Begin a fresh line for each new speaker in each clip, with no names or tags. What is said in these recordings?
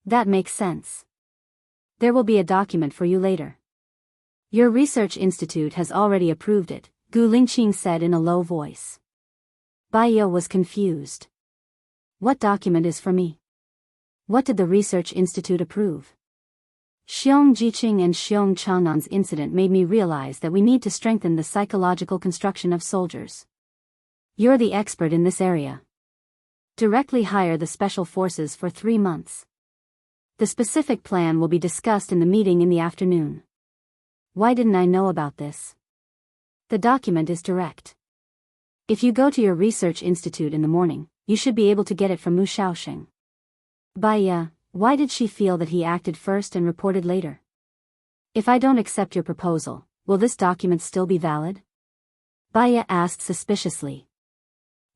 That makes sense. There will be a document for you later. Your research institute has already approved it, Gu Lingqing said in a low voice. Bai Ye was confused. What document is for me? What did the research institute approve? Xiong Jiqing and Xiong Changnan's incident made me realize that we need to strengthen the psychological construction of soldiers. You're the expert in this area. Directly hire the special forces for 3 months. The specific plan will be discussed in the meeting in the afternoon. Why didn't I know about this? The document is direct. If you go to your research institute in the morning, you should be able to get it from Mu Shaoxing. Bai Ye, why did she feel that he acted first and reported later? If I don't accept your proposal, will this document still be valid? Bai Ye asked suspiciously.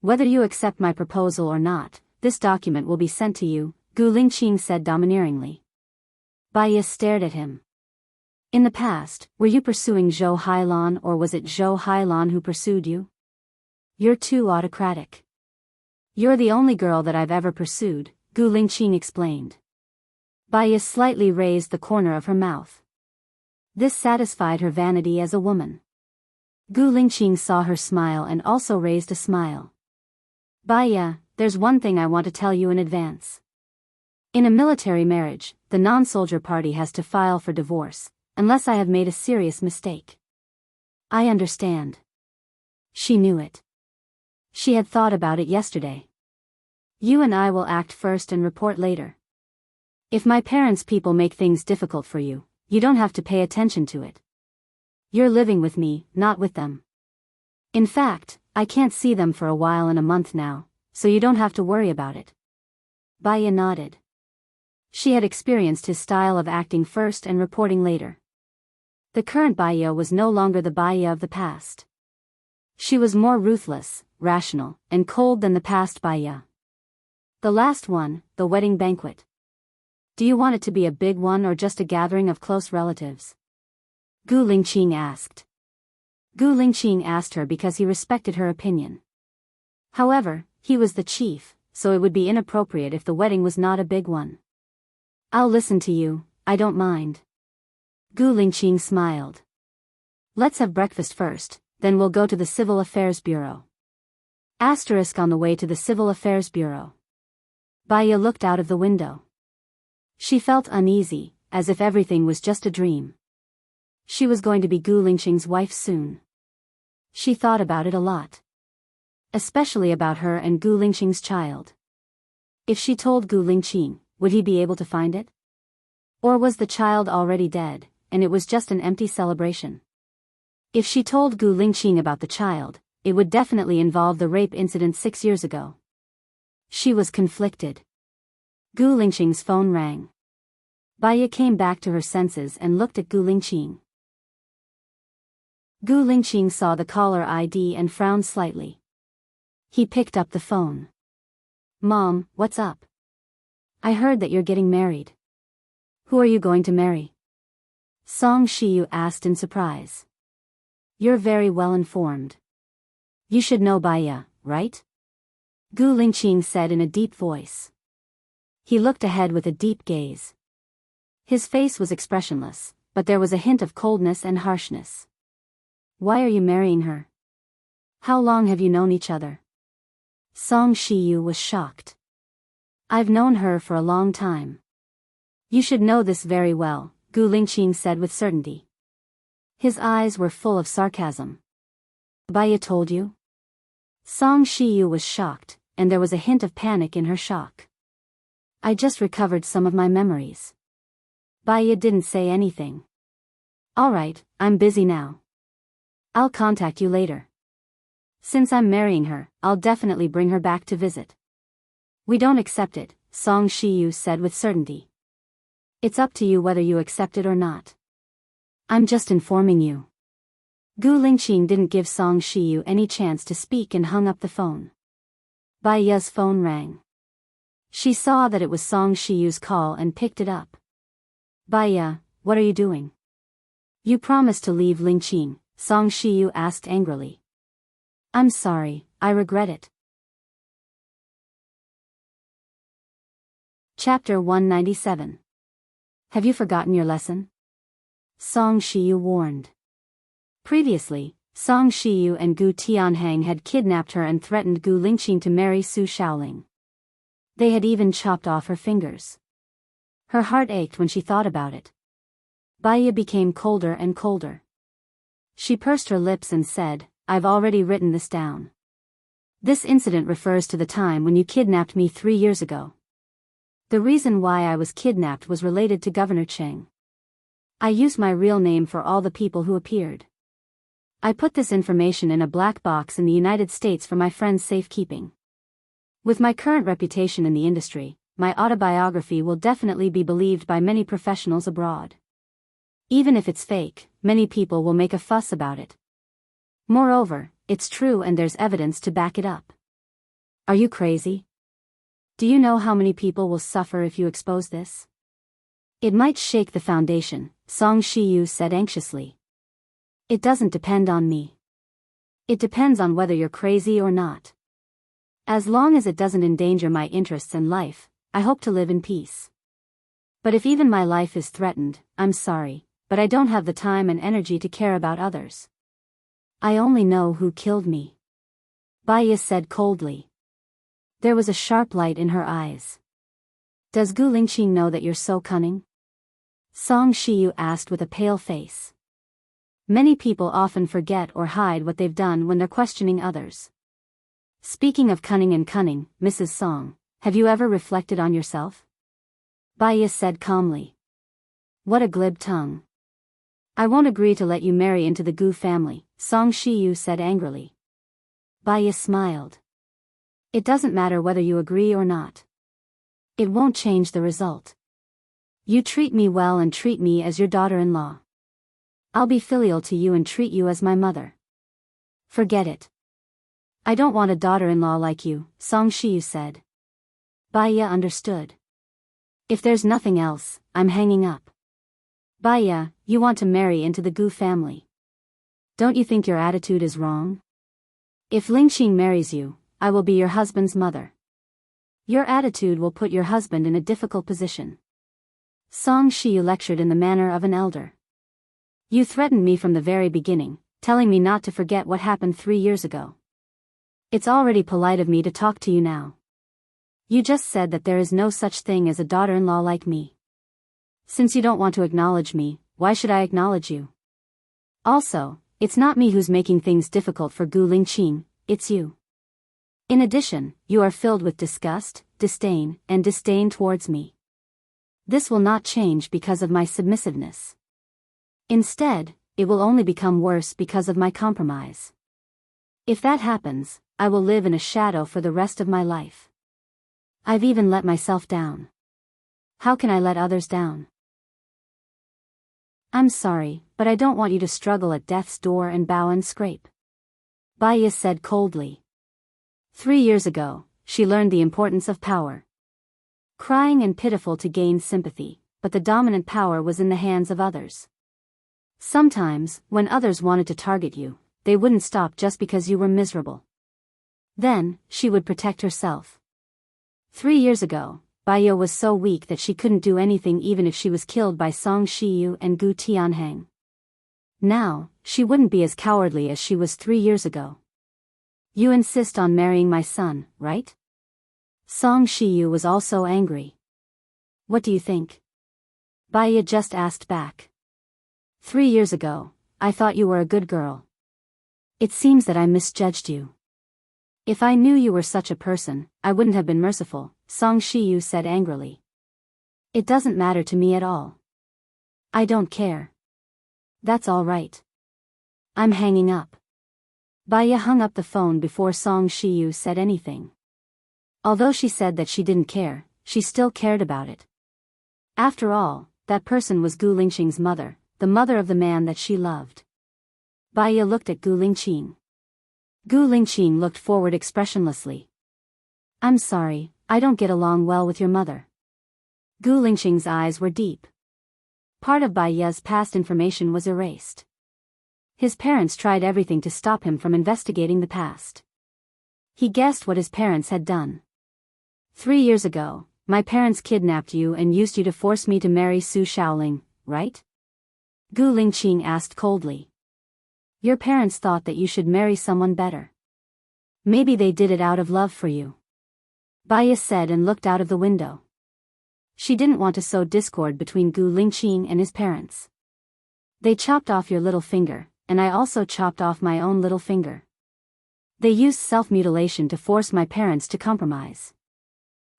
Whether you accept my proposal or not, this document will be sent to you, Gu Lingqing said domineeringly. Bai Ye stared at him. In the past, were you pursuing Zhou Hailan or was it Zhou Hailan who pursued you? You're too autocratic. You're the only girl that I've ever pursued, Gu Lingqing explained. Bai Ye slightly raised the corner of her mouth. This satisfied her vanity as a woman. Gu Lingqing saw her smile and also raised a smile. Bai Ye, there's one thing I want to tell you in advance. In a military marriage, the non-soldier party has to file for divorce, unless I have made a serious mistake. I understand. She knew it. She had thought about it yesterday. You and I will act first and report later. If my parents' people make things difficult for you, you don't have to pay attention to it. You're living with me, not with them. In fact, I can't see them for a while in a month now, so you don't have to worry about it. Bai Ye nodded. She had experienced his style of acting first and reporting later. The current Bai Ye was no longer the Bai Ye of the past. She was more ruthless, rational, and cold than the past Bai Ye. The last one, the wedding banquet. Do you want it to be a big one or just a gathering of close relatives? Gu Lingqing asked. Gu Lingqing asked her because he respected her opinion. However, he was the chief, so it would be inappropriate if the wedding was not a big one. I'll listen to you, I don't mind. Gu Lingqing smiled. Let's have breakfast first, then we'll go to the Civil Affairs Bureau. Asterisk on the way to the Civil Affairs Bureau. Bai Ye looked out of the window. She felt uneasy, as if everything was just a dream. She was going to be Gu Lingqing's wife soon. She thought about it a lot. Especially about her and Gu Lingqing's child. If she told Gu Lingqing, would he be able to find it? Or was the child already dead, and it was just an empty celebration? If she told Gu Lingqing about the child, it would definitely involve the rape incident 6 years ago. She was conflicted. Gu Lingqing's phone rang. Bai Ye came back to her senses and looked at Gu Lingqing. Gu Lingqing saw the caller ID and frowned slightly. He picked up the phone. Mom, what's up? I heard that you're getting married. Who are you going to marry? Song Shiyu asked in surprise. You're very well informed. You should know Bai Ye, right? Gu Lingqing said in a deep voice. He looked ahead with a deep gaze. His face was expressionless, but there was a hint of coldness and harshness. Why are you marrying her? How long have you known each other? Song Shiyu was shocked. I've known her for a long time. You should know this very well, Gu Lingqing said with certainty. His eyes were full of sarcasm. Bai Ye told you? Song Shiyu was shocked, and there was a hint of panic in her shock. I just recovered some of my memories. Bai Ye didn't say anything. All right, I'm busy now. I'll contact you later. Since I'm marrying her, I'll definitely bring her back to visit. We don't accept it, Song Shiyu said with certainty. It's up to you whether you accept it or not. I'm just informing you. Gu Lingqing didn't give Song Shiyu any chance to speak and hung up the phone. Bai Ye's phone rang. She saw that it was Song Shiyu's call and picked it up. Bai Ye, what are you doing? You promised to leave Lingqing, Song Shiyu asked angrily. I'm sorry, I regret it. Chapter 197. Have you forgotten your lesson? Song Shiyu warned. Previously, Song Shiyu and Gu Tianhang had kidnapped her and threatened Gu Lingqing to marry Su Shaoling. They had even chopped off her fingers. Her heart ached when she thought about it. Baiya became colder and colder. She pursed her lips and said, "I've already written this down. This incident refers to the time when you kidnapped me 3 years ago. The reason why I was kidnapped was related to Governor Cheng. I used my real name for all the people who appeared. I put this information in a black box in the United States for my friend's safekeeping. With my current reputation in the industry, my autobiography will definitely be believed by many professionals abroad. Even if it's fake, many people will make a fuss about it. Moreover, it's true and there's evidence to back it up. Are you crazy? Do you know how many people will suffer if you expose this? It might shake the foundation," Song Shiyu said anxiously. "It doesn't depend on me. It depends on whether you're crazy or not. As long as it doesn't endanger my interests and life, I hope to live in peace. But if even my life is threatened, I'm sorry, but I don't have the time and energy to care about others. I only know who killed me," Baiya said coldly. There was a sharp light in her eyes. "Does Gu Lingqing know that you're so cunning?" Song Shiyu asked with a pale face. Many people often forget or hide what they've done when they're questioning others. "Speaking of cunning and cunning, Mrs. Song, have you ever reflected on yourself?" Baiya said calmly. "What a glib tongue. I won't agree to let you marry into the Gu family," Song Shiyu said angrily. Baiya smiled. "It doesn't matter whether you agree or not. It won't change the result. You treat me well and treat me as your daughter-in-law. I'll be filial to you and treat you as my mother. Forget it. I don't want a daughter-in-law like you," Song Shiyu said. Baiya understood. "If there's nothing else, I'm hanging up." "Baiya, you want to marry into the Gu family. Don't you think your attitude is wrong? If Lingqing marries you, I will be your husband's mother. Your attitude will put your husband in a difficult position." Song Shiyu lectured in the manner of an elder. "You threatened me from the very beginning, telling me not to forget what happened 3 years ago. It's already polite of me to talk to you now. You just said that there is no such thing as a daughter-in-law like me. Since you don't want to acknowledge me, why should I acknowledge you? Also, it's not me who's making things difficult for Gu Lingqing, it's you. In addition, you are filled with disgust, disdain, and disdain towards me. This will not change because of my submissiveness. Instead, it will only become worse because of my compromise. If that happens, I will live in a shadow for the rest of my life. I've even let myself down. How can I let others down? I'm sorry, but I don't want you to struggle at death's door and bow and scrape," Baiya said coldly. 3 years ago, she learned the importance of power. Crying and pitiful to gain sympathy, but the dominant power was in the hands of others. Sometimes, when others wanted to target you, they wouldn't stop just because you were miserable. Then, she would protect herself. 3 years ago, Baiya was so weak that she couldn't do anything even if she was killed by Song Shiyu and Gu Tianhang. Now, she wouldn't be as cowardly as she was 3 years ago. "You insist on marrying my son, right?" Song Shiyu was also angry. "What do you think?" Baiya just asked back. 3 years ago, I thought you were a good girl. It seems that I misjudged you. If I knew you were such a person, I wouldn't have been merciful," Song Shiyu said angrily. "It doesn't matter to me at all. I don't care. That's all right. I'm hanging up." Baiya hung up the phone before Song Shiyu said anything. Although she said that she didn't care, she still cared about it. After all, that person was Gu Lingqing's mother, the mother of the man that she loved. Baiya looked at Gu Lingqing. Gu Lingqing looked forward expressionlessly. "I'm sorry, I don't get along well with your mother." Gu Lingqing's eyes were deep. Part of Baiya's past information was erased. His parents tried everything to stop him from investigating the past. He guessed what his parents had done. 3 years ago, my parents kidnapped you and used you to force me to marry Su Shaoling, right? Gu Lingqing asked coldly. Your parents thought that you should marry someone better. Maybe they did it out of love for you. Baya said and looked out of the window. She didn't want to sow discord between Gu Lingqing and his parents. They chopped off your little finger, and I also chopped off my own little finger. They used self-mutilation to force my parents to compromise.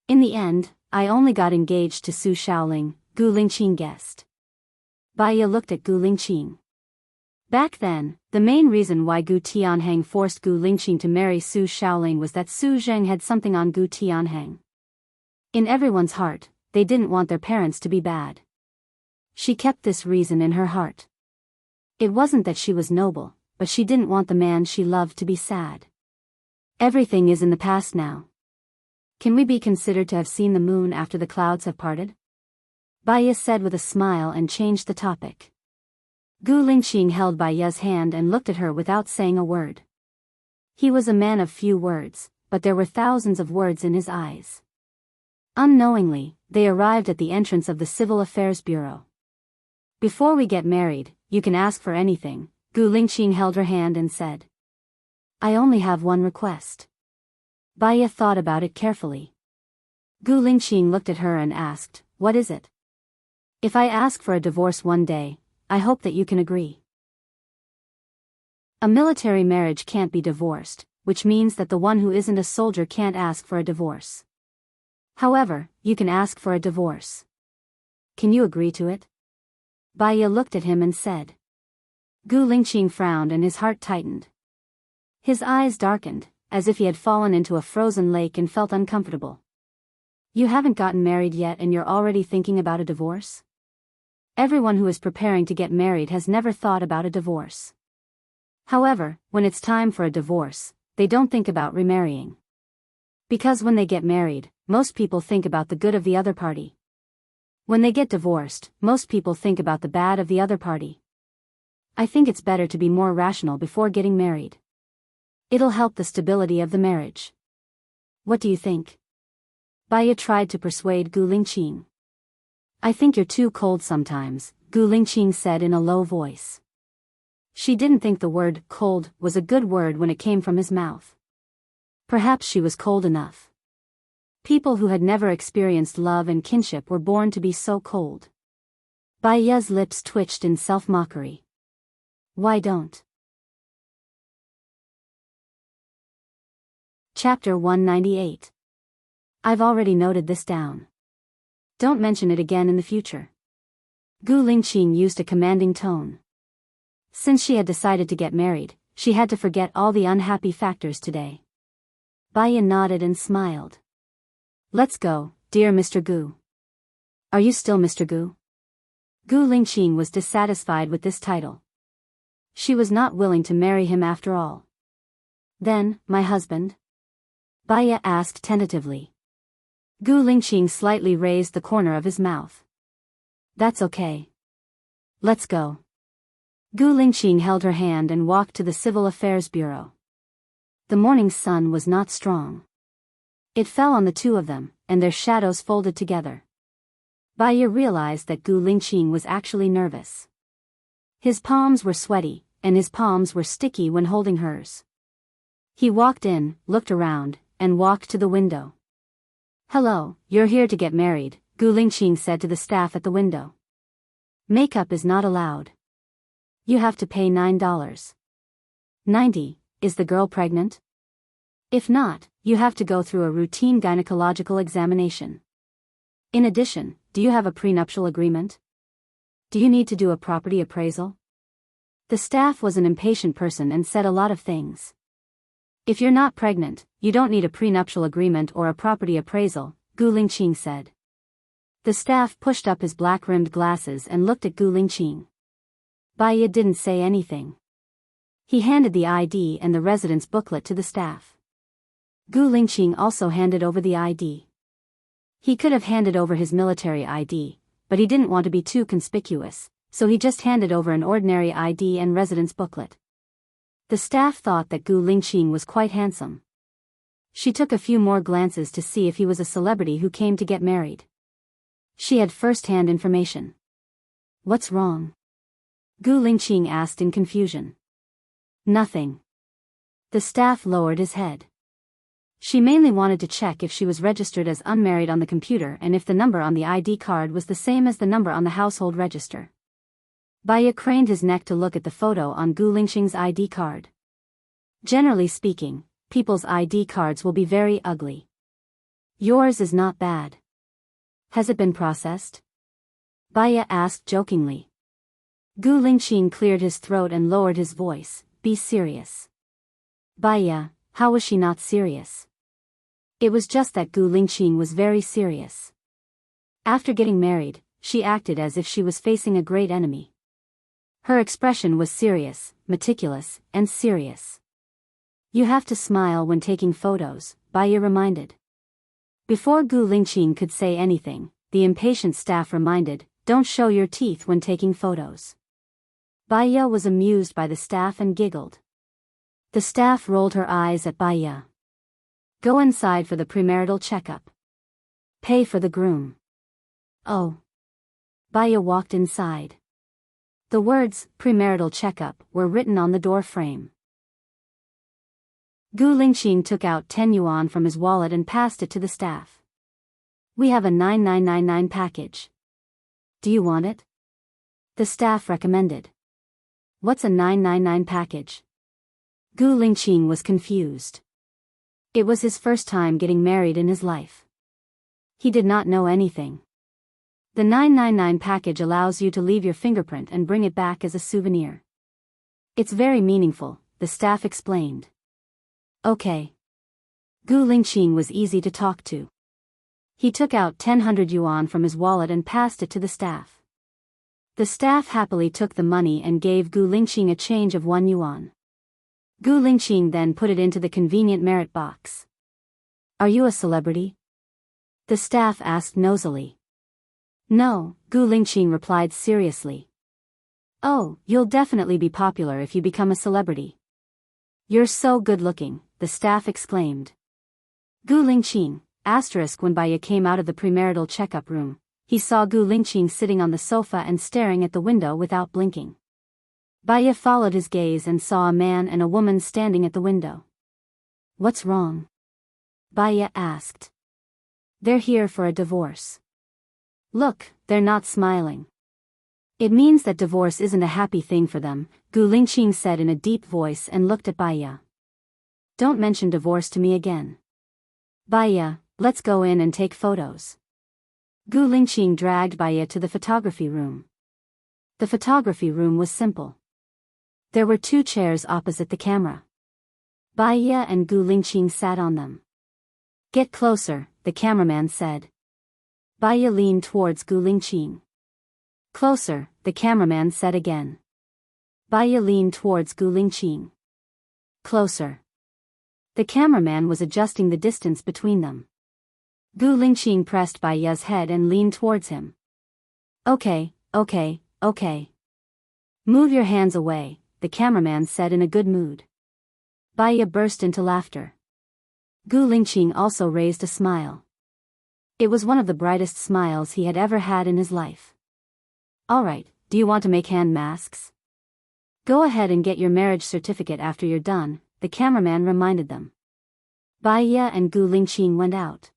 In the end, I only got engaged to Su Shaoling, Gu Lingqing guessed. Baya looked at Gu Lingqing. Back then, the main reason why Gu Tianheng forced Gu Lingqing to marry Su Shaoling was that Su Zheng had something on Gu Tianheng. In everyone's heart, they didn't want their parents to be bad. She kept this reason in her heart. It wasn't that she was noble, but she didn't want the man she loved to be sad. Everything is in the past now. Can we be considered to have seen the moon after the clouds have parted? Baya said with a smile and changed the topic. Gu Lingqing held Baya's hand and looked at her without saying a word. He was a man of few words, but there were thousands of words in his eyes. Unknowingly, they arrived at the entrance of the Civil Affairs Bureau. Before we get married, you can ask for anything, Gu Lingqing held her hand and said. I only have one request. Baya thought about it carefully. Gu Lingqing looked at her and asked, what is it? If I ask for a divorce one day, I hope that you can agree. A military marriage can't be divorced, which means that the one who isn't a soldier can't ask for a divorce. However, you can ask for a divorce. Can you agree to it? Baya looked at him and said. Gu Lingqing frowned and his heart tightened. His eyes darkened, as if he had fallen into a frozen lake and felt uncomfortable. You haven't gotten married yet and you're already thinking about a divorce? Everyone who is preparing to get married has never thought about a divorce. However, when it's time for a divorce, they don't think about remarrying. Because when they get married, most people think about the good of the other party. When they get divorced, most people think about the bad of the other party. I think it's better to be more rational before getting married. It'll help the stability of the marriage. What do you think? Baya tried to persuade Gu Lingqing. I think you're too cold sometimes, Gu Lingqing said in a low voice. She didn't think the word cold was a good word when it came from his mouth. Perhaps she was cold enough. People who had never experienced love and kinship were born to be so cold. Baya's lips twitched in self-mockery. Why don't? Chapter 198. I've already noted this down. Don't mention it again in the future. Gu Lingqing used a commanding tone. Since she had decided to get married, she had to forget all the unhappy factors today. Baya nodded and smiled. Let's go, dear Mr. Gu. Are you still Mr. Gu? Gu Lingqing was dissatisfied with this title. She was not willing to marry him after all. Then, my husband? Baya asked tentatively. Gu Lingqing slightly raised the corner of his mouth. That's okay. Let's go. Gu Lingqing held her hand and walked to the Civil Affairs Bureau. The morning sun was not strong. It fell on the two of them, and their shadows folded together. Baya realized that Gu Lingqing was actually nervous. His palms were sweaty, and his palms were sticky when holding hers. He walked in, looked around, and walked to the window. Hello, you're here to get married, Gu Lingqing said to the staff at the window. Makeup is not allowed. You have to pay $9.90. Is the girl pregnant? If not, you have to go through a routine gynecological examination. In addition, do you have a prenuptial agreement? Do you need to do a property appraisal? The staff was an impatient person and said a lot of things. If you're not pregnant, you don't need a prenuptial agreement or a property appraisal, Gu Lingqing said. The staff pushed up his black-rimmed glasses and looked at Gu Lingqing. Baya didn't say anything. He handed the ID and the residence booklet to the staff. Gu Lingqing also handed over the ID. He could have handed over his military ID, but he didn't want to be too conspicuous, so he just handed over an ordinary ID and residence booklet. The staff thought that Gu Lingqing was quite handsome. She took a few more glances to see if he was a celebrity who came to get married. She had first-hand information. What's wrong? Gu Lingqing asked in confusion. Nothing. The staff lowered his head. She mainly wanted to check if she was registered as unmarried on the computer and if the number on the ID card was the same as the number on the household register. Baya craned his neck to look at the photo on Gu Lingqing's ID card. Generally speaking, people's ID cards will be very ugly. Yours is not bad. Has it been processed? Baya asked jokingly. Gu Lingqing cleared his throat and lowered his voice. Be serious. Baya, how was she not serious? It was just that Gu Lingqing was very serious. After getting married, she acted as if she was facing a great enemy. Her expression was serious, meticulous, and serious. You have to smile when taking photos, Baya reminded. Before Gu Lingqing could say anything, the impatient staff reminded, don't show your teeth when taking photos. Baya was amused by the staff and giggled. The staff rolled her eyes at Baya. Go inside for the premarital checkup. Pay for the groom. Oh. Baya walked inside. The words, premarital checkup, were written on the door frame. Gu Lingqing took out 10 yuan from his wallet and passed it to the staff. We have a 9999 package. Do you want it? The staff recommended. What's a 999 package? Gu Lingqing was confused. It was his first time getting married in his life. He did not know anything. The 999 package allows you to leave your fingerprint and bring it back as a souvenir. It's very meaningful, the staff explained. Okay. Gu Lingqing was easy to talk to. He took out 100 yuan from his wallet and passed it to the staff. The staff happily took the money and gave Gu Lingqing a change of 1 yuan. Gu Lingqing then put it into the convenient merit box. Are you a celebrity? The staff asked nosily. No, Gu Lingqing replied seriously. Oh, you'll definitely be popular if you become a celebrity. You're so good-looking, the staff exclaimed. Gu Lingqing, when Baya came out of the premarital checkup room, he saw Gu Lingqing sitting on the sofa and staring at the window without blinking. Baya followed his gaze and saw a man and a woman standing at the window. What's wrong? Baya asked. They're here for a divorce. Look, they're not smiling. It means that divorce isn't a happy thing for them, Gu Lingqing said in a deep voice and looked at Baya. Don't mention divorce to me again. Baya, let's go in and take photos. Gu Lingqing dragged Baya to the photography room. The photography room was simple. There were 2 chairs opposite the camera. Baya and Gu Lingqing sat on them. Get closer, the cameraman said. Baya leaned towards Gu Lingqing. Closer, the cameraman said again. Baya leaned towards Gu Lingqing. Closer. The cameraman was adjusting the distance between them. Gu Lingqing pressed Baya's head and leaned towards him. Okay. Move your hands away, the cameraman said in a good mood. Baya burst into laughter. Gu Lingqing also raised a smile. It was one of the brightest smiles he had ever had in his life. Alright, do you want to make hand masks? Go ahead and get your marriage certificate after you're done, the cameraman reminded them. Baya and Gu Lingqing went out.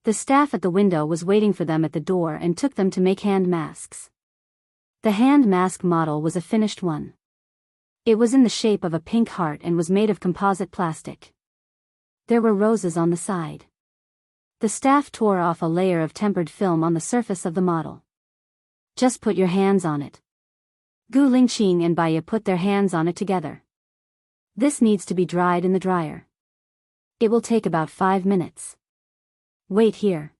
The staff at the window was waiting for them at the door and took them to make hand masks. The hand mask model was a finished one. It was in the shape of a pink heart and was made of composite plastic. There were roses on the side. The staff tore off a layer of tempered film on the surface of the model. Just put your hands on it. Gu Lingqing and Baya put their hands on it together. This needs to be dried in the dryer. It will take about 5 minutes. Wait here.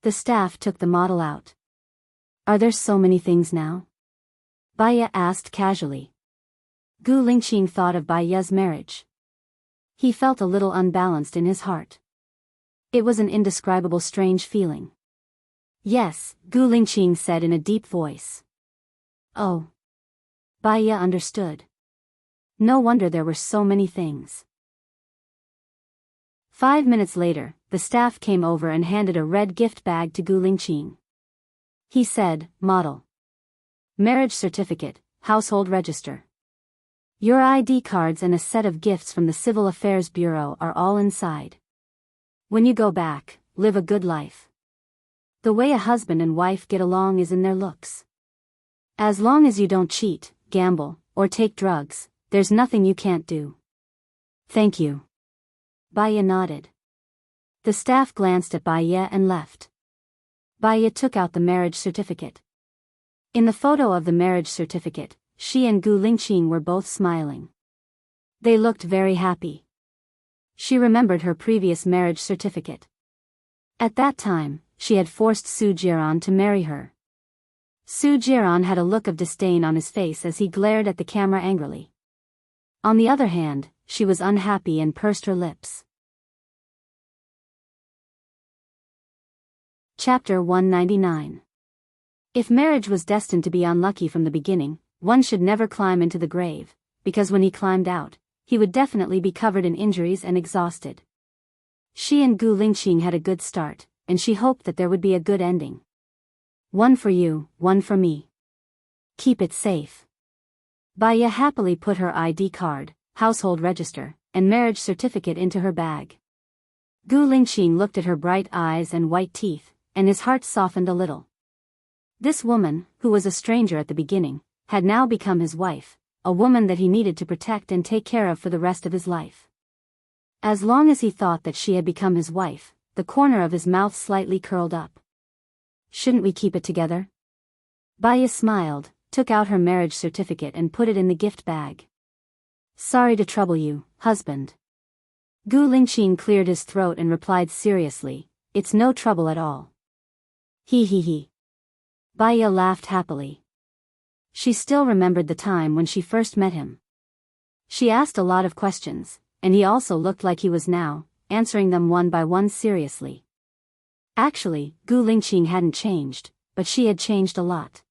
The staff took the model out. Are there so many things now? Baya asked casually. Gu Lingqing thought of Baya's marriage. He felt a little unbalanced in his heart. It was an indescribable strange feeling. Yes, Gu Lingqing said in a deep voice. Oh. Baya understood. No wonder there were so many things. 5 minutes later, the staff came over and handed a red gift bag to Gu Lingqing. He said, "Model. Marriage certificate, household register. Your ID cards and a set of gifts from the Civil Affairs Bureau are all inside. When you go back, live a good life. The way a husband and wife get along is in their looks. As long as you don't cheat, gamble, or take drugs, there's nothing you can't do." "Thank you." Baya nodded. The staff glanced at Baya and left. Baya took out the marriage certificate. In the photo of the marriage certificate, she and Gu Lingqing were both smiling. They looked very happy. She remembered her previous marriage certificate. At that time, she had forced Su Jiran to marry her. Su Jiran had a look of disdain on his face as he glared at the camera angrily. On the other hand, she was unhappy and pursed her lips. Chapter 199. If marriage was destined to be unlucky from the beginning, one should never climb into the grave, because when he climbed out, he would definitely be covered in injuries and exhausted. She and Gu Lingqing had a good start, and she hoped that there would be a good ending. One for you, one for me. Keep it safe. Baya happily put her ID card, household register, and marriage certificate into her bag. Gu Lingqing looked at her bright eyes and white teeth, and his heart softened a little. This woman, who was a stranger at the beginning, had now become his wife, a woman that he needed to protect and take care of for the rest of his life. As long as he thought that she had become his wife, the corner of his mouth slightly curled up. "Shouldn't we keep it together?" Baya smiled, took out her marriage certificate and put it in the gift bag. "Sorry to trouble you, husband." Gu Lingqing cleared his throat and replied seriously, "It's no trouble at all." He. Baya laughed happily. She still remembered the time when she first met him. She asked a lot of questions, and he also looked like he was now, answering them one by one seriously. Actually, Gu Lingqing hadn't changed, but she had changed a lot.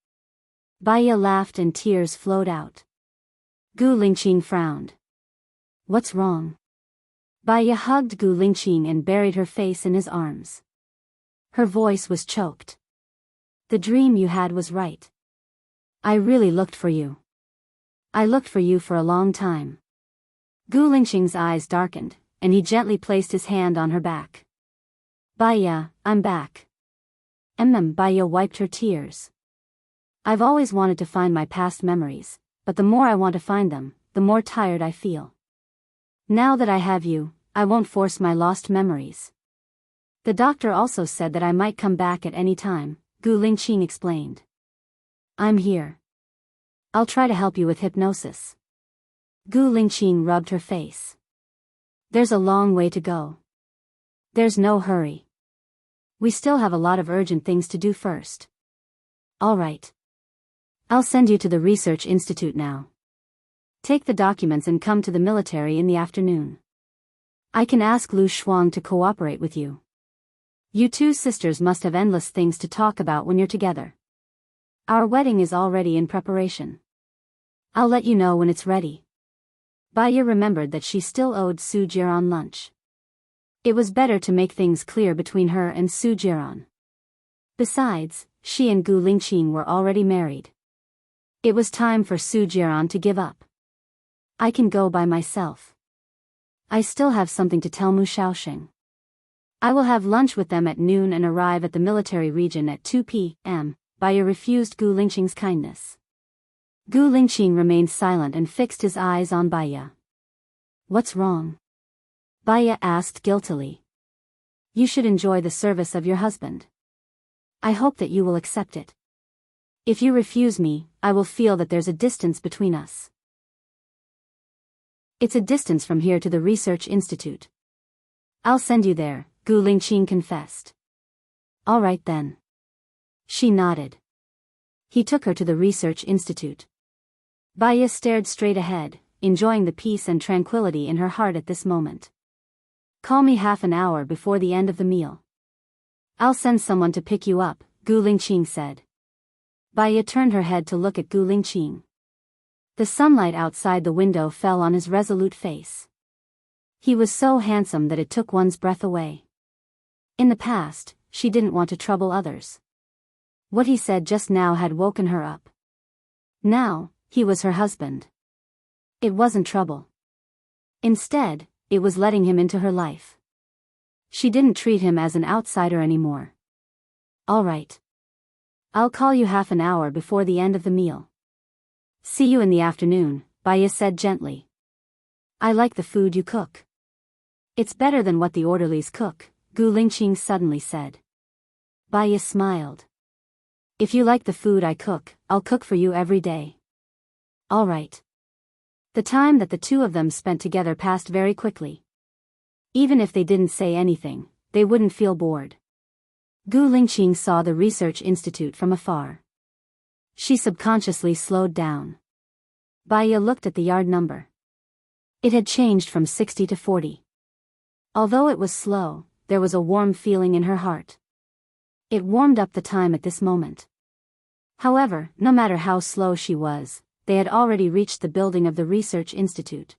Baya laughed and tears flowed out. Gu Lingqing frowned. "What's wrong?" Baya hugged Gu Lingqing and buried her face in his arms. Her voice was choked. "The dream you had was right. I really looked for you. I looked for you for a long time." Gu Lingqing's eyes darkened, and he gently placed his hand on her back. "Baya, I'm back." Baya wiped her tears. "I've always wanted to find my past memories, but the more I want to find them, the more tired I feel. Now that I have you, I won't force my lost memories. The doctor also said that I might come back at any time," Gu Lingqing explained. "I'm here. I'll try to help you with hypnosis." Gu Lingqing rubbed her face. "There's a long way to go. There's no hurry. We still have a lot of urgent things to do first." "All right. I'll send you to the research institute now. Take the documents and come to the military in the afternoon. I can ask Lu Shuang to cooperate with you. You two sisters must have endless things to talk about when you're together. Our wedding is already in preparation. I'll let you know when it's ready." Baya remembered that she still owed Su Jiran lunch. It was better to make things clear between her and Su Jiran. Besides, she and Gu Lingqing were already married. It was time for Su Jiran to give up. "I can go by myself. I still have something to tell Mu Shaoxing. I will have lunch with them at noon and arrive at the military region at 2 p.m. Baya refused Gu Lingqing's kindness. Gu Lingqing remained silent and fixed his eyes on Baya. "What's wrong?" Baya asked guiltily. "You should enjoy the service of your husband. I hope that you will accept it. If you refuse me, I will feel that there's a distance between us." "It's a distance from here to the research institute. I'll send you there," Gu Lingqing confessed. "All right then." She nodded. He took her to the research institute. Baya stared straight ahead, enjoying the peace and tranquility in her heart at this moment. "Call me half an hour before the end of the meal. I'll send someone to pick you up," Gu Lingqing said. Baya turned her head to look at Gu Lingqing. The sunlight outside the window fell on his resolute face. He was so handsome that it took one's breath away. In the past, she didn't want to trouble others. What he said just now had woken her up. Now, he was her husband. It wasn't trouble. Instead, it was letting him into her life. She didn't treat him as an outsider anymore. All right. I'll call you half an hour before the end of the meal. See you in the afternoon, Baya said gently. I like the food you cook. It's better than what the orderlies cook, Gu Lingqing suddenly said. Baya smiled. If you like the food I cook, I'll cook for you every day. All right. The time that the two of them spent together passed very quickly. Even if they didn't say anything, they wouldn't feel bored. Gu Lingqing saw the research institute from afar. She subconsciously slowed down. Baya looked at the yard number. It had changed from 60 to 40. Although it was slow, there was a warm feeling in her heart. It warmed up the time at this moment. However, no matter how slow she was, they had already reached the building of the research institute.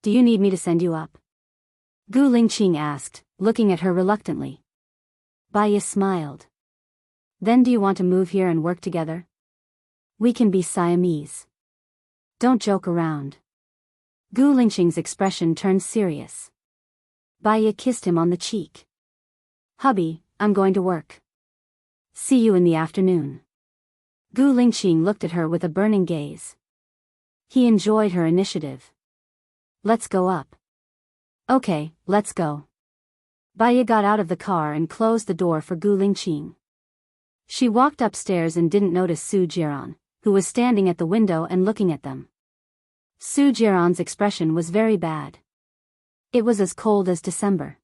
Do you need me to send you up? Gu Lingqing asked, looking at her reluctantly. Baya smiled. Then do you want to move here and work together? We can be Siamese. Don't joke around. Gu Lingqing's expression turned serious. Baya kissed him on the cheek. Hubby, I'm going to work. See you in the afternoon. Gu Lingqing looked at her with a burning gaze. He enjoyed her initiative. Let's go up. Okay, let's go. Baya got out of the car and closed the door for Gu Lingqing. She walked upstairs and didn't notice Su Jiran, who was standing at the window and looking at them. Su Jiran's expression was very bad. It was as cold as December.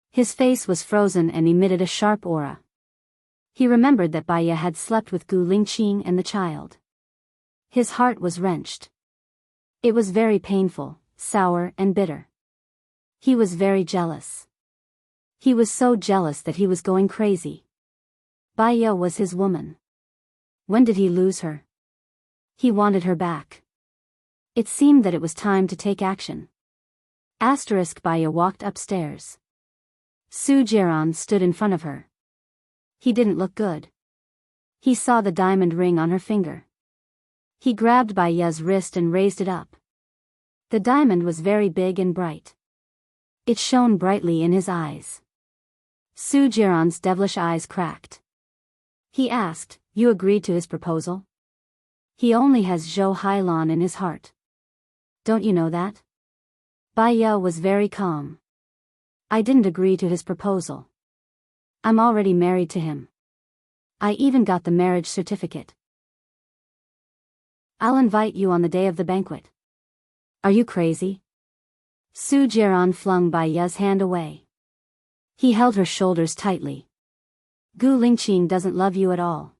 His face was frozen and emitted a sharp aura. He remembered that Baya had slept with Gu Lingqing and the child. His heart was wrenched. It was very painful, sour and bitter. He was very jealous. He was so jealous that he was going crazy. Baya was his woman. When did he lose her? He wanted her back. It seemed that it was time to take action. Baya walked upstairs. Su Jiran stood in front of her. He didn't look good. He saw the diamond ring on her finger. He grabbed Baya's wrist and raised it up. The diamond was very big and bright. It shone brightly in his eyes. Su Jiran's devilish eyes cracked. He asked, You agreed to his proposal? He only has Zhou Hailan in his heart. Don't you know that? Baya was very calm. I didn't agree to his proposal. I'm already married to him. I even got the marriage certificate. I'll invite you on the day of the banquet. Are you crazy? Su Jiran flung Baya's hand away. He held her shoulders tightly. Gu Lingqing doesn't love you at all.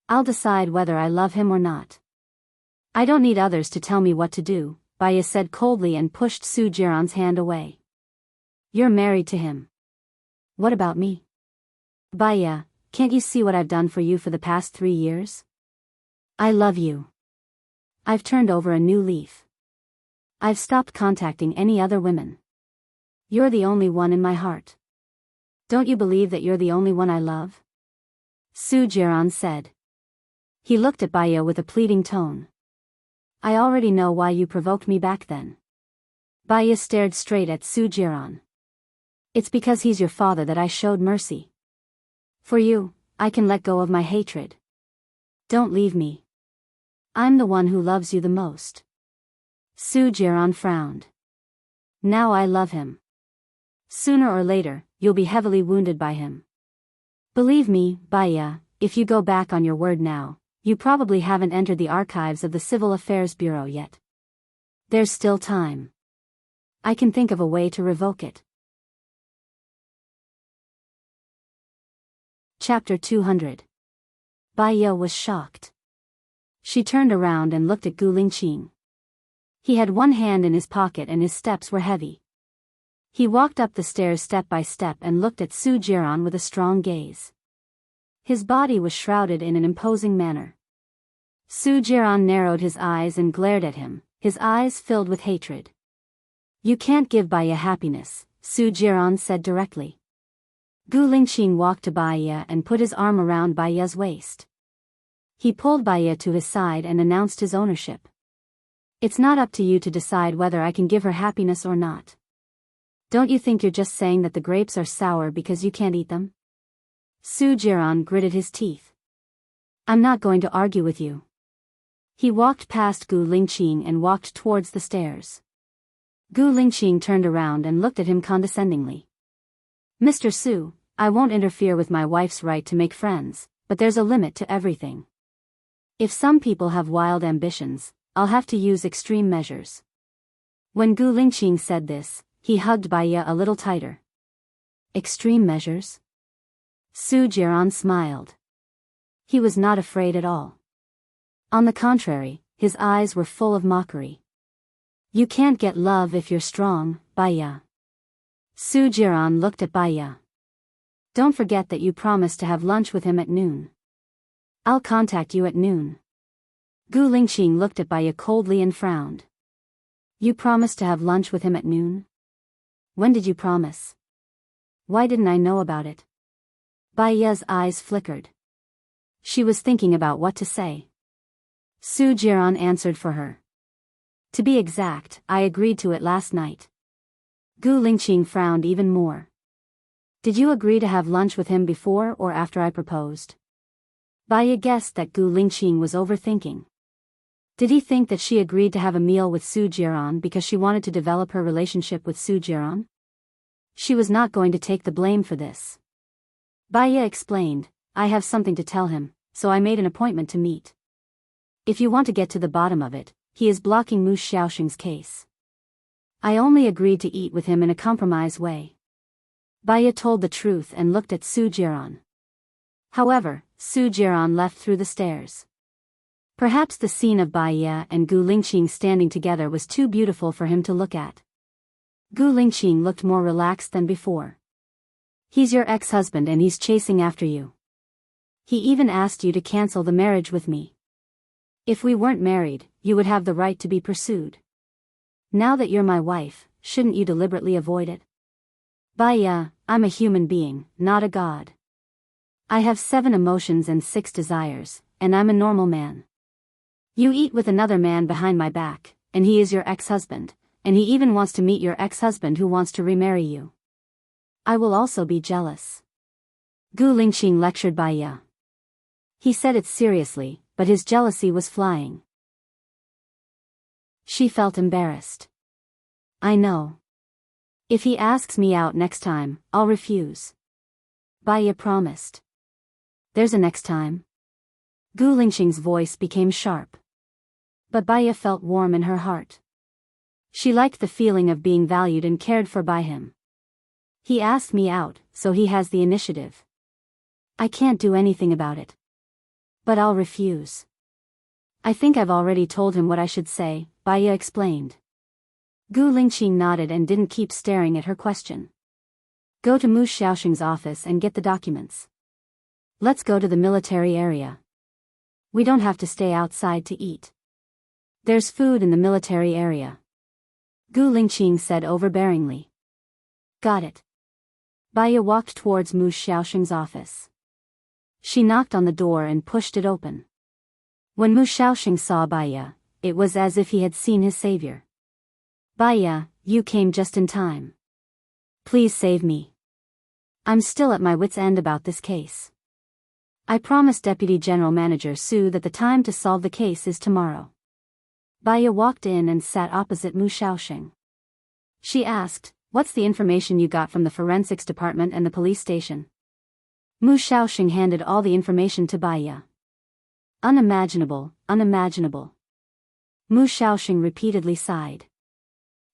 I'll decide whether I love him or not. I don't need others to tell me what to do, Baya said coldly and pushed Su Jiran's hand away. You're married to him. What about me? Baya, can't you see what I've done for you for the past 3 years? I love you. I've turned over a new leaf. I've stopped contacting any other women. You're the only one in my heart. Don't you believe that you're the only one I love? Su Jiran said. He looked at Baya with a pleading tone. I already know why you provoked me back then. Baya stared straight at Su Jiran. It's because he's your father that I showed mercy. For you, I can let go of my hatred. Don't leave me. I'm the one who loves you the most. Su Jiran frowned. Now I love him. Sooner or later, you'll be heavily wounded by him. Believe me, Baya, if you go back on your word now, you probably haven't entered the archives of the Civil Affairs Bureau yet. There's still time. I can think of a way to revoke it. Chapter 200. Baya was shocked. She turned around and looked at Gu Lingqing. He had one hand in his pocket and his steps were heavy. He walked up the stairs step by step and looked at Su Jiran with a strong gaze. His body was shrouded in an imposing manner. Su Jiran narrowed his eyes and glared at him, his eyes filled with hatred. You can't give Baiya happiness, Su Jiran said directly. Gu Lingqing walked to Baiya and put his arm around Baiya's waist. He pulled Baiya to his side and announced his ownership. It's not up to you to decide whether I can give her happiness or not. Don't you think you're just saying that the grapes are sour because you can't eat them? Su Jiran gritted his teeth. I'm not going to argue with you. He walked past Gu Lingqing and walked towards the stairs. Gu Lingqing turned around and looked at him condescendingly. Mr. Su, I won't interfere with my wife's right to make friends, but there's a limit to everything. If some people have wild ambitions, I'll have to use extreme measures. When Gu Lingqing said this, he hugged Baiya a little tighter. Extreme measures? Su Jiran smiled. He was not afraid at all. On the contrary, his eyes were full of mockery. You can't get love if you're strong, Baiya. Su Jiran looked at Baiya. Don't forget that you promised to have lunch with him at noon. I'll contact you at noon. Gu Lingqing looked at Baiya coldly and frowned. You promised to have lunch with him at noon? When did you promise? Why didn't I know about it? Baiya's eyes flickered. She was thinking about what to say. Su Jiran answered for her. To be exact, I agreed to it last night. Gu Lingqing frowned even more. Did you agree to have lunch with him before or after I proposed? Baiya guessed that Gu Lingqing was overthinking. Did he think that she agreed to have a meal with Su Jiran because she wanted to develop her relationship with Su Jiran? She was not going to take the blame for this. Baiya explained, I have something to tell him, so I made an appointment to meet. If you want to get to the bottom of it, he is blocking Mu Xiaoxing's case. I only agreed to eat with him in a compromise way. Baiya told the truth and looked at Su Jiran. However, Su Jiran left through the stairs. Perhaps the scene of Baiya and Gu Lingqing standing together was too beautiful for him to look at. Gu Lingqing looked more relaxed than before. He's your ex-husband and he's chasing after you. He even asked you to cancel the marriage with me. If we weren't married, you would have the right to be pursued. Now that you're my wife, shouldn't you deliberately avoid it? Baiya, I'm a human being, not a god. I have 7 emotions and 6 desires, and I'm a normal man. You eat with another man behind my back, and he is your ex-husband, and he even wants to meet your ex-husband who wants to remarry you. I will also be jealous. Gu Lingqing lectured Baiya. He said it seriously, but his jealousy was flying. She felt embarrassed. I know. If he asks me out next time, I'll refuse. Baiya promised. There's a next time. Gu Lingqing's voice became sharp. But Baiya felt warm in her heart. She liked the feeling of being valued and cared for by him. He asked me out, so he has the initiative. I can't do anything about it. But I'll refuse. I think I've already told him what I should say, Baiya explained. Gu Lingqing nodded and didn't keep staring at her question. Go to Mu Xiaoxing's office and get the documents. Let's go to the military area. We don't have to stay outside to eat. There's food in the military area. Gu Lingqing said overbearingly. Got it. Baiya walked towards Mu Xiaoxing's office. She knocked on the door and pushed it open. When Mu Xiaoxing saw Baiya, it was as if he had seen his savior. Baiya, you came just in time. Please save me. I'm still at my wit's end about this case. I promised Deputy General Manager Su that the time to solve the case is tomorrow. Baiya walked in and sat opposite Mu Xiaoxing. She asked, what's the information you got from the forensics department and the police station? Mu Xiaoxing handed all the information to Baiya. Unimaginable, unimaginable. Mu Xiaoxing repeatedly sighed.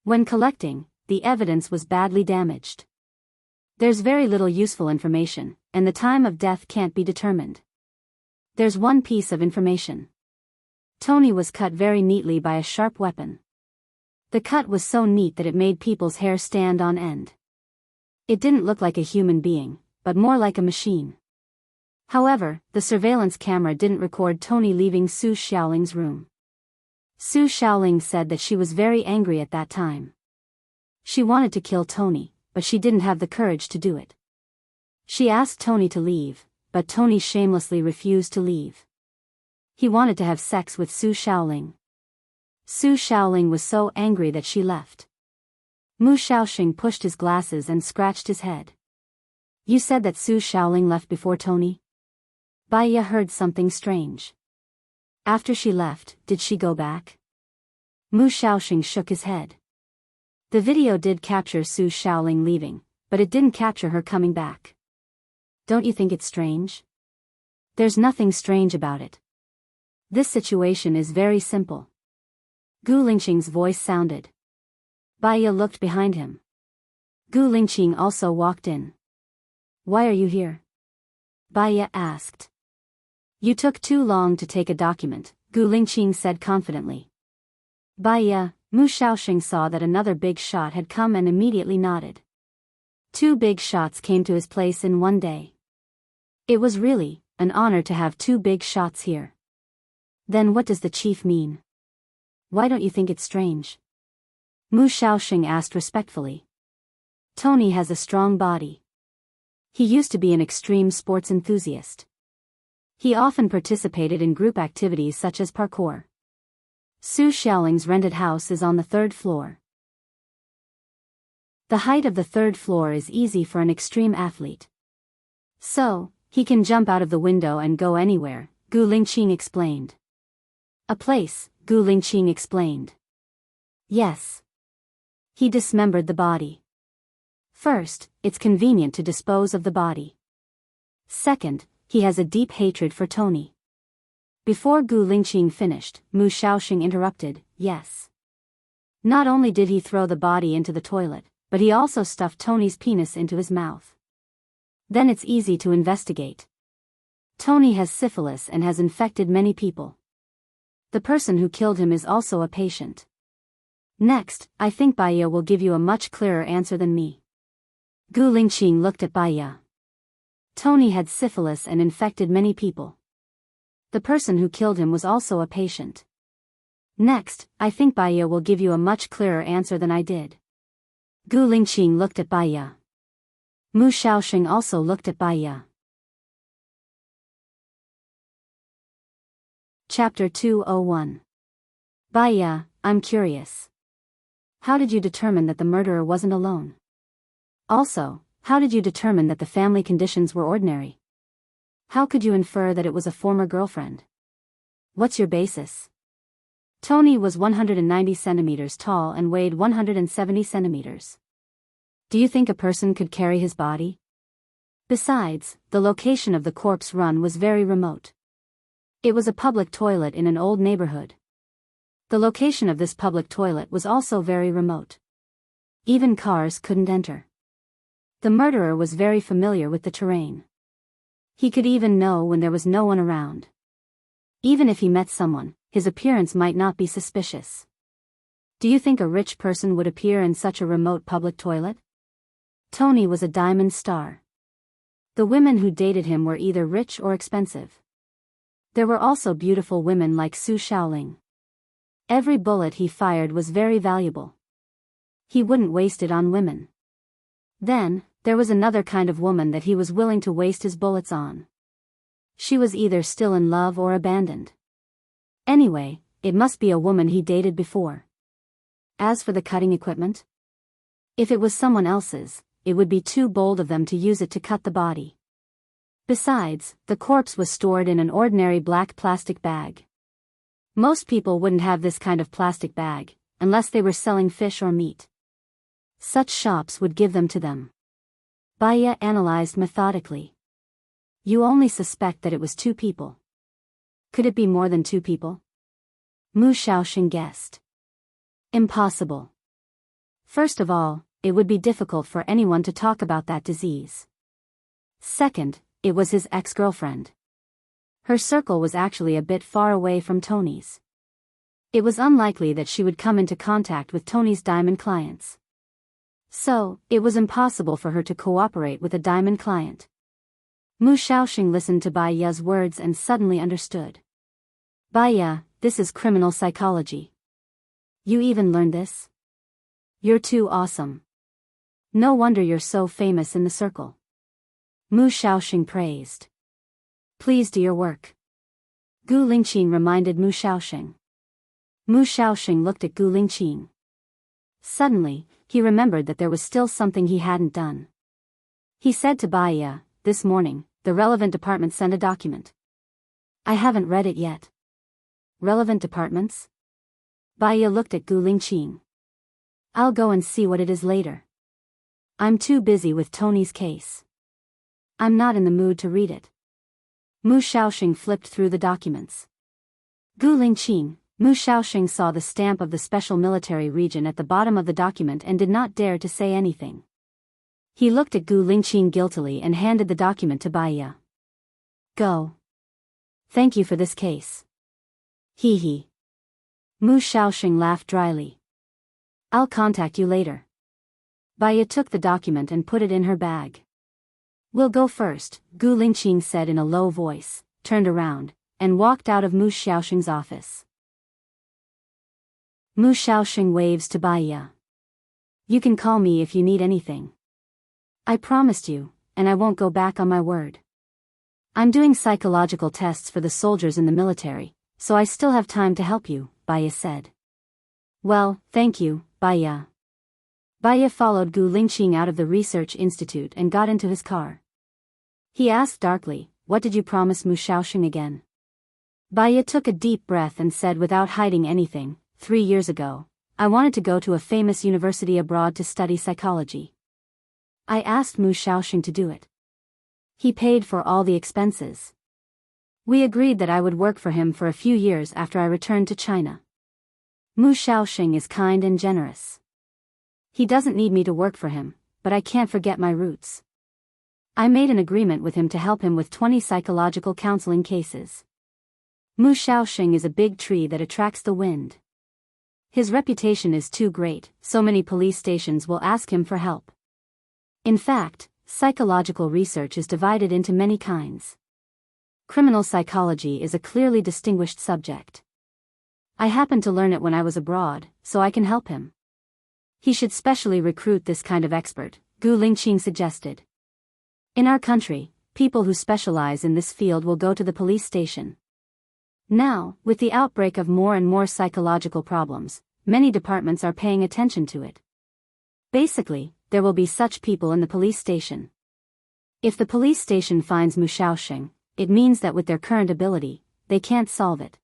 When collecting, the evidence was badly damaged. There's very little useful information, and the time of death can't be determined. There's one piece of information. Tony was cut very neatly by a sharp weapon. The cut was so neat that it made people's hair stand on end. It didn't look like a human being, but more like a machine. However, the surveillance camera didn't record Tony leaving Su Xiaoling's room. Su Xiaoling said that she was very angry at that time. She wanted to kill Tony, but she didn't have the courage to do it. She asked Tony to leave, but Tony shamelessly refused to leave. He wanted to have sex with Su Shaoling. Su Shaoling was so angry that she left. Mu Shaoxing pushed his glasses and scratched his head. You said that Su Shaoling left before Tony? Baiya heard something strange. After she left, did she go back? Mu Shaoxing shook his head. The video did capture Su Shaoling leaving, but it didn't capture her coming back. Don't you think it's strange? There's nothing strange about it. This situation is very simple. Gu Lingqing's voice sounded. Baiya looked behind him. Gu Lingqing also walked in. Why are you here? Baiya asked. You took too long to take a document, Gu Lingqing said confidently. Baiya, Mu Shaoxing saw that another big shot had come and immediately nodded. 2 big shots came to his place in one day. It was really an honor to have 2 big shots here. Then what does the chief mean? Why don't you think it's strange? Mu Shaoxing asked respectfully. Tony has a strong body. He used to be an extreme sports enthusiast. He often participated in group activities such as parkour. Su Shaoling's rented house is on the 3rd floor. The height of the 3rd floor is easy for an extreme athlete. So, he can jump out of the window and go anywhere, Gu Lingqing explained. A place, Gu Lingqing explained. Yes. He dismembered the body. First, it's convenient to dispose of the body. Second, he has a deep hatred for Tony. Before Gu Lingqing finished, Mu Shaoxing interrupted, yes. Not only did he throw the body into the toilet, but he also stuffed Tony's penis into his mouth. Then it's easy to investigate. Tony has syphilis and has infected many people. The person who killed him is also a patient. Next, I think Baiya will give you a much clearer answer than me. Gu Lingqing looked at Baiya. Tony had syphilis and infected many people. The person who killed him was also a patient. Next, I think Baiya will give you a much clearer answer than I did. Gu Lingqing looked at Baiya. Mu Shaoxing also looked at Baiya. Chapter 201. Baiya, I'm curious. How did you determine that the murderer wasn't alone? Also, how did you determine that the family conditions were ordinary? How could you infer that it was a former girlfriend? What's your basis? Tony was 190 centimeters tall and weighed 170 centimeters. Do you think a person could carry his body? Besides, the location of the corpse run was very remote. It was a public toilet in an old neighborhood. The location of this public toilet was also very remote. Even cars couldn't enter. The murderer was very familiar with the terrain. He could even know when there was no one around. Even if he met someone, his appearance might not be suspicious. Do you think a rich person would appear in such a remote public toilet? Tony was a diamond star. The women who dated him were either rich or expensive. There were also beautiful women like Su Shaoling. Every bullet he fired was very valuable. He wouldn't waste it on women. Then, there was another kind of woman that he was willing to waste his bullets on. She was either still in love or abandoned. Anyway, it must be a woman he dated before. As for the cutting equipment, if it was someone else's, it would be too bold of them to use it to cut the body. Besides, the corpse was stored in an ordinary black plastic bag. Most people wouldn't have this kind of plastic bag, unless they were selling fish or meat. Such shops would give them to them. Baiya analyzed methodically. You only suspect that it was 2 people. Could it be more than 2 people? Mu Shaoxing guessed. Impossible. First of all, it would be difficult for anyone to talk about that disease. Second, it was his ex-girlfriend. Her circle was actually a bit far away from Tony's. It was unlikely that she would come into contact with Tony's diamond clients. So, it was impossible for her to cooperate with a diamond client. Mu Shaoxing listened to Baiya's words and suddenly understood. Baiya, this is criminal psychology. You even learned this? You're too awesome. No wonder you're so famous in the circle. Mu Shaoxing praised. Please do your work. Gu Lingqing reminded Mu Shaoxing. Mu Shaoxing looked at Gu Lingqing. Suddenly, he remembered that there was still something he hadn't done. He said to Bai Ye, this morning, the relevant department sent a document. I haven't read it yet. Relevant departments? Bai Ye looked at Gu Lingqing. I'll go and see what it is later. I'm too busy with Tony's case. I'm not in the mood to read it. Mu Shaoxing flipped through the documents. Gu Lingqing, Mu Shaoxing saw the stamp of the special military region at the bottom of the document and did not dare to say anything. He looked at Gu Lingqing guiltily and handed the document to Bai Ye. Go. Thank you for this case. Hee hee. Mu Shaoxing laughed dryly. I'll contact you later. Bai Ye took the document and put it in her bag. We'll go first, Gu Lingqing said in a low voice, turned around, and walked out of Mu Shaoxing's office. Mu Shaoxing waves to Bai Ye. You can call me if you need anything. I promised you, and I won't go back on my word. I'm doing psychological tests for the soldiers in the military, so I still have time to help you, Bai Ye said. Well, thank you, Bai Ye. Bai Ye followed Gu Lingqing out of the research institute and got into his car. He asked darkly, what did you promise Mu Shaoxing again? Bai Ye took a deep breath and said without hiding anything, 3 years ago, I wanted to go to a famous university abroad to study psychology. I asked Mu Shaoxing to do it. He paid for all the expenses. We agreed that I would work for him for a few years after I returned to China. Mu Shaoxing is kind and generous. He doesn't need me to work for him, but I can't forget my roots. I made an agreement with him to help him with 20 psychological counseling cases. Mu Shaoxing is a big tree that attracts the wind. His reputation is too great, so many police stations will ask him for help. In fact, psychological research is divided into many kinds. Criminal psychology is a clearly distinguished subject. I happened to learn it when I was abroad, so I can help him. He should specially recruit this kind of expert, Gu Lingqing suggested. In our country, people who specialize in this field will go to the police station. Now, with the outbreak of more and more psychological problems, many departments are paying attention to it. Basically, there will be such people in the police station. If the police station finds Mu Shaoxing, it means that with their current ability, they can't solve it.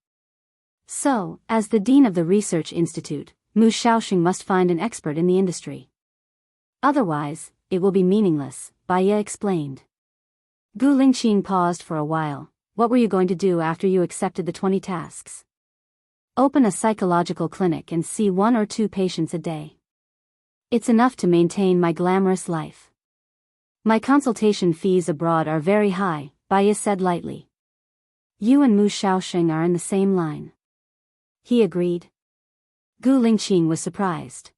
So, as the dean of the research institute, Mu Shaoxing must find an expert in the industry. Otherwise, it will be meaningless, Bai Ye explained. Gu Lingqing paused for a while. What were you going to do after you accepted the 20 tasks? Open a psychological clinic and see 1 or 2 patients a day. It's enough to maintain my glamorous life. My consultation fees abroad are very high, Bai Ye said lightly. You and Mu Shaoxing are in the same line. He agreed. Gu Lingqing was surprised.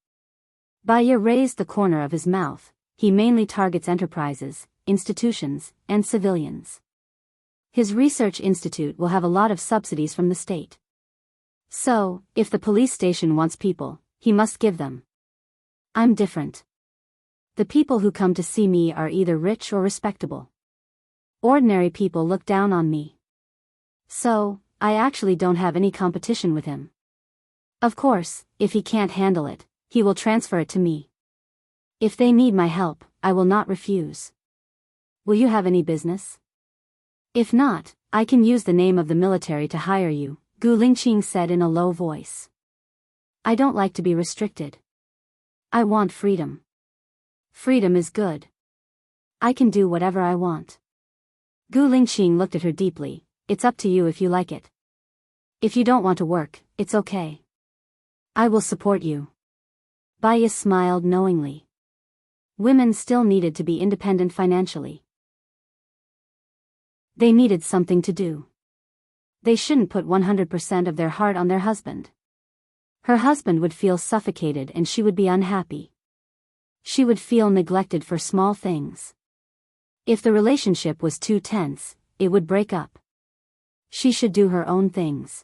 Bai Ye raised the corner of his mouth. He mainly targets enterprises, institutions, and civilians. His research institute will have a lot of subsidies from the state. So, if the police station wants people, he must give them. I'm different. The people who come to see me are either rich or respectable. Ordinary people look down on me. So, I actually don't have any competition with him. Of course, if he can't handle it, he will transfer it to me. If they need my help, I will not refuse. Will you have any business? If not, I can use the name of the military to hire you, Gu Lingqing said in a low voice. I don't like to be restricted. I want freedom. Freedom is good. I can do whatever I want. Gu Lingqing looked at her deeply. It's up to you if you like it. If you don't want to work, it's okay. I will support you. Bai Ye smiled knowingly. Women still needed to be independent financially. They needed something to do. They shouldn't put 100% of their heart on their husband. Her husband would feel suffocated and she would be unhappy. She would feel neglected for small things. If the relationship was too tense, it would break up. She should do her own things.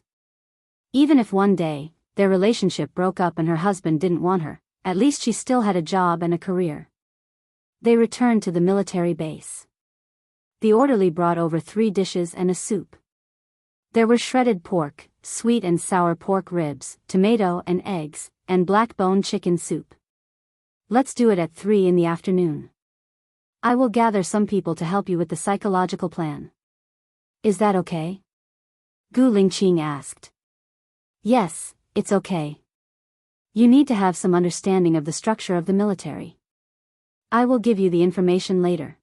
Even if one day, their relationship broke up and her husband didn't want her, At least she still had a job and a career. They returned to the military base. The orderly brought over 3 dishes and a soup. There were shredded pork, sweet and sour pork ribs, tomato and eggs, and black-bone chicken soup. Let's do it at 3 in the afternoon. I will gather some people to help you with the psychological plan. Is that okay? Gu Lingqing asked. Yes, it's okay. You need to have some understanding of the structure of the military. I will give you the information later.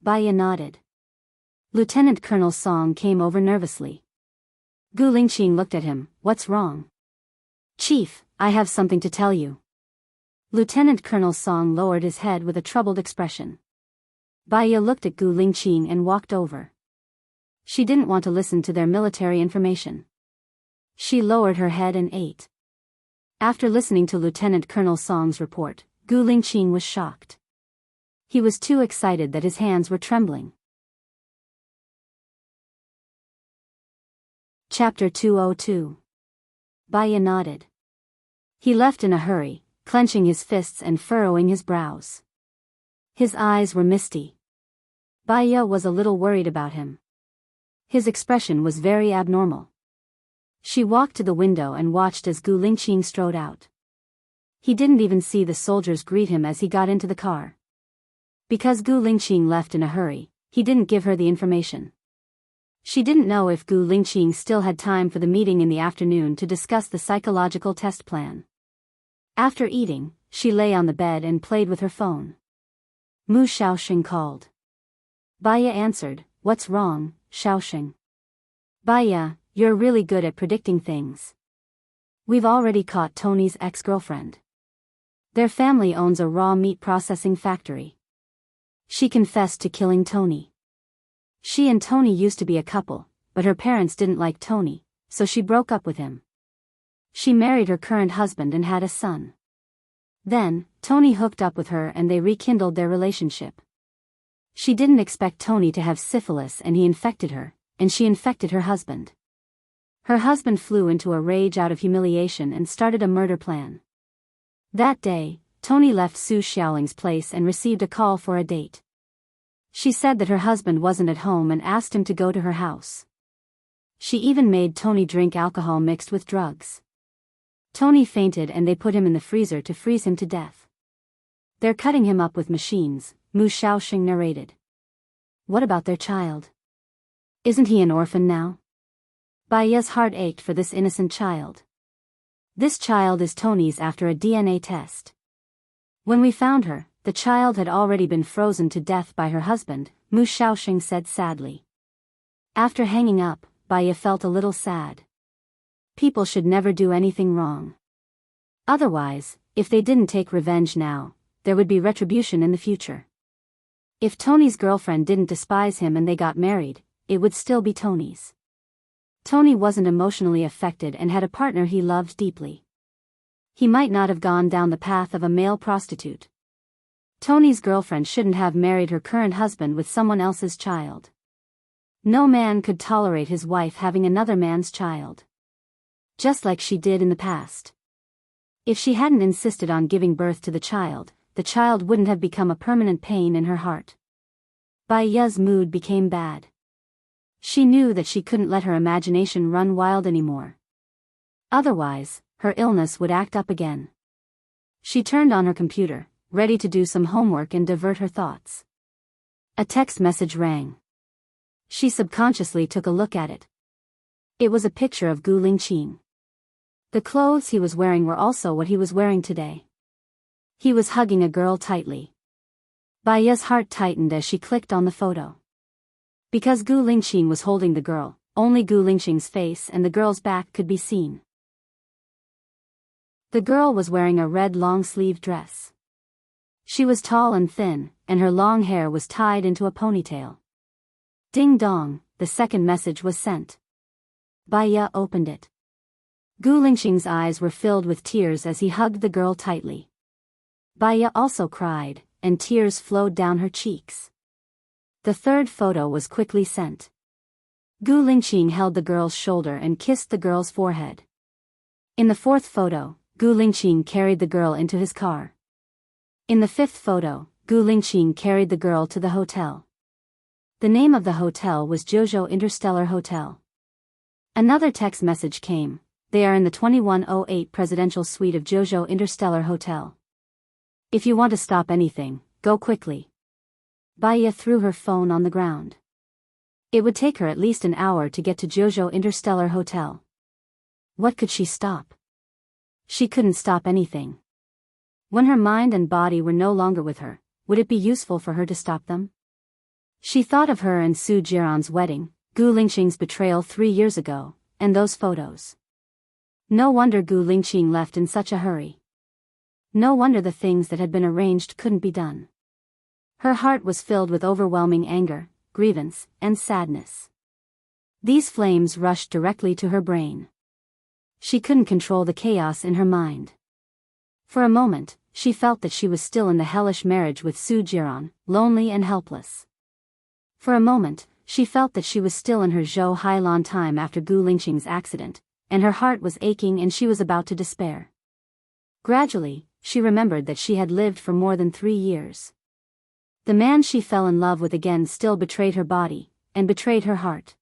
Baya nodded. Lieutenant Colonel Song came over nervously. Gu Lingqing looked at him. What's wrong? Chief, I have something to tell you. Lieutenant Colonel Song lowered his head with a troubled expression. Baya looked at Gu Lingqing and walked over. She didn't want to listen to their military information. She lowered her head and ate. After listening to Lieutenant Colonel Song's report, Gu Lingqing was shocked. He was too excited that his hands were trembling. Chapter 202. Baya nodded. He left in a hurry, clenching his fists and furrowing his brows. His eyes were misty. Baya was a little worried about him. His expression was very abnormal. She walked to the window and watched as Gu Lingqing strode out. He didn't even see the soldiers greet him as he got into the car. Because Gu Lingqing left in a hurry, he didn't give her the information. She didn't know if Gu Lingqing still had time for the meeting in the afternoon to discuss the psychological test plan. After eating, she lay on the bed and played with her phone. Mu Shaoxing called. Baya answered, "What's wrong, Shaoxing?" "Baya, you're really good at predicting things. We've already caught Tony's ex-girlfriend. Their family owns a raw meat processing factory. She confessed to killing Tony. She and Tony used to be a couple, but her parents didn't like Tony, so she broke up with him. She married her current husband and had a son. Then, Tony hooked up with her and they rekindled their relationship. She didn't expect Tony to have syphilis and he infected her, and she infected her husband. Her husband flew into a rage out of humiliation and started a murder plan. That day, Tony left Su Xiaoling's place and received a call for a date. She said that her husband wasn't at home and asked him to go to her house. She even made Tony drink alcohol mixed with drugs. Tony fainted and they put him in the freezer to freeze him to death. They're cutting him up with machines, Mu Shaoxing narrated. What about their child? Isn't he an orphan now? Baya's heart ached for this innocent child. This child is Tony's after a DNA test. When we found her, the child had already been frozen to death by her husband, Mu Shaoxing said sadly. After hanging up, Baya felt a little sad. People should never do anything wrong. Otherwise, if they didn't take revenge now, there would be retribution in the future. If Tony's girlfriend didn't despise him and they got married, it would still be Tony's. Tony wasn't emotionally affected and had a partner he loved deeply. He might not have gone down the path of a male prostitute. Tony's girlfriend shouldn't have married her current husband with someone else's child. No man could tolerate his wife having another man's child. Just like she did in the past. If she hadn't insisted on giving birth to the child wouldn't have become a permanent pain in her heart. Baya's mood became bad. She knew that she couldn't let her imagination run wild anymore. Otherwise, her illness would act up again. She turned on her computer, ready to do some homework and divert her thoughts. A text message rang. She subconsciously took a look at it. It was a picture of Gu Lingqing. The clothes he was wearing were also what he was wearing today. He was hugging a girl tightly. Baya's heart tightened as she clicked on the photo. Because Gu Lingqing was holding the girl, only Gu Lingqing's face and the girl's back could be seen. The girl was wearing a red long-sleeved dress. She was tall and thin, and her long hair was tied into a ponytail. Ding dong, the second message was sent. Baya opened it. Gu Lingqing's eyes were filled with tears as he hugged the girl tightly. Baya also cried, and tears flowed down her cheeks. The third photo was quickly sent. Gu Lingqing held the girl's shoulder and kissed the girl's forehead. In the fourth photo, Gu Lingqing carried the girl into his car. In the fifth photo, Gu Lingqing carried the girl to the hotel. The name of the hotel was Jojo Interstellar Hotel. Another text message came. They are in the 2108 presidential suite of Jojo Interstellar Hotel. If you want to stop anything, go quickly. Baya threw her phone on the ground. It would take her at least an hour to get to Jojo Interstellar Hotel. What could she stop? She couldn't stop anything. When her mind and body were no longer with her, would it be useful for her to stop them? She thought of her and Su Jiran's wedding, Gu Lingqing's betrayal 3 years ago, and those photos. No wonder Gu Lingqing left in such a hurry. No wonder the things that had been arranged couldn't be done. Her heart was filled with overwhelming anger, grievance, and sadness. These flames rushed directly to her brain. She couldn't control the chaos in her mind. For a moment, she felt that she was still in the hellish marriage with Su Jiran, lonely and helpless. For a moment, she felt that she was still in her Zhou Hailan time after Gu Lingqing's accident, and her heart was aching and she was about to despair. Gradually, she remembered that she had lived for more than 3 years. The man she fell in love with again still betrayed her body, and betrayed her heart.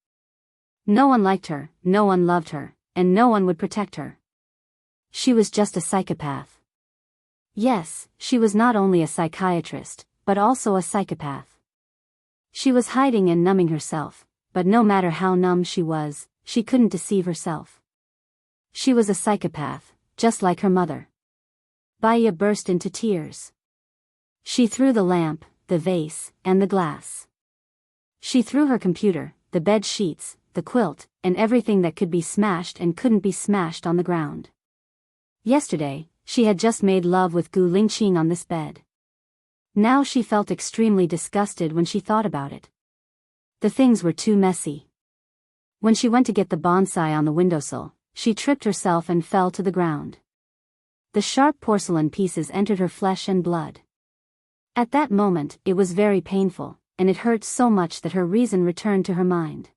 No one liked her, no one loved her, and no one would protect her. She was just a psychopath. Yes, she was not only a psychiatrist, but also a psychopath. She was hiding and numbing herself, but no matter how numb she was, she couldn't deceive herself. She was a psychopath, just like her mother. Baya burst into tears. She threw the lamp, the vase, and the glass. She threw her computer, the bed sheets, the quilt, and everything that could be smashed and couldn't be smashed on the ground. Yesterday, she had just made love with Gu Lingqing on this bed. Now she felt extremely disgusted when she thought about it. The things were too messy. When she went to get the bonsai on the windowsill, she tripped herself and fell to the ground. The sharp porcelain pieces entered her flesh and blood. At that moment, it was very painful, and it hurt so much that her reason returned to her mind.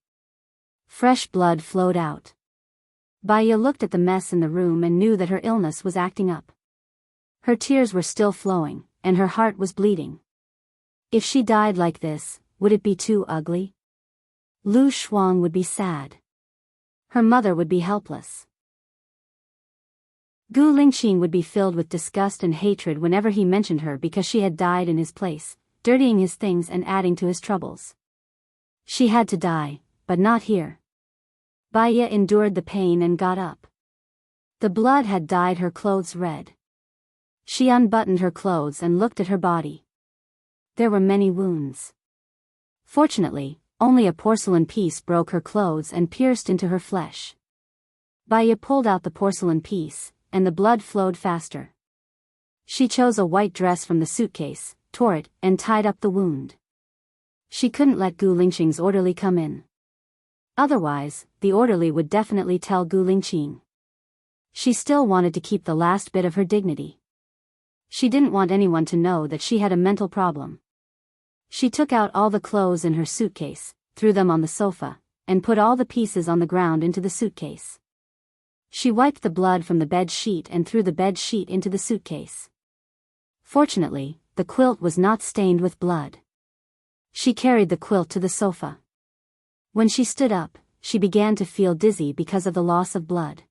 Fresh blood flowed out. Baya looked at the mess in the room and knew that her illness was acting up. Her tears were still flowing, and her heart was bleeding. If she died like this, would it be too ugly? Lu Shuang would be sad. Her mother would be helpless. Gu Lingqing would be filled with disgust and hatred whenever he mentioned her because she had died in his place, dirtying his things and adding to his troubles. She had to die, but not here. Baya endured the pain and got up. The blood had dyed her clothes red. She unbuttoned her clothes and looked at her body. There were many wounds. Fortunately, only a porcelain piece broke her clothes and pierced into her flesh. Baya pulled out the porcelain piece, and the blood flowed faster. She chose a white dress from the suitcase, tore it, and tied up the wound. She couldn't let Gu Lingqing's orderly come in. Otherwise, the orderly would definitely tell Gu Lingqing. She still wanted to keep the last bit of her dignity. She didn't want anyone to know that she had a mental problem. She took out all the clothes in her suitcase, threw them on the sofa, and put all the pieces on the ground into the suitcase. She wiped the blood from the bed sheet and threw the bed sheet into the suitcase. Fortunately, the quilt was not stained with blood. She carried the quilt to the sofa. When she stood up, she began to feel dizzy because of the loss of blood.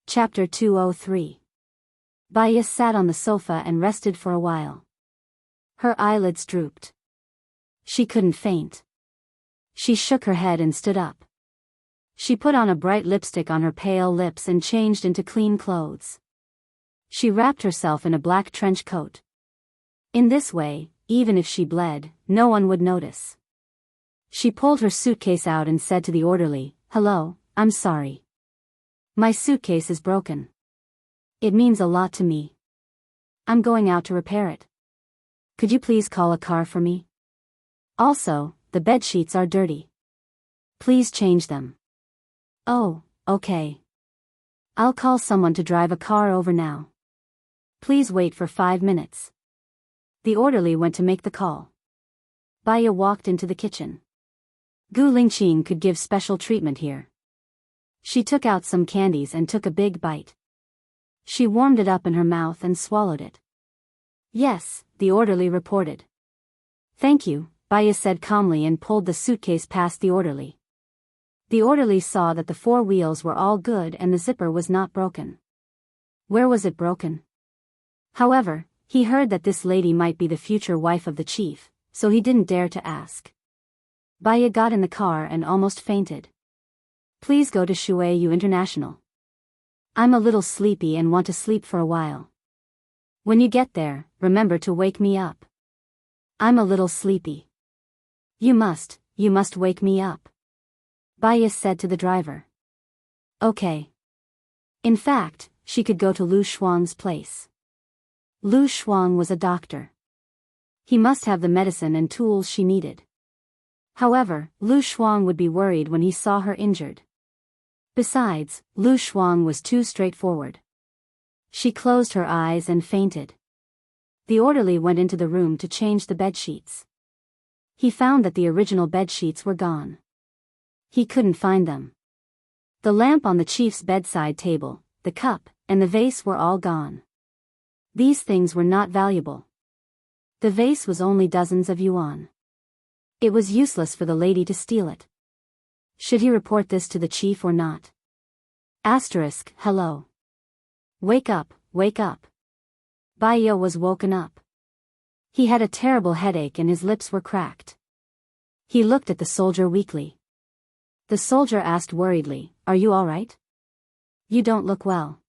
Chapter 203. Baya sat on the sofa and rested for a while. Her eyelids drooped. She couldn't faint. She shook her head and stood up. She put on a bright lipstick on her pale lips and changed into clean clothes. She wrapped herself in a black trench coat. In this way, even if she bled, no one would notice. She pulled her suitcase out and said to the orderly, "Hello, I'm sorry. My suitcase is broken. It means a lot to me. I'm going out to repair it. Could you please call a car for me? Also, the bedsheets are dirty. Please change them." "Oh, okay. I'll call someone to drive a car over now. Please wait for 5 minutes." The orderly went to make the call. Baya walked into the kitchen. Gu Lingqing could give special treatment here. She took out some candies and took a big bite. She warmed it up in her mouth and swallowed it. Yes, the orderly reported. Thank you, Baya said calmly and pulled the suitcase past the orderly. The orderly saw that the four wheels were all good and the zipper was not broken. Where was it broken? However, he heard that this lady might be the future wife of the chief, so he didn't dare to ask. Baya got in the car and almost fainted. Please go to Shueyu International. I'm a little sleepy and want to sleep for a while. When you get there, remember to wake me up. I'm a little sleepy. You must wake me up. Baya said to the driver. Okay. In fact, she could go to Lu Shuang's place. Lu Shuang was a doctor. He must have the medicine and tools she needed. However, Lu Shuang would be worried when he saw her injured. Besides, Lu Shuang was too straightforward. She closed her eyes and fainted. The orderly went into the room to change the bedsheets. He found that the original bedsheets were gone. He couldn't find them. The lamp on the chief's bedside table, the cup, and the vase were all gone. These things were not valuable. The vase was only dozens of yuan. It was useless for the lady to steal it. Should he report this to the chief or not? Hello. Wake up, wake up. Baya was woken up. He had a terrible headache and his lips were cracked. He looked at the soldier weakly. The soldier asked worriedly, Are you all right? You don't look well.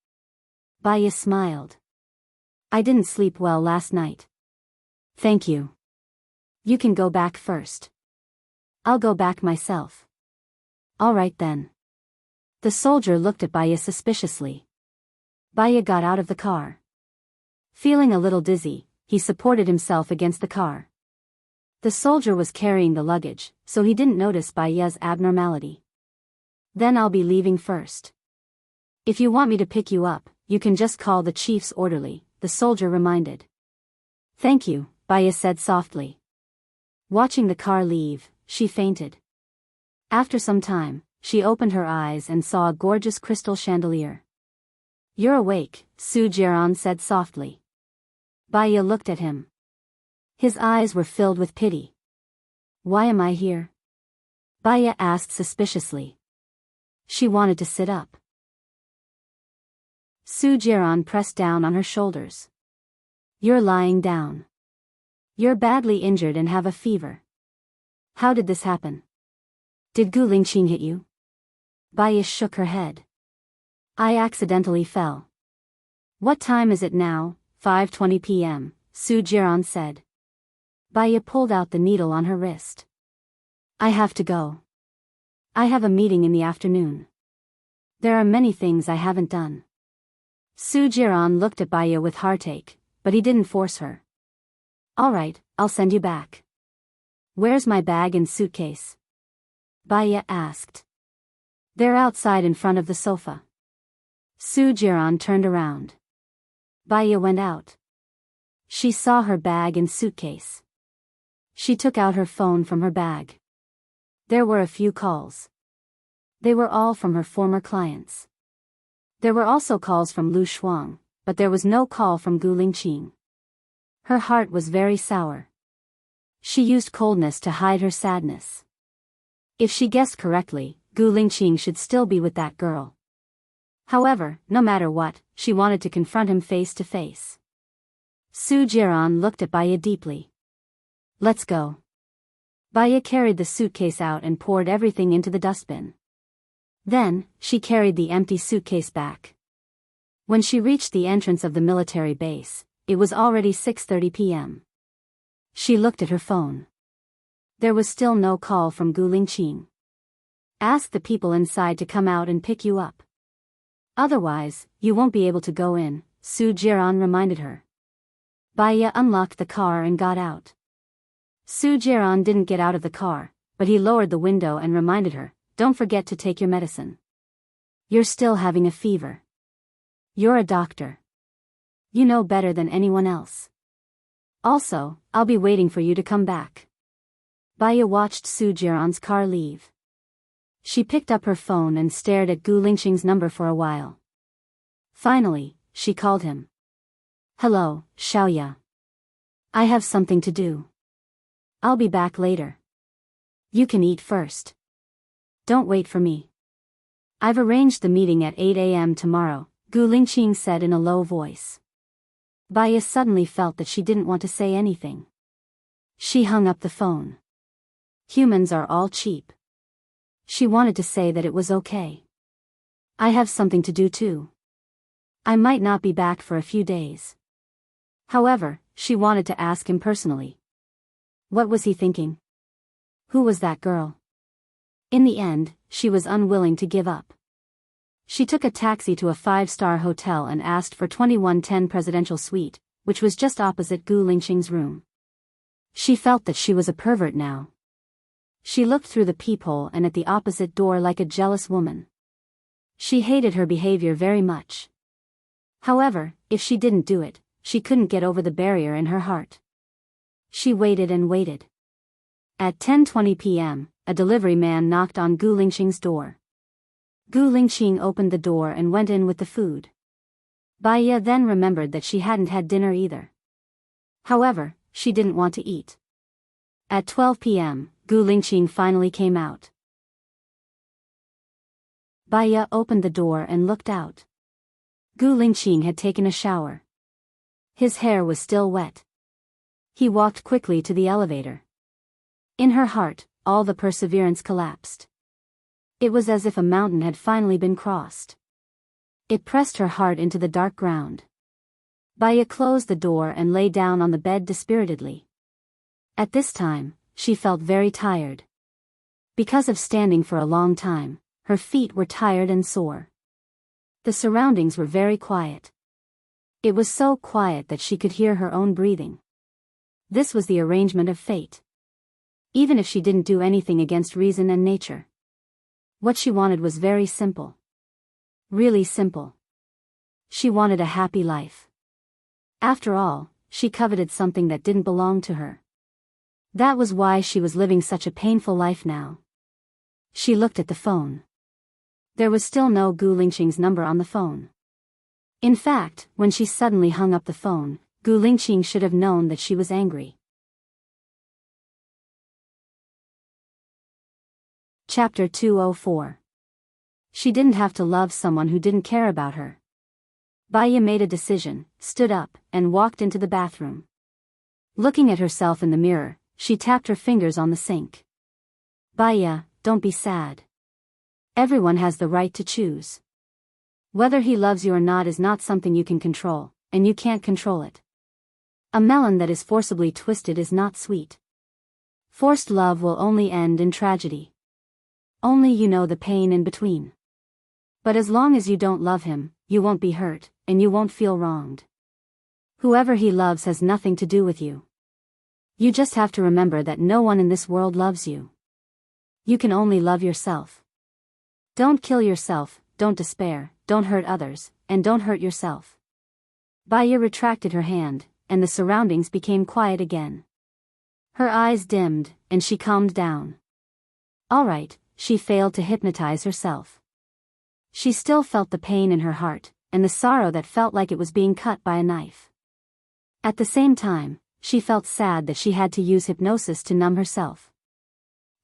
Baya smiled. I didn't sleep well last night. Thank you. You can go back first. I'll go back myself. All right then. The soldier looked at Baya suspiciously. Baya got out of the car. Feeling a little dizzy, he supported himself against the car. The soldier was carrying the luggage, so he didn't notice Baya's abnormality. Then I'll be leaving first. If you want me to pick you up, you can just call the chief's orderly, the soldier reminded. Thank you, Baya said softly. Watching the car leave, she fainted. After some time, she opened her eyes and saw a gorgeous crystal chandelier. You're awake, Su Jiran said softly. Baya looked at him. His eyes were filled with pity. Why am I here? Baya asked suspiciously. She wanted to sit up. Su Jiran pressed down on her shoulders. You're lying down. You're badly injured and have a fever. How did this happen? Did Gu Lingqing hit you? Baya shook her head. I accidentally fell. What time is it now? 5:20 p.m., Su Jiran said. Baya pulled out the needle on her wrist. I have to go. I have a meeting in the afternoon. There are many things I haven't done. Su Jiran looked at Baya with heartache, but he didn't force her. All right, I'll send you back. Where's my bag and suitcase? Baya asked. They're outside in front of the sofa. Su Jiran turned around. Baya went out. She saw her bag and suitcase. She took out her phone from her bag. There were a few calls. They were all from her former clients. There were also calls from Lu Shuang, but there was no call from Gu Lingqing. Her heart was very sour. She used coldness to hide her sadness. If she guessed correctly, Gu Lingqing should still be with that girl. However, no matter what, she wanted to confront him face to face. Su Jiran looked at Baya deeply. Let's go. Baya carried the suitcase out and poured everything into the dustbin. Then, she carried the empty suitcase back. When she reached the entrance of the military base, it was already 6:30 p.m. She looked at her phone. There was still no call from Gu Lingqing. Ask the people inside to come out and pick you up. Otherwise, you won't be able to go in, Su Jiran reminded her. Baya unlocked the car and got out. Su Jiran didn't get out of the car, but he lowered the window and reminded her, don't forget to take your medicine. You're still having a fever. You're a doctor. You know better than anyone else. Also, I'll be waiting for you to come back. Baya watched Su Jiran's car leave. She picked up her phone and stared at Gu Lingqing's number for a while. Finally, she called him. Hello, Xiaoya. I have something to do. I'll be back later. You can eat first. Don't wait for me. I've arranged the meeting at 8 a.m. tomorrow, Gu Lingqing said in a low voice. Baya suddenly felt that she didn't want to say anything. She hung up the phone. Humans are all cheap. She wanted to say that it was okay. I have something to do too. I might not be back for a few days. However, she wanted to ask him personally. What was he thinking? Who was that girl? In the end, she was unwilling to give up. She took a taxi to a 5-star hotel and asked for 2110 Presidential Suite, which was just opposite Gu Lingqing's room. She felt that she was a pervert now. She looked through the peephole and at the opposite door like a jealous woman. She hated her behavior very much. However, if she didn't do it, she couldn't get over the barrier in her heart. She waited and waited. At 10:20 p.m., a delivery man knocked on Gu Lingqing's door. Gu Lingqing opened the door and went in with the food. Baya then remembered that she hadn't had dinner either. However, she didn't want to eat. At 12 p.m., Gu Lingqing finally came out. Baya opened the door and looked out. Gu Lingqing had taken a shower. His hair was still wet. He walked quickly to the elevator. In her heart, all the perseverance collapsed. It was as if a mountain had finally been crossed. It pressed her heart into the dark ground. Baya closed the door and lay down on the bed dispiritedly. At this time, she felt very tired. Because of standing for a long time, her feet were tired and sore. The surroundings were very quiet. It was so quiet that she could hear her own breathing. This was the arrangement of fate. Even if she didn't do anything against reason and nature. What she wanted was very simple. Really simple. She wanted a happy life. After all, she coveted something that didn't belong to her. That was why she was living such a painful life now. She looked at the phone. There was still no Gu Lingqing's number on the phone. In fact, when she suddenly hung up the phone, Gu Lingqing should have known that she was angry. Chapter 204. She didn't have to love someone who didn't care about her. Baya made a decision, stood up, and walked into the bathroom. Looking at herself in the mirror, she tapped her fingers on the sink. Baya, don't be sad. Everyone has the right to choose. Whether he loves you or not is not something you can control, and you can't control it. A melon that is forcibly twisted is not sweet. Forced love will only end in tragedy. Only you know the pain in between. But as long as you don't love him, you won't be hurt, and you won't feel wronged. Whoever he loves has nothing to do with you. You just have to remember that no one in this world loves you. You can only love yourself. Don't kill yourself, don't despair, don't hurt others, and don't hurt yourself. Baya retracted her hand, and the surroundings became quiet again. Her eyes dimmed, and she calmed down. All right, she failed to hypnotize herself. She still felt the pain in her heart, and the sorrow that felt like it was being cut by a knife. At the same time, she felt sad that she had to use hypnosis to numb herself.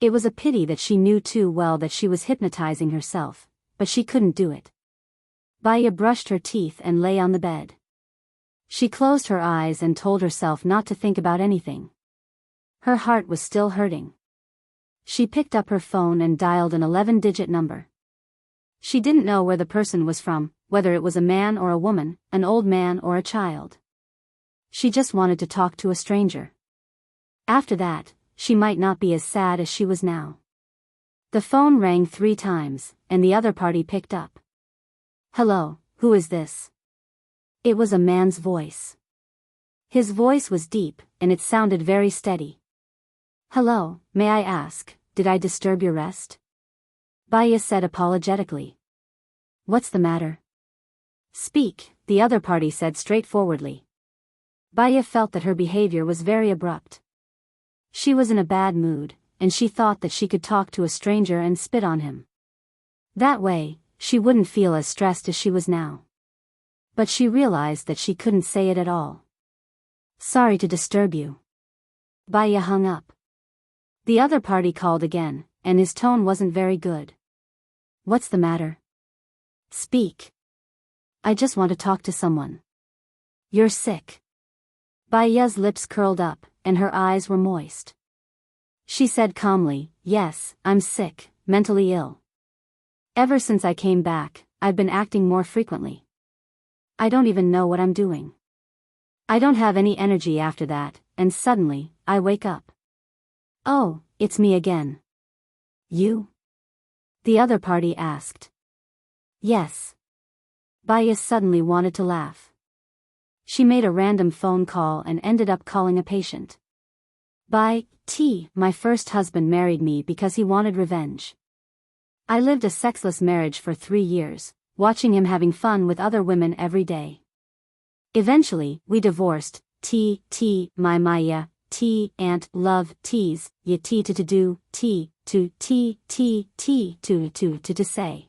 It was a pity that she knew too well that she was hypnotizing herself, but she couldn't do it. Baya brushed her teeth and lay on the bed. She closed her eyes and told herself not to think about anything. Her heart was still hurting. She picked up her phone and dialed an 11-digit number. She didn't know where the person was from, whether it was a man or a woman, an old man or a child. She just wanted to talk to a stranger. After that, she might not be as sad as she was now. The phone rang 3 times, and the other party picked up. Hello, who is this? It was a man's voice. His voice was deep, and it sounded very steady. Hello, may I ask, did I disturb your rest? Baya said apologetically. What's the matter? Speak, the other party said straightforwardly. Baya felt that her behavior was very abrupt. She was in a bad mood, and she thought that she could talk to a stranger and spit on him. That way, she wouldn't feel as stressed as she was now. But she realized that she couldn't say it at all. Sorry to disturb you. Baya hung up. The other party called again, and his tone wasn't very good. What's the matter? Speak. I just want to talk to someone. You're sick. Baya's lips curled up, and her eyes were moist. She said calmly, yes, I'm sick, mentally ill. Ever since I came back, I've been acting more frequently. I don't even know what I'm doing. I don't have any energy after that, and suddenly, I wake up. Oh, it's me again. You? The other party asked. Yes. Baya suddenly wanted to laugh. She made a random phone call and ended up calling a patient. My first husband married me because he wanted revenge. I lived a sexless marriage for 3 years, watching him having fun with other women every day. Eventually, we divorced, my Maya, aunt, love, tease, ya to do, to say.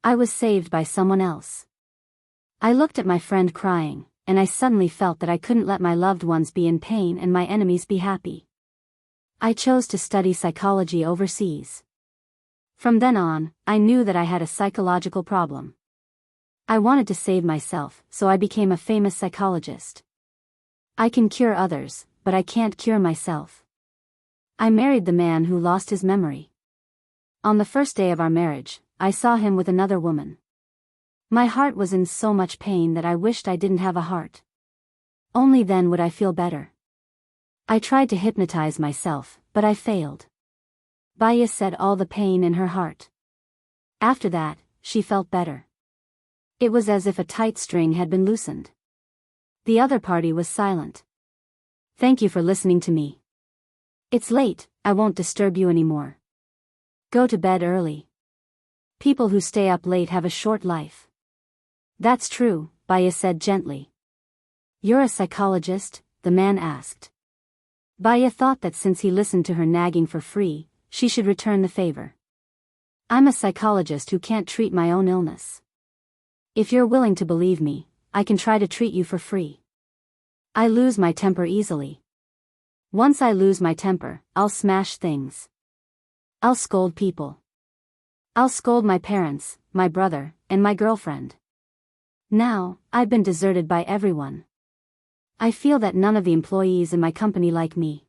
I was saved by someone else. I looked at my friend crying, and I suddenly felt that I couldn't let my loved ones be in pain and my enemies be happy. I chose to study psychology overseas. From then on, I knew that I had a psychological problem. I wanted to save myself, so I became a famous psychologist. I can cure others, but I can't cure myself. I married the man who lost his memory. On the first day of our marriage, I saw him with another woman. My heart was in so much pain that I wished I didn't have a heart. Only then would I feel better. I tried to hypnotize myself, but I failed. Baya said all the pain in her heart. After that, she felt better. It was as if a tight string had been loosened. The other party was silent. Thank you for listening to me. It's late, I won't disturb you anymore. Go to bed early. People who stay up late have a short life. That's true, Baya said gently. You're a psychologist? The man asked. Baya thought that since he listened to her nagging for free, she should return the favor. I'm a psychologist who can't treat my own illness. If you're willing to believe me, I can try to treat you for free. I lose my temper easily. Once I lose my temper, I'll smash things. I'll scold people. I'll scold my parents, my brother, and my girlfriend. Now, I've been deserted by everyone. I feel that none of the employees in my company like me.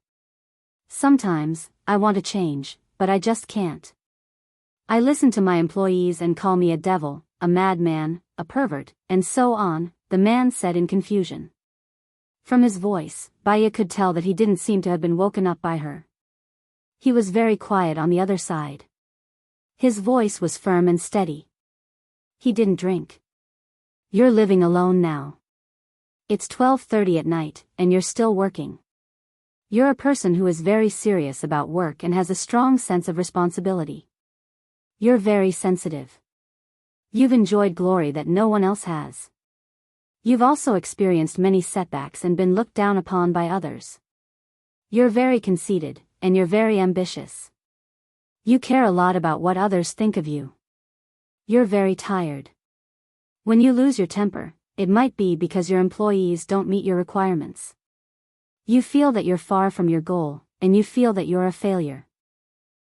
Sometimes, I want to change, but I just can't. I listen to my employees and call me a devil, a madman, a pervert, and so on, the man said in confusion. From his voice, Baya could tell that he didn't seem to have been woken up by her. He was very quiet on the other side. His voice was firm and steady. He didn't drink. You're living alone now. It's 12:30 at night, and you're still working. You're a person who is very serious about work and has a strong sense of responsibility. You're very sensitive. You've enjoyed glory that no one else has. You've also experienced many setbacks and been looked down upon by others. You're very conceited, and you're very ambitious. You care a lot about what others think of you. You're very tired. When you lose your temper, it might be because your employees don't meet your requirements. You feel that you're far from your goal, and you feel that you're a failure.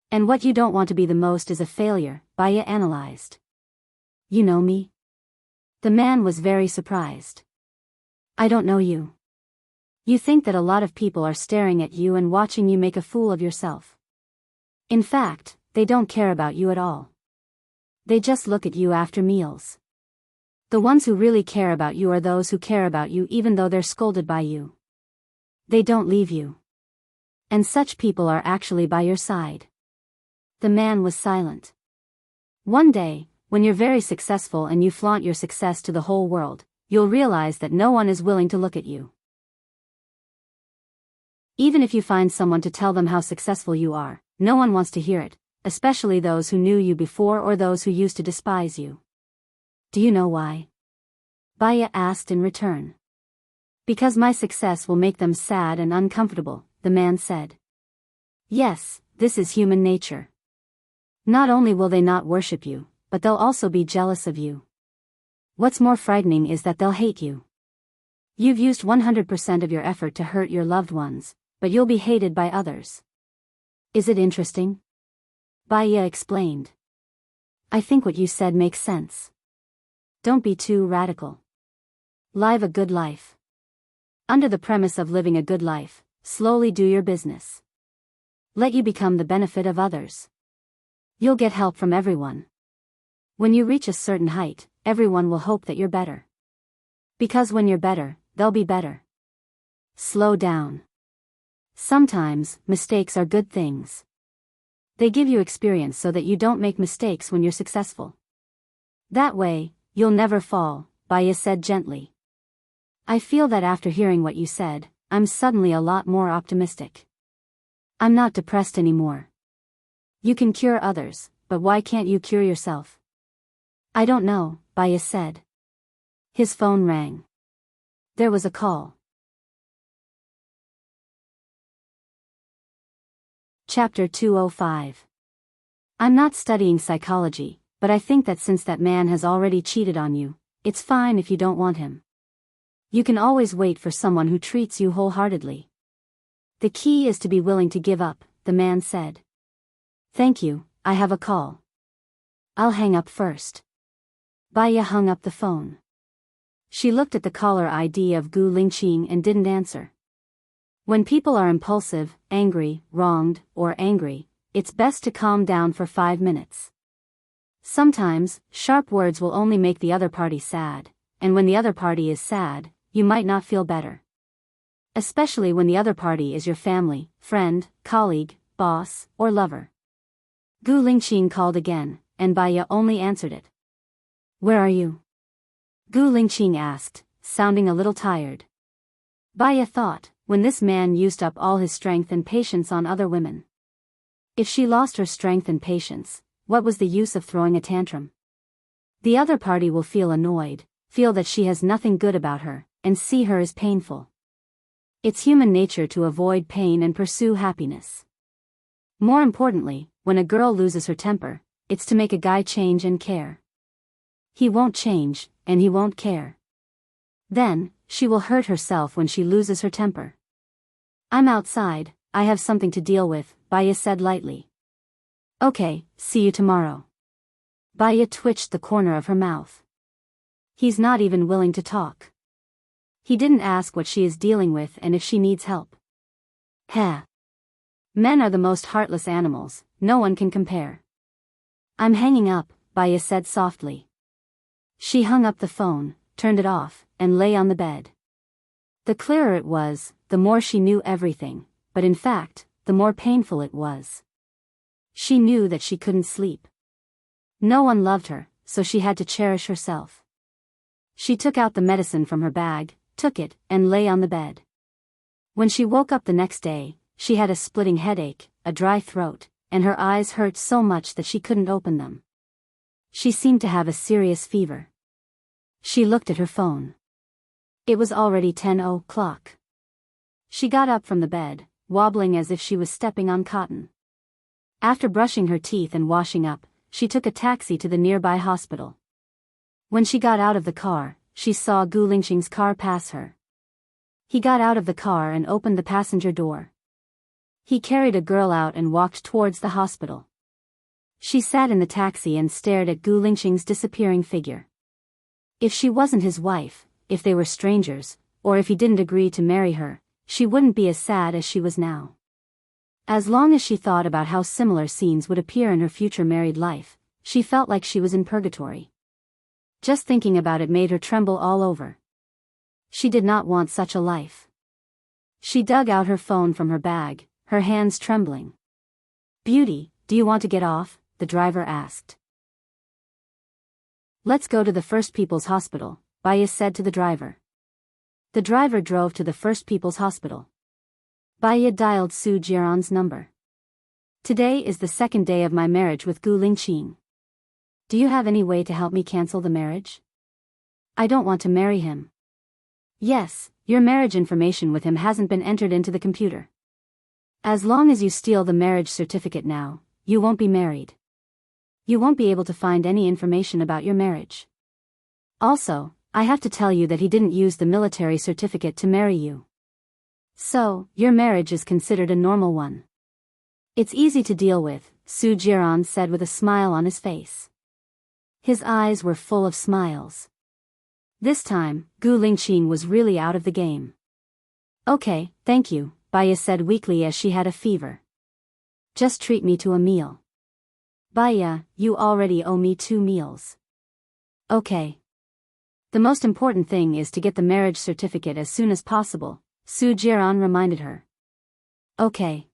And what you don't want to be the most is a failure, Baya analyzed. You know me? The man was very surprised. I don't know you. You think that a lot of people are staring at you and watching you make a fool of yourself. In fact, they don't care about you at all. They just look at you after meals. The ones who really care about you are those who care about you even though they're scolded by you. They don't leave you. And such people are actually by your side. The man was silent. One day, when you're very successful and you flaunt your success to the whole world, you'll realize that no one is willing to look at you. Even if you find someone to tell them how successful you are, no one wants to hear it, especially those who knew you before or those who used to despise you. Do you know why? Baya asked in return. Because my success will make them sad and uncomfortable, the man said. Yes, this is human nature. Not only will they not worship you, but they'll also be jealous of you. What's more frightening is that they'll hate you. You've used 100% of your effort to hurt your loved ones, but you'll be hated by others. Is it interesting? Baya explained. I think what you said makes sense. Don't be too radical. Live a good life. Under the premise of living a good life, slowly do your business. Let you become the benefit of others. You'll get help from everyone. When you reach a certain height, everyone will hope that you're better. Because when you're better, they'll be better. Slow down. Sometimes, mistakes are good things. They give you experience so that you don't make mistakes when you're successful. That way, you'll never fall, Baya said gently. I feel that after hearing what you said, I'm suddenly a lot more optimistic. I'm not depressed anymore. You can cure others, but why can't you cure yourself? I don't know, Baya said. His phone rang. There was a call. Chapter 205. I'm not studying psychology, but I think that since that man has already cheated on you, it's fine if you don't want him. You can always wait for someone who treats you wholeheartedly. The key is to be willing to give up, the man said. Thank you, I have a call. I'll hang up first. Baya hung up the phone. She looked at the caller ID of Gu Lingqing and didn't answer. When people are impulsive, angry, wronged, or angry, it's best to calm down for 5 minutes. Sometimes, sharp words will only make the other party sad, and when the other party is sad, you might not feel better. Especially when the other party is your family, friend, colleague, boss, or lover. Gu Lingqing called again, and Baya only answered it. Where are you? Gu Lingqing asked, sounding a little tired. Baya thought, when this man used up all his strength and patience on other women. If she lost her strength and patience, what was the use of throwing a tantrum? The other party will feel annoyed, feel that she has nothing good about her, and see her as painful. It's human nature to avoid pain and pursue happiness. More importantly, when a girl loses her temper, it's to make a guy change and care. He won't change, and he won't care. Then, she will hurt herself when she loses her temper. I'm outside, I have something to deal with, Baya said lightly. Okay, see you tomorrow. Baya twitched the corner of her mouth. He's not even willing to talk. He didn't ask what she is dealing with and if she needs help. Heh. Men are the most heartless animals, no one can compare. I'm hanging up, Baya said softly. She hung up the phone, turned it off, and lay on the bed. The clearer it was, the more she knew everything, but in fact, the more painful it was. She knew that she couldn't sleep. No one loved her, so she had to cherish herself. She took out the medicine from her bag, took it, and lay on the bed. When she woke up the next day, she had a splitting headache, a dry throat, and her eyes hurt so much that she couldn't open them. She seemed to have a serious fever. She looked at her phone. It was already 10 o'clock. She got up from the bed, wobbling as if she was stepping on cotton. After brushing her teeth and washing up, she took a taxi to the nearby hospital. When she got out of the car, she saw Gu Lingqing's car pass her. He got out of the car and opened the passenger door. He carried a girl out and walked towards the hospital. She sat in the taxi and stared at Gu Lingqing's disappearing figure. If she wasn't his wife, if they were strangers, or if he didn't agree to marry her, she wouldn't be as sad as she was now. As long as she thought about how similar scenes would appear in her future married life, she felt like she was in purgatory. Just thinking about it made her tremble all over. She did not want such a life. She dug out her phone from her bag, her hands trembling. Beauty, do you want to get off? The driver asked. Let's go to the First People's Hospital, Baya said to the driver. The driver drove to the First People's Hospital. Baya dialed Su Jiran's number. Today is the second day of my marriage with Gu Lingqing. Do you have any way to help me cancel the marriage? I don't want to marry him. Yes, your marriage information with him hasn't been entered into the computer. As long as you steal the marriage certificate now, you won't be married. You won't be able to find any information about your marriage. Also, I have to tell you that he didn't use the military certificate to marry you. So, your marriage is considered a normal one. It's easy to deal with, Su Jiran said with a smile on his face. His eyes were full of smiles. This time, Gu Lingqing was really out of the game. Okay, thank you, Baya said weakly as she had a fever. Just treat me to a meal. Baya, you already owe me 2 meals. Okay. The most important thing is to get the marriage certificate as soon as possible, Su Jiran reminded her. Okay.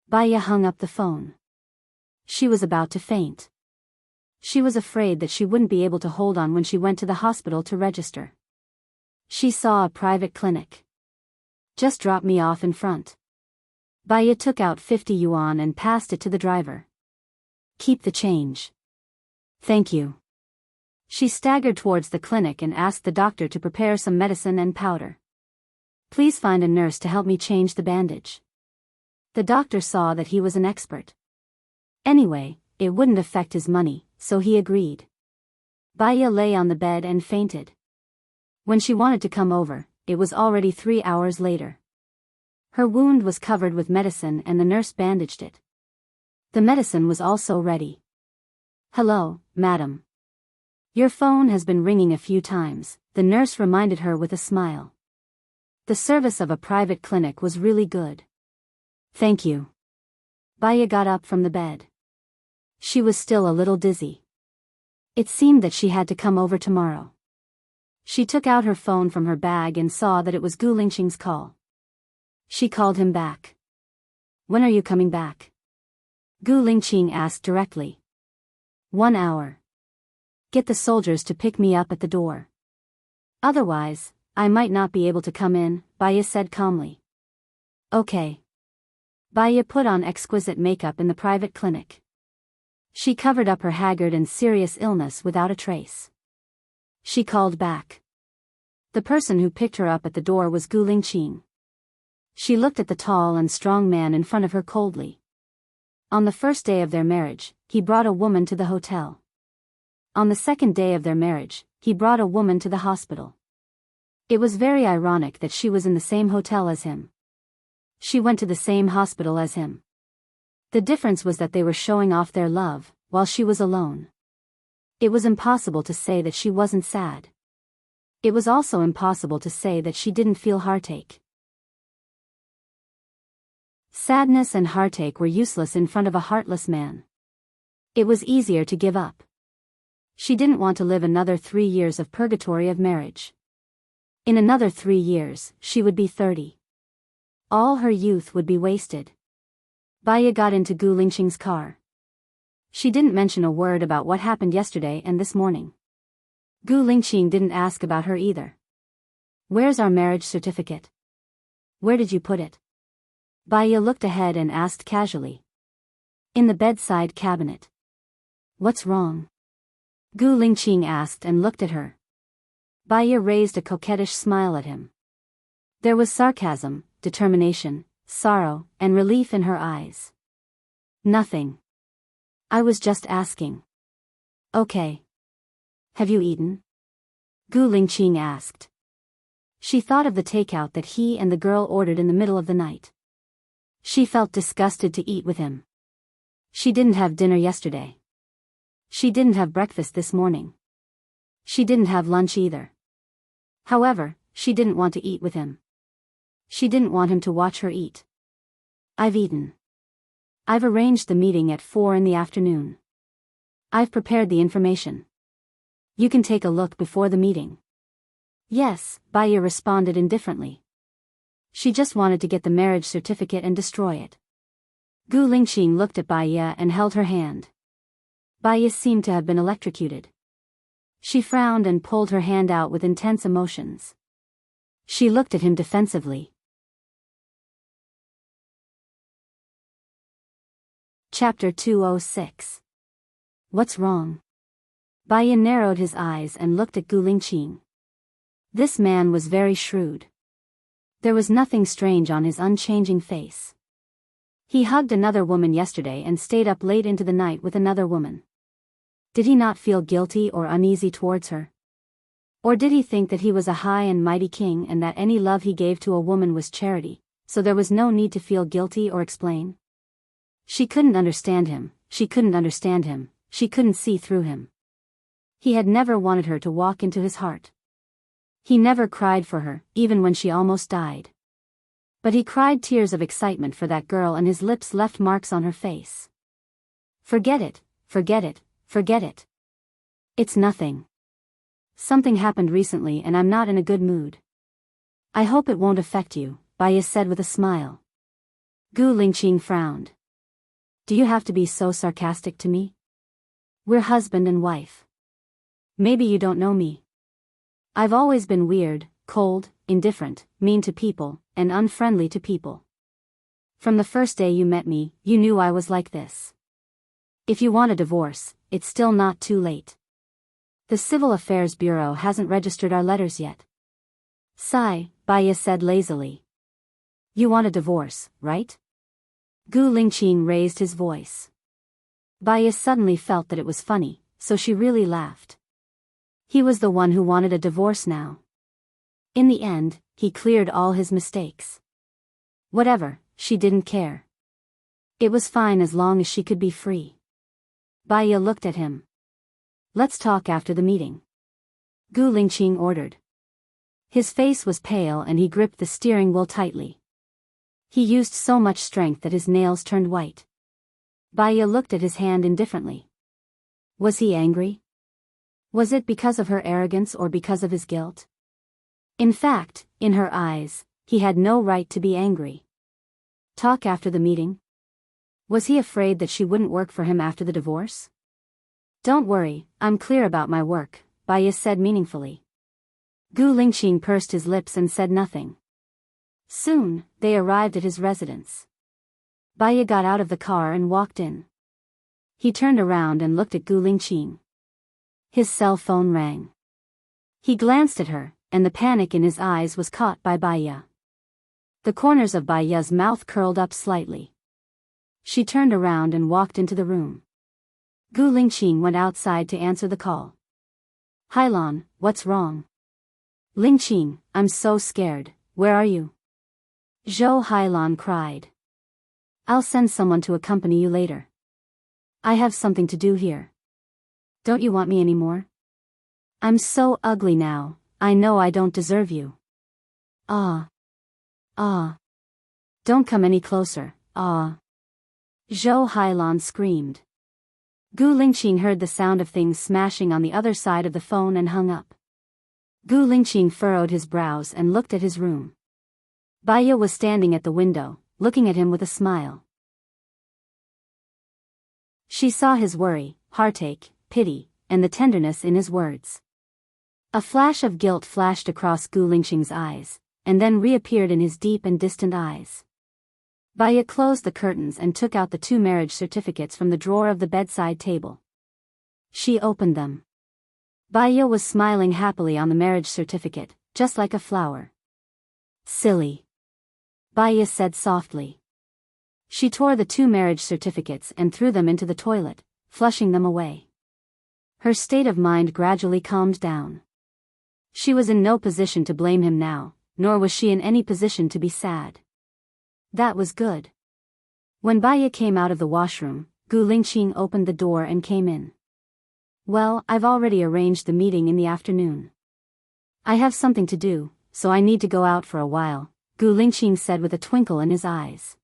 Baya hung up the phone. She was about to faint. She was afraid that she wouldn't be able to hold on when she went to the hospital to register. She saw a private clinic. Just drop me off in front. Baya took out 50 yuan and passed it to the driver. Keep the change. Thank you. She staggered towards the clinic and asked the doctor to prepare some medicine and powder. Please find a nurse to help me change the bandage. The doctor saw that he was an expert. Anyway, it wouldn't affect his money, so he agreed. Baya lay on the bed and fainted. When she wanted to come over, it was already 3 hours later. Her wound was covered with medicine and the nurse bandaged it. The medicine was also ready. Hello, madam. Your phone has been ringing a few times, the nurse reminded her with a smile. The service of a private clinic was really good. Thank you. Baya got up from the bed. She was still a little dizzy. It seemed that she had to come over tomorrow. She took out her phone from her bag and saw that it was Gu Lingqing's call. She called him back. When are you coming back? Gu Lingqing asked directly. 1 hour. Get the soldiers to pick me up at the door. Otherwise, I might not be able to come in, Baya said calmly. Okay. Baya put on exquisite makeup in the private clinic. She covered up her haggard and serious illness without a trace. She called back. The person who picked her up at the door was Gu Lingqing. She looked at the tall and strong man in front of her coldly. On the first day of their marriage, he brought a woman to the hotel. On the second day of their marriage, he brought a woman to the hospital. It was very ironic that she was in the same hotel as him. She went to the same hospital as him. The difference was that they were showing off their love, while she was alone. It was impossible to say that she wasn't sad. It was also impossible to say that she didn't feel heartache. Sadness and heartache were useless in front of a heartless man. It was easier to give up. She didn't want to live another 3 years of purgatory of marriage. In another 3 years, she would be 30. All her youth would be wasted. Baya got into Gu Lingqing's car. She didn't mention a word about what happened yesterday and this morning. Gu Lingqing didn't ask about her either. Where's our marriage certificate? Where did you put it? Baya looked ahead and asked casually. In the bedside cabinet. What's wrong? Gu Lingqing asked and looked at her. Baya raised a coquettish smile at him. There was sarcasm, determination, sorrow, and relief in her eyes. Nothing. I was just asking. Okay. Have you eaten? Gu Lingqing asked. She thought of the takeout that he and the girl ordered in the middle of the night. She felt disgusted to eat with him. She didn't have dinner yesterday. She didn't have breakfast this morning. She didn't have lunch either. However, she didn't want to eat with him. She didn't want him to watch her eat. I've eaten. I've arranged the meeting at 4 in the afternoon. I've prepared the information. You can take a look before the meeting. Yes, Baya responded indifferently. She just wanted to get the marriage certificate and destroy it. Gu Lingqing looked at Baya and held her hand. Baya seemed to have been electrocuted. She frowned and pulled her hand out with intense emotions. She looked at him defensively. Chapter 206. What's wrong? Baya narrowed his eyes and looked at Gu Lingqing. This man was very shrewd. There was nothing strange on his unchanging face. He hugged another woman yesterday and stayed up late into the night with another woman. Did he not feel guilty or uneasy towards her? Or did he think that he was a high and mighty king and that any love he gave to a woman was charity, so there was no need to feel guilty or explain? She couldn't understand him, she couldn't understand him, she couldn't see through him. He had never wanted her to walk into his heart. He never cried for her, even when she almost died. But he cried tears of excitement for that girl and his lips left marks on her face. Forget it, forget it, forget it. It's nothing. Something happened recently and I'm not in a good mood. I hope it won't affect you, Baya said with a smile. Gu Lingqing frowned. Do you have to be so sarcastic to me? We're husband and wife. Maybe you don't know me. I've always been weird, cold, indifferent, mean to people, and unfriendly to people. From the first day you met me, you knew I was like this. If you want a divorce, it's still not too late. The Civil Affairs Bureau hasn't registered our letters yet. Sigh, Baya said lazily. You want a divorce, right? Gu Lingqing raised his voice. Baya suddenly felt that it was funny, so she really laughed. He was the one who wanted a divorce now. In the end, he cleared all his mistakes. Whatever, she didn't care. It was fine as long as she could be free. Baya looked at him. Let's talk after the meeting. Gu Lingqing ordered. His face was pale and he gripped the steering wheel tightly. He used so much strength that his nails turned white. Baya looked at his hand indifferently. Was he angry? Was it because of her arrogance or because of his guilt? In fact, in her eyes, he had no right to be angry. Talk after the meeting? Was he afraid that she wouldn't work for him after the divorce? Don't worry, I'm clear about my work, Baya said meaningfully. Gu Lingqing pursed his lips and said nothing. Soon, they arrived at his residence. Baya got out of the car and walked in. He turned around and looked at Gu Lingqing. His cell phone rang. He glanced at her, and the panic in his eyes was caught by Baya. The corners of Baya's mouth curled up slightly. She turned around and walked into the room. Gu Lingqing went outside to answer the call. Hailan, what's wrong? Lingqing, I'm so scared, where are you? Zhou Hailan cried. I'll send someone to accompany you later. I have something to do here. Don't you want me anymore? I'm so ugly now, I know I don't deserve you. Ah. Don't come any closer, ah. Zhou Hailan screamed. Gu Lingqing heard the sound of things smashing on the other side of the phone and hung up. Gu Lingqing furrowed his brows and looked at his room. Baya was standing at the window, looking at him with a smile. She saw his worry, heartache, pity, and the tenderness in his words. A flash of guilt flashed across Gu Lingqing's eyes, and then reappeared in his deep and distant eyes. Baya closed the curtains and took out the 2 marriage certificates from the drawer of the bedside table. She opened them. Baya was smiling happily on the marriage certificate, just like a flower. Silly. Baya said softly. She tore the 2 marriage certificates and threw them into the toilet, flushing them away. Her state of mind gradually calmed down. She was in no position to blame him now, nor was she in any position to be sad. That was good. When Baya came out of the washroom, Gu Lingqing opened the door and came in. Well, I've already arranged the meeting in the afternoon. I have something to do, so I need to go out for a while, Gu Lingqing said with a twinkle in his eyes.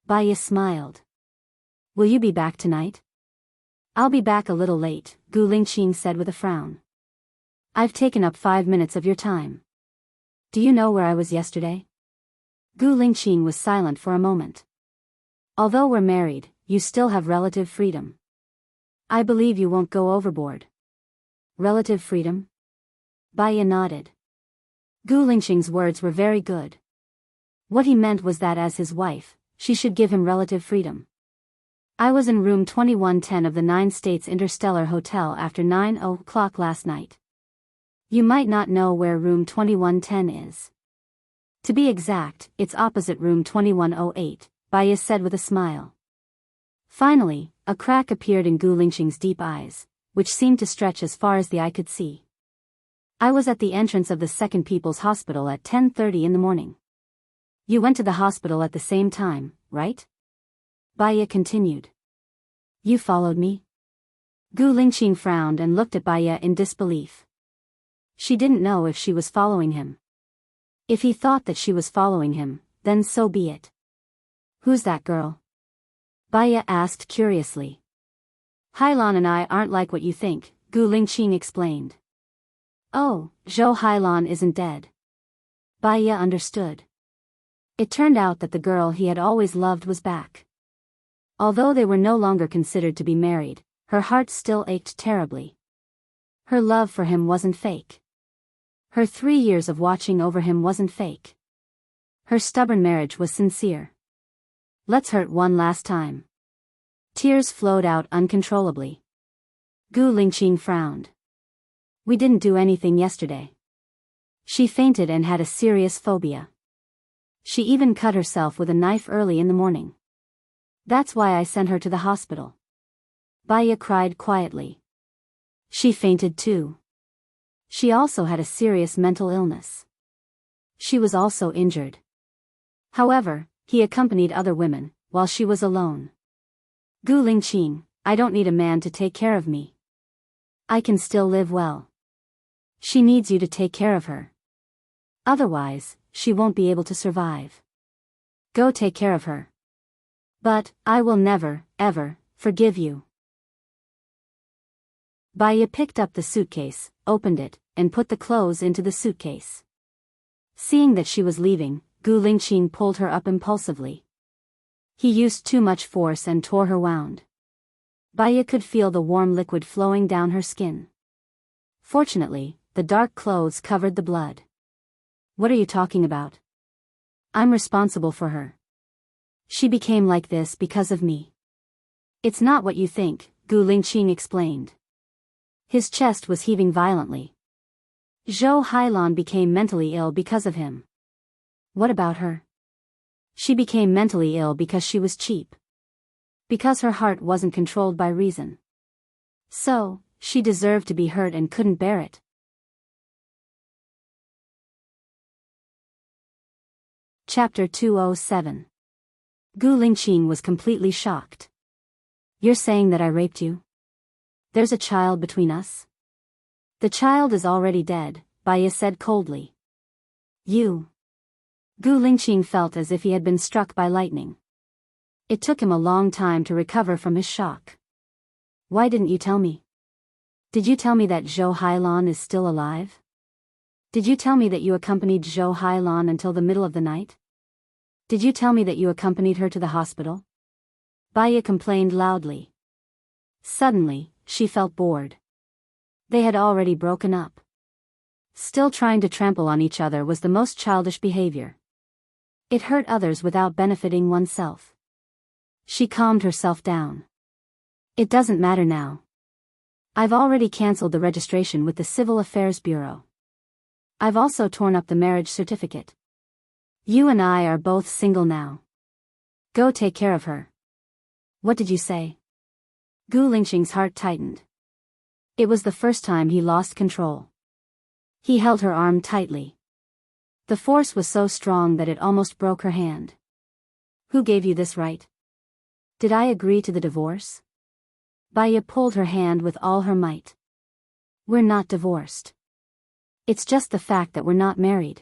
Baya smiled. Will you be back tonight? I'll be back a little late, Gu Lingqing said with a frown. I've taken up 5 minutes of your time. Do you know where I was yesterday? Gu Lingqing was silent for a moment. Although we're married, you still have relative freedom. I believe you won't go overboard. Relative freedom? Baya nodded. Gu Lingqing's words were very good. What he meant was that as his wife, she should give him relative freedom. I was in room 2110 of the 9 States Interstellar Hotel after 9 o'clock last night. You might not know where room 2110 is. To be exact, it's opposite room 2108, Baya said with a smile. Finally, a crack appeared in Gu Lingqing's deep eyes, which seemed to stretch as far as the eye could see. I was at the entrance of the Second People's Hospital at 10:30 in the morning. You went to the hospital at the same time, right? Baya continued. You followed me? Gu Lingqing frowned and looked at Baya in disbelief. She didn't know if she was following him. If he thought that she was following him, then so be it. Who's that girl? Baya asked curiously. Hailan and I aren't like what you think, Gu Lingqing explained. Oh, Zhou Hailan isn't dead. Baya understood. It turned out that the girl he had always loved was back. Although they were no longer considered to be married, her heart still ached terribly. Her love for him wasn't fake. Her 3 years of watching over him wasn't fake. Her stubborn marriage was sincere. Let's hurt one last time. Tears flowed out uncontrollably. Gu Lingqing frowned. We didn't do anything yesterday. She fainted and had a serious phobia. She even cut herself with a knife early in the morning. That's why I sent her to the hospital. Baya cried quietly. She fainted too. She also had a serious mental illness. She was also injured. However, he accompanied other women, while she was alone. Gu Lingqing, I don't need a man to take care of me. I can still live well. She needs you to take care of her. Otherwise, she won't be able to survive. Go take care of her. But, I will never, ever, forgive you. Baya picked up the suitcase, opened it, and put the clothes into the suitcase. Seeing that she was leaving, Gu Lingqing pulled her up impulsively. He used too much force and tore her wound. Baya could feel the warm liquid flowing down her skin. Fortunately, the dark clothes covered the blood. What are you talking about? I'm responsible for her. She became like this because of me. It's not what you think, Gu Lingqing explained. His chest was heaving violently. Zhou Hailan became mentally ill because of him. What about her? She became mentally ill because she was cheap. Because her heart wasn't controlled by reason. So, she deserved to be hurt and couldn't bear it. Chapter 207. Gu Lingqing was completely shocked. You're saying that I raped you? There's a child between us? The child is already dead, Baya said coldly. You. Gu Lingqing felt as if he had been struck by lightning. It took him a long time to recover from his shock. Why didn't you tell me? Did you tell me that Zhou Hailan is still alive? Did you tell me that you accompanied Zhou Hailan until the middle of the night? Did you tell me that you accompanied her to the hospital? Baya complained loudly. Suddenly, she felt bored. They had already broken up. Still trying to trample on each other was the most childish behavior. It hurt others without benefiting oneself. She calmed herself down. It doesn't matter now. I've already cancelled the registration with the Civil Affairs Bureau. I've also torn up the marriage certificate. You and I are both single now. Go take care of her. What did you say? Gu Lingqing's heart tightened. It was the first time he lost control. He held her arm tightly. The force was so strong that it almost broke her hand. Who gave you this right? Did I agree to the divorce? Baya pulled her hand with all her might. We're not divorced. It's just the fact that we're not married.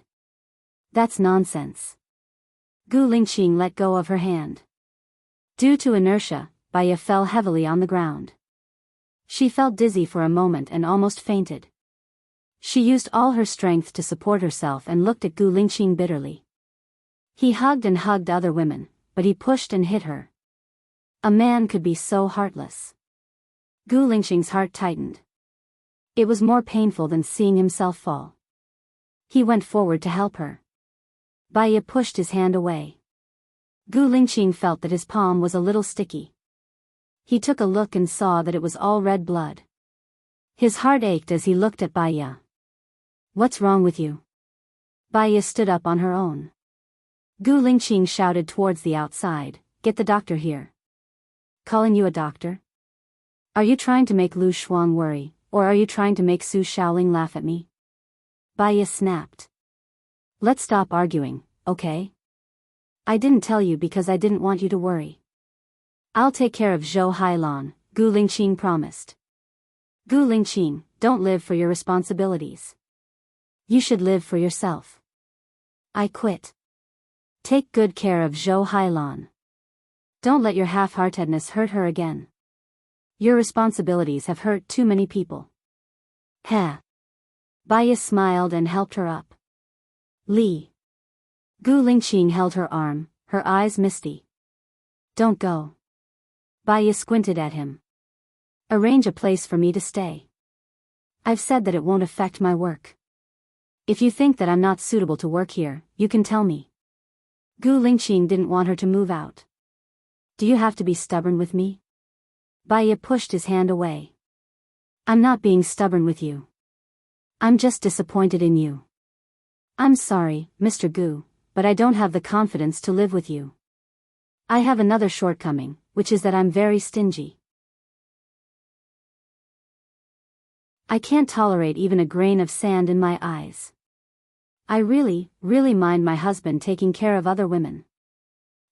That's nonsense. Gu Lingqing let go of her hand. Due to inertia, Baya fell heavily on the ground. She felt dizzy for a moment and almost fainted. She used all her strength to support herself and looked at Gu Lingqing bitterly. He hugged and hugged other women, but he pushed and hit her. A man could be so heartless. Gu Lingqing's heart tightened. It was more painful than seeing himself fall. He went forward to help her. Baya pushed his hand away. Gu Lingqing felt that his palm was a little sticky. He took a look and saw that it was all red blood. His heart ached as he looked at Baya. What's wrong with you? Baya stood up on her own. Gu Lingqing shouted towards the outside, Get the doctor here. Calling you a doctor? Are you trying to make Lu Shuang worry, or are you trying to make Su Xiaoling laugh at me? Baiya snapped. Let's stop arguing, okay? I didn't tell you because I didn't want you to worry. I'll take care of Zhou Hailan, Gu Lingqing promised. Gu Lingqing, don't live for your responsibilities. You should live for yourself. I quit. Take good care of Zhou Hailan. Don't let your half-heartedness hurt her again. Your responsibilities have hurt too many people. Heh. Baiya smiled and helped her up. Li. Gu Lingqing held her arm, her eyes misty. Don't go. Baiya squinted at him. Arrange a place for me to stay. I've said that it won't affect my work. If you think that I'm not suitable to work here, you can tell me. Gu Lingqing didn't want her to move out. Do you have to be stubborn with me? Baiya pushed his hand away. I'm not being stubborn with you. I'm just disappointed in you. I'm sorry, Mr. Gu, but I don't have the confidence to live with you. I have another shortcoming, which is that I'm very stingy. I can't tolerate even a grain of sand in my eyes. I really mind my husband taking care of other women.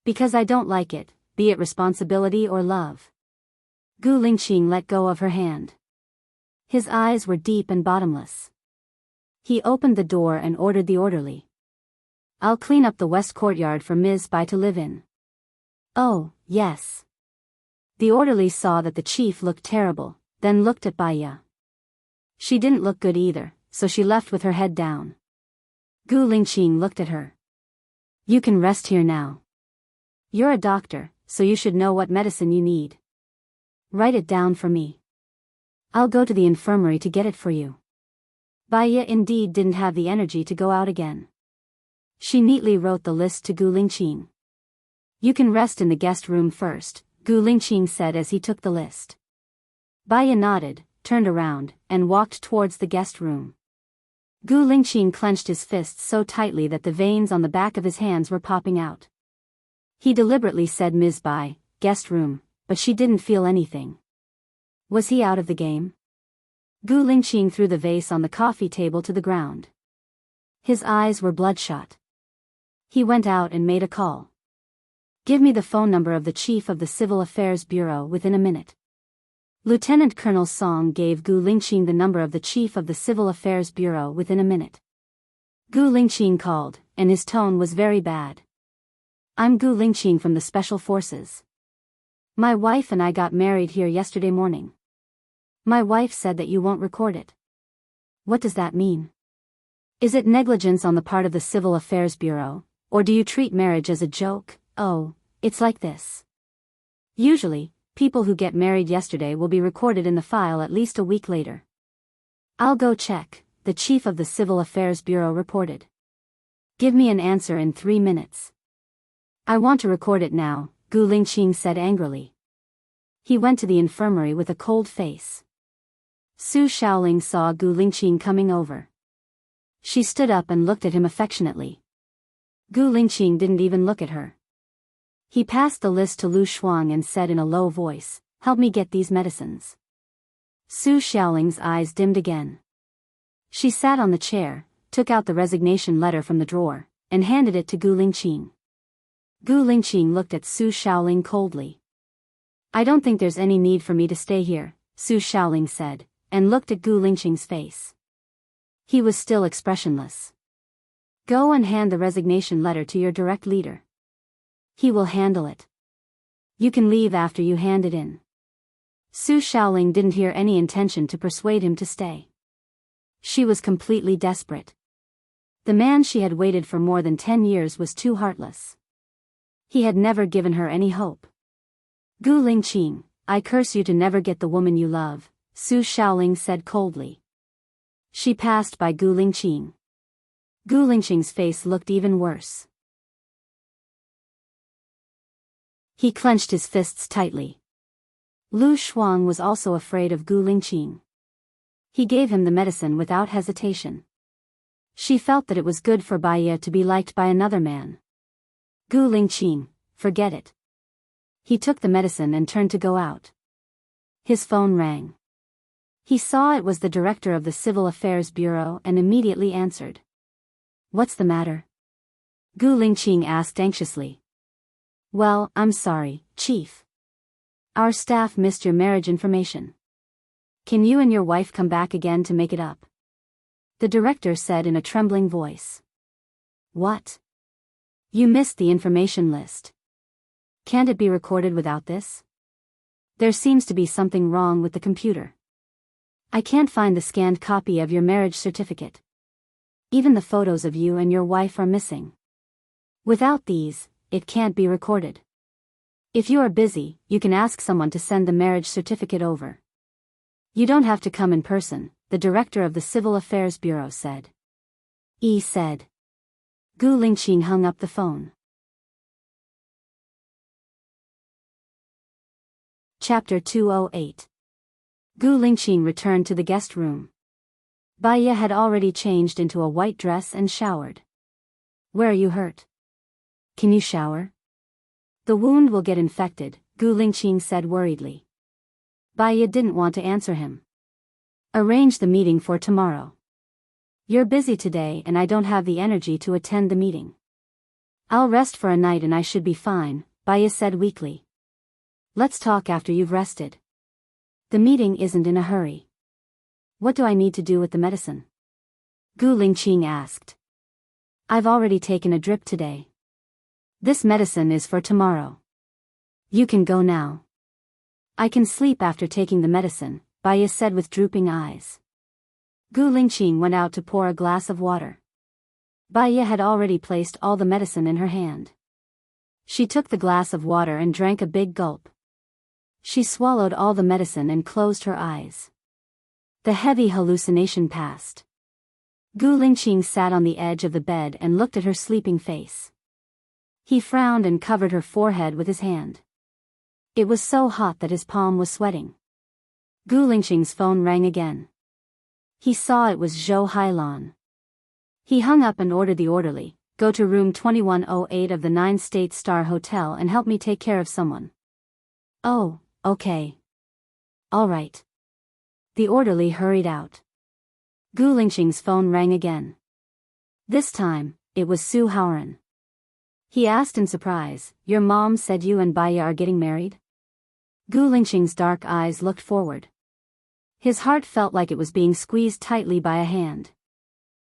Because I don't like it, be it responsibility or love. Gu Lingqing let go of her hand. His eyes were deep and bottomless. He opened the door and ordered the orderly. I'll clean up the west courtyard for Ms. Bai to live in. Oh, yes. The orderly saw that the chief looked terrible, then looked at Baiya. She didn't look good either, so she left with her head down. Gu Lingqing looked at her. You can rest here now. You're a doctor, so you should know what medicine you need. Write it down for me. I'll go to the infirmary to get it for you. Baiya indeed didn't have the energy to go out again. She neatly wrote the list to Gu Lingqing. You can rest in the guest room first, Gu Lingqing said as he took the list. Baiya nodded, turned around, and walked towards the guest room. Gu Lingqing clenched his fists so tightly that the veins on the back of his hands were popping out. He deliberately said Ms. Bai, guest room, but she didn't feel anything. Was he out of the game? Gu Lingqing threw the vase on the coffee table to the ground. His eyes were bloodshot. He went out and made a call. Give me the phone number of the chief of the Civil Affairs Bureau within a minute. Lieutenant Colonel Song gave Gu Lingqing the number of the chief of the Civil Affairs Bureau within a minute. Gu Lingqing called, and his tone was very bad. I'm Gu Lingqing from the Special Forces. My wife and I got married here yesterday morning. My wife said that you won't record it. What does that mean? Is it negligence on the part of the Civil Affairs Bureau, or do you treat marriage as a joke? Oh, it's like this. Usually, people who get married yesterday will be recorded in the file at least a week later. I'll go check, the chief of the Civil Affairs Bureau reported. Give me an answer in 3 minutes. I want to record it now, Gu Lingqing said angrily. He went to the infirmary with a cold face. Su Xiaoling saw Gu Lingqing coming over. She stood up and looked at him affectionately. Gu Lingqing didn't even look at her. He passed the list to Lu Shuang and said in a low voice, help me get these medicines. Su Xiaoling's eyes dimmed again. She sat on the chair, took out the resignation letter from the drawer, and handed it to Gu Lingqing. Gu Lingqing looked at Su Xiaoling coldly. I don't think there's any need for me to stay here, Su Xiaoling said, and looked at Gu Lingqing's face. He was still expressionless. Go and hand the resignation letter to your direct leader. He will handle it. You can leave after you hand it in. Su Xiaoling didn't hear any intention to persuade him to stay. She was completely desperate. The man she had waited for more than 10 years was too heartless. He had never given her any hope. Gu Lingqing, I curse you to never get the woman you love, Su Xiaoling said coldly. She passed by Gu Lingqing. Gu Lingqing's face looked even worse. He clenched his fists tightly. Lu Shuang was also afraid of Gu Lingqing. He gave him the medicine without hesitation. She felt that it was good for Baiya to be liked by another man. Gu Lingqing, forget it. He took the medicine and turned to go out. His phone rang. He saw it was the director of the Civil Affairs Bureau and immediately answered. What's the matter? Gu Lingqing asked anxiously. Well, I'm sorry, Chief. Our staff missed your marriage information. Can you and your wife come back again to make it up? The director said in a trembling voice. What? You missed the information list. Can't it be recorded without this? There seems to be something wrong with the computer. I can't find the scanned copy of your marriage certificate. Even the photos of you and your wife are missing. Without these, it can't be recorded. If you are busy, you can ask someone to send the marriage certificate over. You don't have to come in person, the director of the Civil Affairs Bureau said. Said. Gu Lingqing hung up the phone. Chapter 208. Gu Lingqing returned to the guest room. Baiya had already changed into a white dress and showered. Where are you hurt? Can you shower? The wound will get infected, Gu Lingqing said worriedly. Baiya didn't want to answer him. Arrange the meeting for tomorrow. You're busy today and I don't have the energy to attend the meeting. I'll rest for a night and I should be fine, Baiya said weakly. Let's talk after you've rested. The meeting isn't in a hurry. What do I need to do with the medicine? Gu Lingqing asked. I've already taken a drip today. This medicine is for tomorrow. You can go now. I can sleep after taking the medicine, Baiya said with drooping eyes. Gu Lingqing went out to pour a glass of water. Baiya had already placed all the medicine in her hand. She took the glass of water and drank a big gulp. She swallowed all the medicine and closed her eyes. The heavy hallucination passed. Gu Lingqing sat on the edge of the bed and looked at her sleeping face. He frowned and covered her forehead with his hand. It was so hot that his palm was sweating. Gu Lingqing's phone rang again. He saw it was Zhou Hailan. He hung up and ordered the orderly, go to room 2108 of the 9 Star Hotel and help me take care of someone. Oh, okay. All right. The orderly hurried out. Gu Lingqing's phone rang again. This time, it was Su Haoran. He asked in surprise, your mom said you and Baiya are getting married? Gu Lingqing's dark eyes looked forward. His heart felt like it was being squeezed tightly by a hand.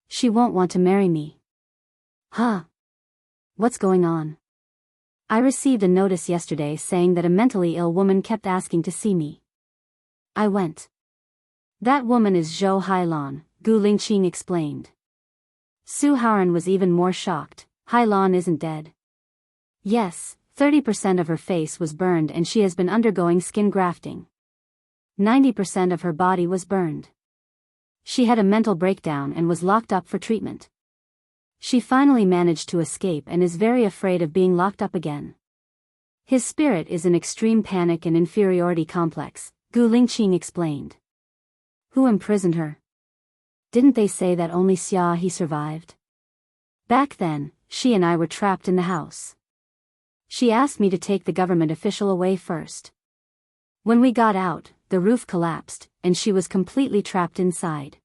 She won't want to marry me. Huh? What's going on? I received a notice yesterday saying that a mentally ill woman kept asking to see me. I went. That woman is Zhou Hailan, Gu Lingqing explained. Su Haoran was even more shocked. Hailan isn't dead. Yes, 30% of her face was burned and she has been undergoing skin grafting. 90% of her body was burned. She had a mental breakdown and was locked up for treatment. She finally managed to escape and is very afraid of being locked up again. His spirit is in extreme panic and inferiority complex, Gu Lingqing explained. Who imprisoned her? Didn't they say that only Xia he survived? Back then, she and I were trapped in the house. She asked me to take the government official away first. When we got out, the roof collapsed, and she was completely trapped inside.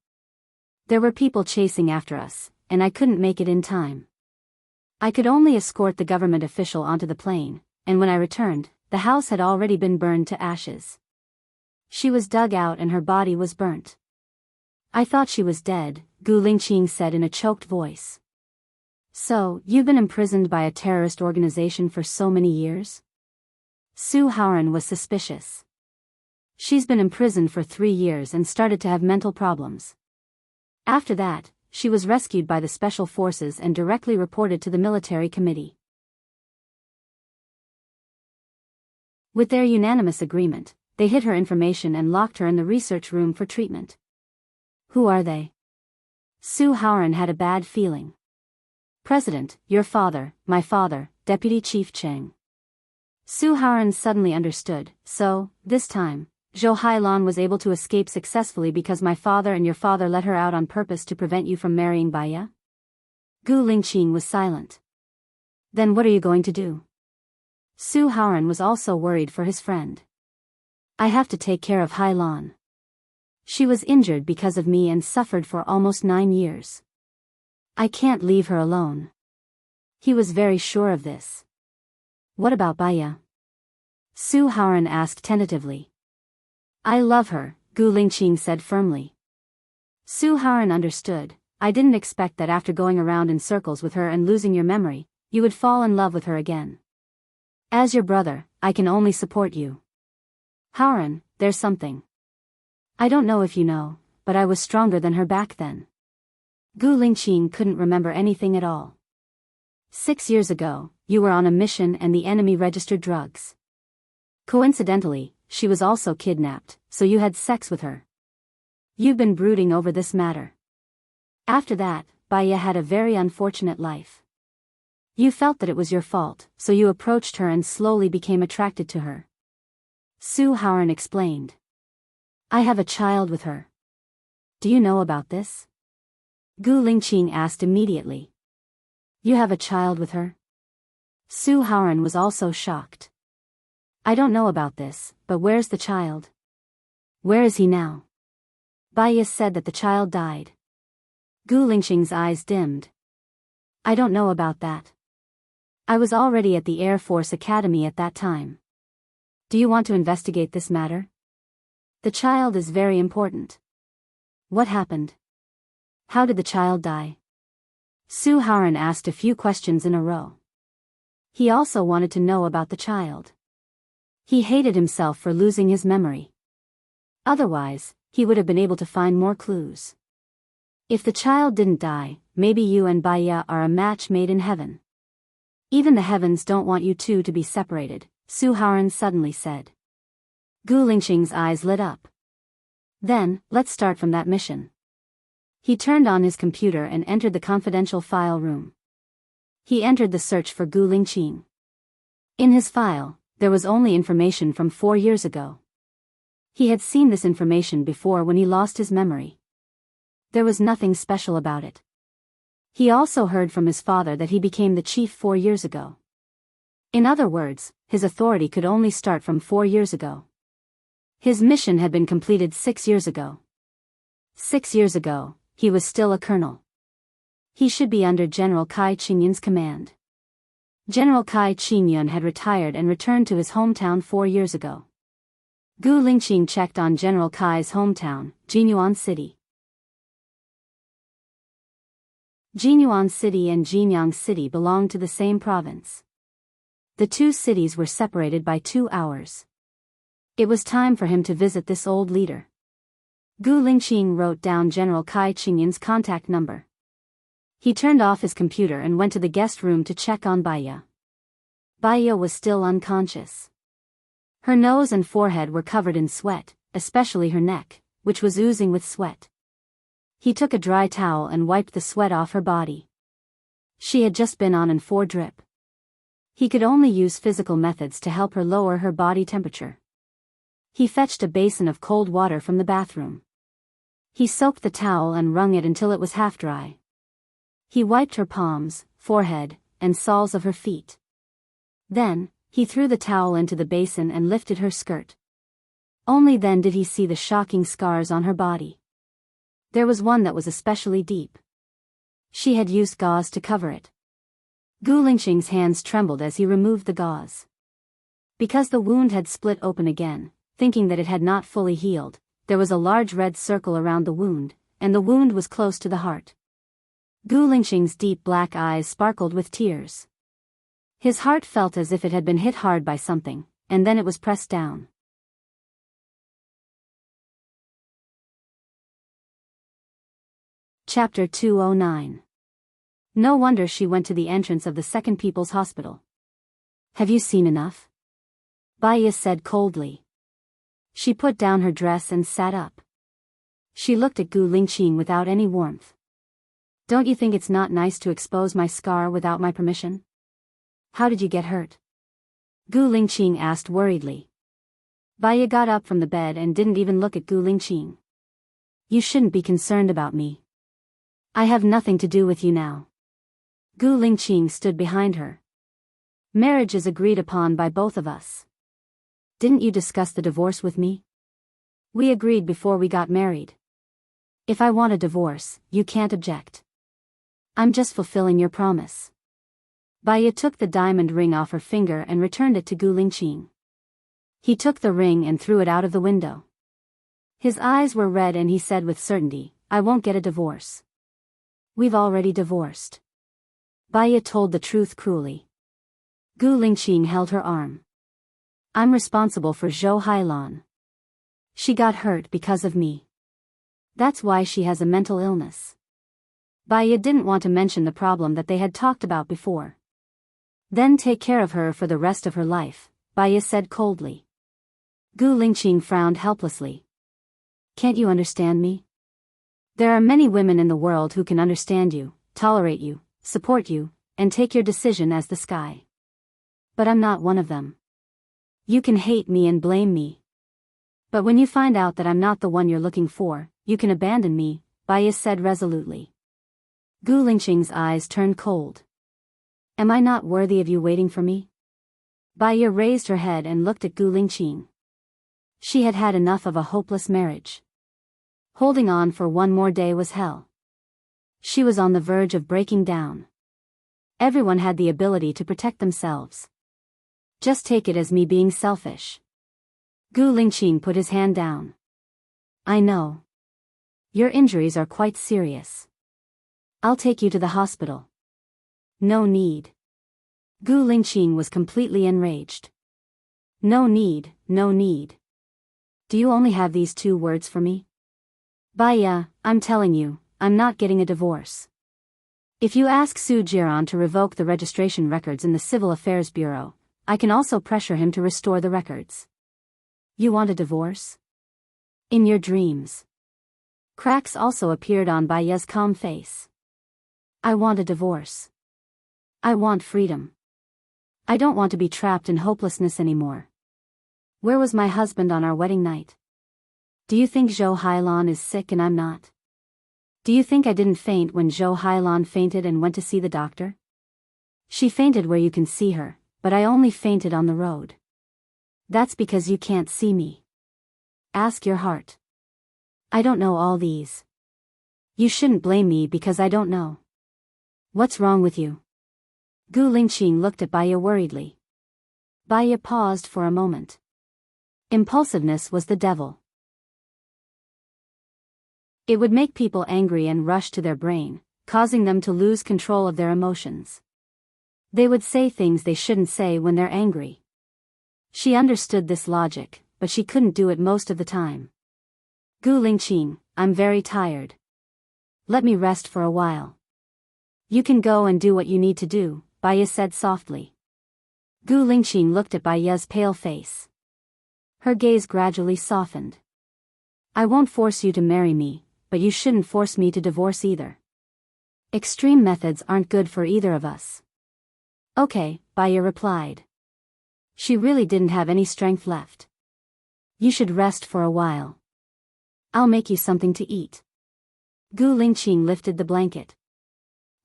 There were people chasing after us, and I couldn't make it in time. I could only escort the government official onto the plane, and when I returned, the house had already been burned to ashes. She was dug out and her body was burnt. I thought she was dead, Gu Lingqing said in a choked voice. So, you've been imprisoned by a terrorist organization for so many years? Su Haoran was suspicious. She's been imprisoned for 3 years and started to have mental problems. After that, she was rescued by the special forces and directly reported to the military committee. With their unanimous agreement, they hid her information and locked her in the research room for treatment. Who are they? Su Haoran had a bad feeling. President, your father, my father, Deputy Chief Cheng. Su Haoran suddenly understood, so, this time, Zhou Hailan was able to escape successfully because my father and your father let her out on purpose to prevent you from marrying Baiya? Gu Lingqing was silent. Then what are you going to do? Su Haoran was also worried for his friend. I have to take care of Hai Lan. She was injured because of me and suffered for almost 9 years. I can't leave her alone. He was very sure of this. What about Baya? Su Haoran asked tentatively. I love her, Gu Lingqing said firmly. Su Haoran understood. I didn't expect that after going around in circles with her and losing your memory, you would fall in love with her again. As your brother, I can only support you. Haoran, there's something. I don't know if you know, but I was stronger than her back then. Gu Lingqing couldn't remember anything at all. 6 years ago, you were on a mission and the enemy registered drugs. Coincidentally, she was also kidnapped, so you had sex with her. You've been brooding over this matter. After that, Baya had a very unfortunate life. You felt that it was your fault, so you approached her and slowly became attracted to her. Su Haoran explained. I have a child with her. Do you know about this? Gu Lingqing asked immediately. You have a child with her? Su Haoran was also shocked. I don't know about this, but where's the child? Where is he now? Baya said that the child died. Gu Lingqing's eyes dimmed. I don't know about that. I was already at the Air Force Academy at that time. Do you want to investigate this matter? The child is very important. What happened? How did the child die? Su Haoran asked a few questions in a row. He also wanted to know about the child. He hated himself for losing his memory. Otherwise, he would have been able to find more clues. If the child didn't die, maybe you and Baya are a match made in heaven. Even the heavens don't want you two to be separated, Su Haoran suddenly said. Gu Lingqing's eyes lit up. Then, let's start from that mission. He turned on his computer and entered the confidential file room. He entered the search for Gu Lingqing. In his file, there was only information from 4 years ago. He had seen this information before when he lost his memory. There was nothing special about it. He also heard from his father that he became the chief 4 years ago. In other words, his authority could only start from 4 years ago. His mission had been completed 6 years ago. 6 years ago, he was still a colonel. He should be under General Kai Qingyun's command. General Kai Qingyun had retired and returned to his hometown 4 years ago. Gu Lingqing checked on General Kai's hometown, Jinyuan City. Jinyuan City and Jinyang City belonged to the same province. The two cities were separated by 2 hours. It was time for him to visit this old leader. Gu Lingqing wrote down General Kai Qingyun's contact number. He turned off his computer and went to the guest room to check on Baya. Baya was still unconscious. Her nose and forehead were covered in sweat, especially her neck, which was oozing with sweat. He took a dry towel and wiped the sweat off her body. She had just been on an 4 drip. He could only use physical methods to help her lower her body temperature. He fetched a basin of cold water from the bathroom. He soaked the towel and wrung it until it was half dry. He wiped her palms, forehead, and soles of her feet. Then, he threw the towel into the basin and lifted her skirt. Only then did he see the shocking scars on her body. There was one that was especially deep. She had used gauze to cover it. Gu Lingqing's hands trembled as he removed the gauze. Because the wound had split open again, thinking that it had not fully healed, there was a large red circle around the wound, and the wound was close to the heart. Gu Lingqing's deep black eyes sparkled with tears. His heart felt as if it had been hit hard by something, and then it was pressed down. Chapter 209. No wonder she went to the entrance of the Second People's Hospital. Have you seen enough? Baya said coldly. She put down her dress and sat up. She looked at Gu Lingqing without any warmth. Don't you think it's not nice to expose my scar without my permission? How did you get hurt? Gu Lingqing asked worriedly. Baya got up from the bed and didn't even look at Gu Lingqing. You shouldn't be concerned about me. I have nothing to do with you now. Gu Lingqing stood behind her. Marriage is agreed upon by both of us. Didn't you discuss the divorce with me? We agreed before we got married. If I want a divorce, you can't object. I'm just fulfilling your promise. Baya took the diamond ring off her finger and returned it to Gu Lingqing. He took the ring and threw it out of the window. His eyes were red and he said with certainty, I won't get a divorce. We've already divorced. Baya told the truth cruelly. Gu Lingqing held her arm. I'm responsible for Zhou Hailan. She got hurt because of me. That's why she has a mental illness. Baya didn't want to mention the problem that they had talked about before. Then take care of her for the rest of her life, Baya said coldly. Gu Lingqing frowned helplessly. Can't you understand me? There are many women in the world who can understand you, tolerate you, support you, and take your decision as the sky. But I'm not one of them. You can hate me and blame me. But when you find out that I'm not the one you're looking for, you can abandon me, Baya said resolutely. Gu Lingqing's eyes turned cold. Am I not worthy of you waiting for me? Baya raised her head and looked at Gu Lingqing. She had had enough of a hopeless marriage. Holding on for one more day was hell. She was on the verge of breaking down. Everyone had the ability to protect themselves. Just take it as me being selfish. Gu Lingqing put his hand down. I know. Your injuries are quite serious. I'll take you to the hospital. No need. Gu Lingqing was completely enraged. No need, no need. Do you only have these 2 words for me? Baya, I'm telling you, I'm not getting a divorce. If you ask Su Jiran to revoke the registration records in the Civil Affairs Bureau, I can also pressure him to restore the records. You want a divorce? In your dreams. Cracks also appeared on Baya's calm face. I want a divorce. I want freedom. I don't want to be trapped in hopelessness anymore. Where was my husband on our wedding night? Do you think Zhou Hailan is sick and I'm not? Do you think I didn't faint when Zhou Hailan fainted and went to see the doctor? She fainted where you can see her, but I only fainted on the road. That's because you can't see me. Ask your heart. I don't know all these. You shouldn't blame me because I don't know. What's wrong with you? Gu Lingqing looked at Baya worriedly. Baya paused for a moment. Impulsiveness was the devil. It would make people angry and rush to their brain, causing them to lose control of their emotions. They would say things they shouldn't say when they're angry. She understood this logic, but she couldn't do it most of the time. Gu Lingqing, I'm very tired. Let me rest for a while. You can go and do what you need to do, Baya said softly. Gu Lingqing looked at Baya's pale face. Her gaze gradually softened. I won't force you to marry me, but you shouldn't force me to divorce either. Extreme methods aren't good for either of us. Okay, Baya replied. She really didn't have any strength left. You should rest for a while. I'll make you something to eat. Gu Lingqing lifted the blanket.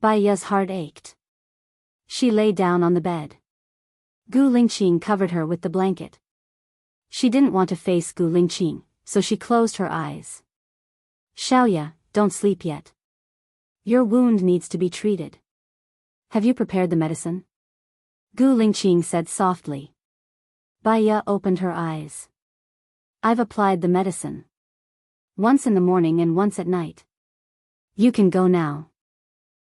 Baya's heart ached. She lay down on the bed. Gu Lingqing covered her with the blanket. She didn't want to face Gu Lingqing, so she closed her eyes. Xiaoya, don't sleep yet. Your wound needs to be treated. Have you prepared the medicine? Gu Lingqing said softly. Baya opened her eyes. I've applied the medicine. Once in the morning and once at night. You can go now.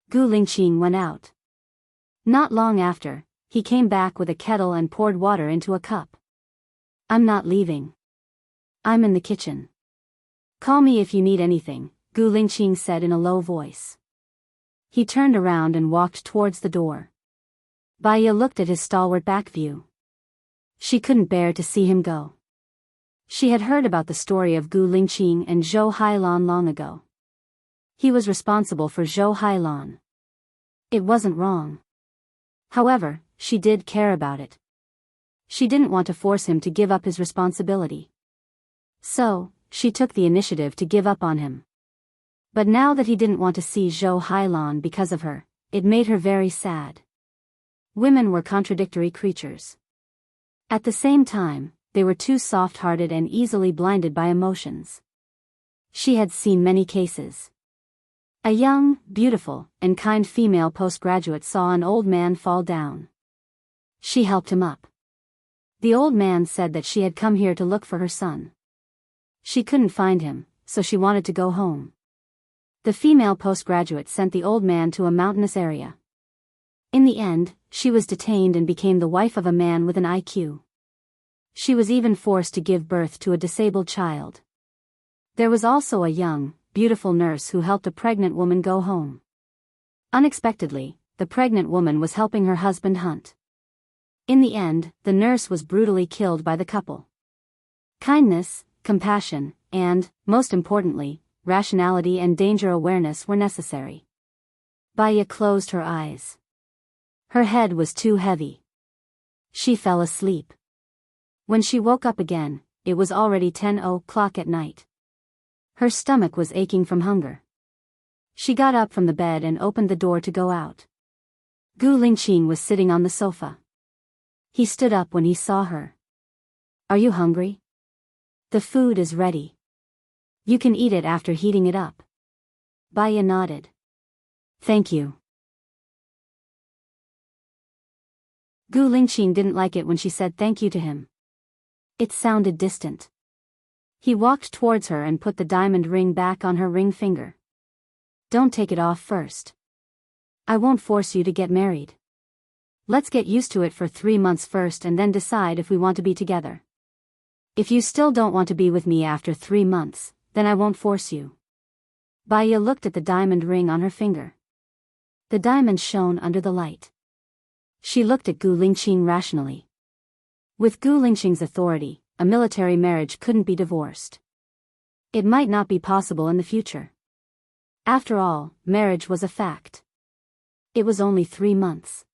Gu Lingqing went out. Not long after, he came back with a kettle and poured water into a cup. I'm not leaving. I'm in the kitchen. Call me if you need anything, Gu Lingqing said in a low voice. He turned around and walked towards the door. Baya looked at his stalwart back view. She couldn't bear to see him go. She had heard about the story of Gu Lingqing and Zhou Hailan long ago. He was responsible for Zhou Hailan. It wasn't wrong. However, she did care about it. She didn't want to force him to give up his responsibility. So, she took the initiative to give up on him. But now that he didn't want to see Zhou Hailan because of her, it made her very sad. Women were contradictory creatures. At the same time, they were too soft-hearted and easily blinded by emotions. She had seen many cases. A young, beautiful, and kind female postgraduate saw an old man fall down. She helped him up. The old man said that she had come here to look for her son. She couldn't find him, so she wanted to go home. The female postgraduate sent the old man to a mountainous area. In the end, she was detained and became the wife of a man with an IQ. She was even forced to give birth to a disabled child. There was also a young, beautiful nurse who helped a pregnant woman go home. Unexpectedly, the pregnant woman was helping her husband hunt. In the end, the nurse was brutally killed by the couple. Kindness, compassion, and, most importantly, rationality and danger awareness were necessary. Baya closed her eyes. Her head was too heavy. She fell asleep. When she woke up again, it was already 10 o'clock at night. Her stomach was aching from hunger. She got up from the bed and opened the door to go out. Gu Lingqing was sitting on the sofa. He stood up when he saw her. "Are you hungry? The food is ready. You can eat it after heating it up." Baya nodded. "Thank you." Gu Lingqing didn't like it when she said thank you to him. It sounded distant. He walked towards her and put the diamond ring back on her ring finger. "Don't take it off first. I won't force you to get married. Let's get used to it for 3 months first and then decide if we want to be together. If you still don't want to be with me after 3 months, then I won't force you." Baya looked at the diamond ring on her finger. The diamond shone under the light. She looked at Gu Lingqing rationally. With Gu Lingqing's authority, a military marriage couldn't be divorced. It might not be possible in the future. After all, marriage was a fact. It was only 3 months.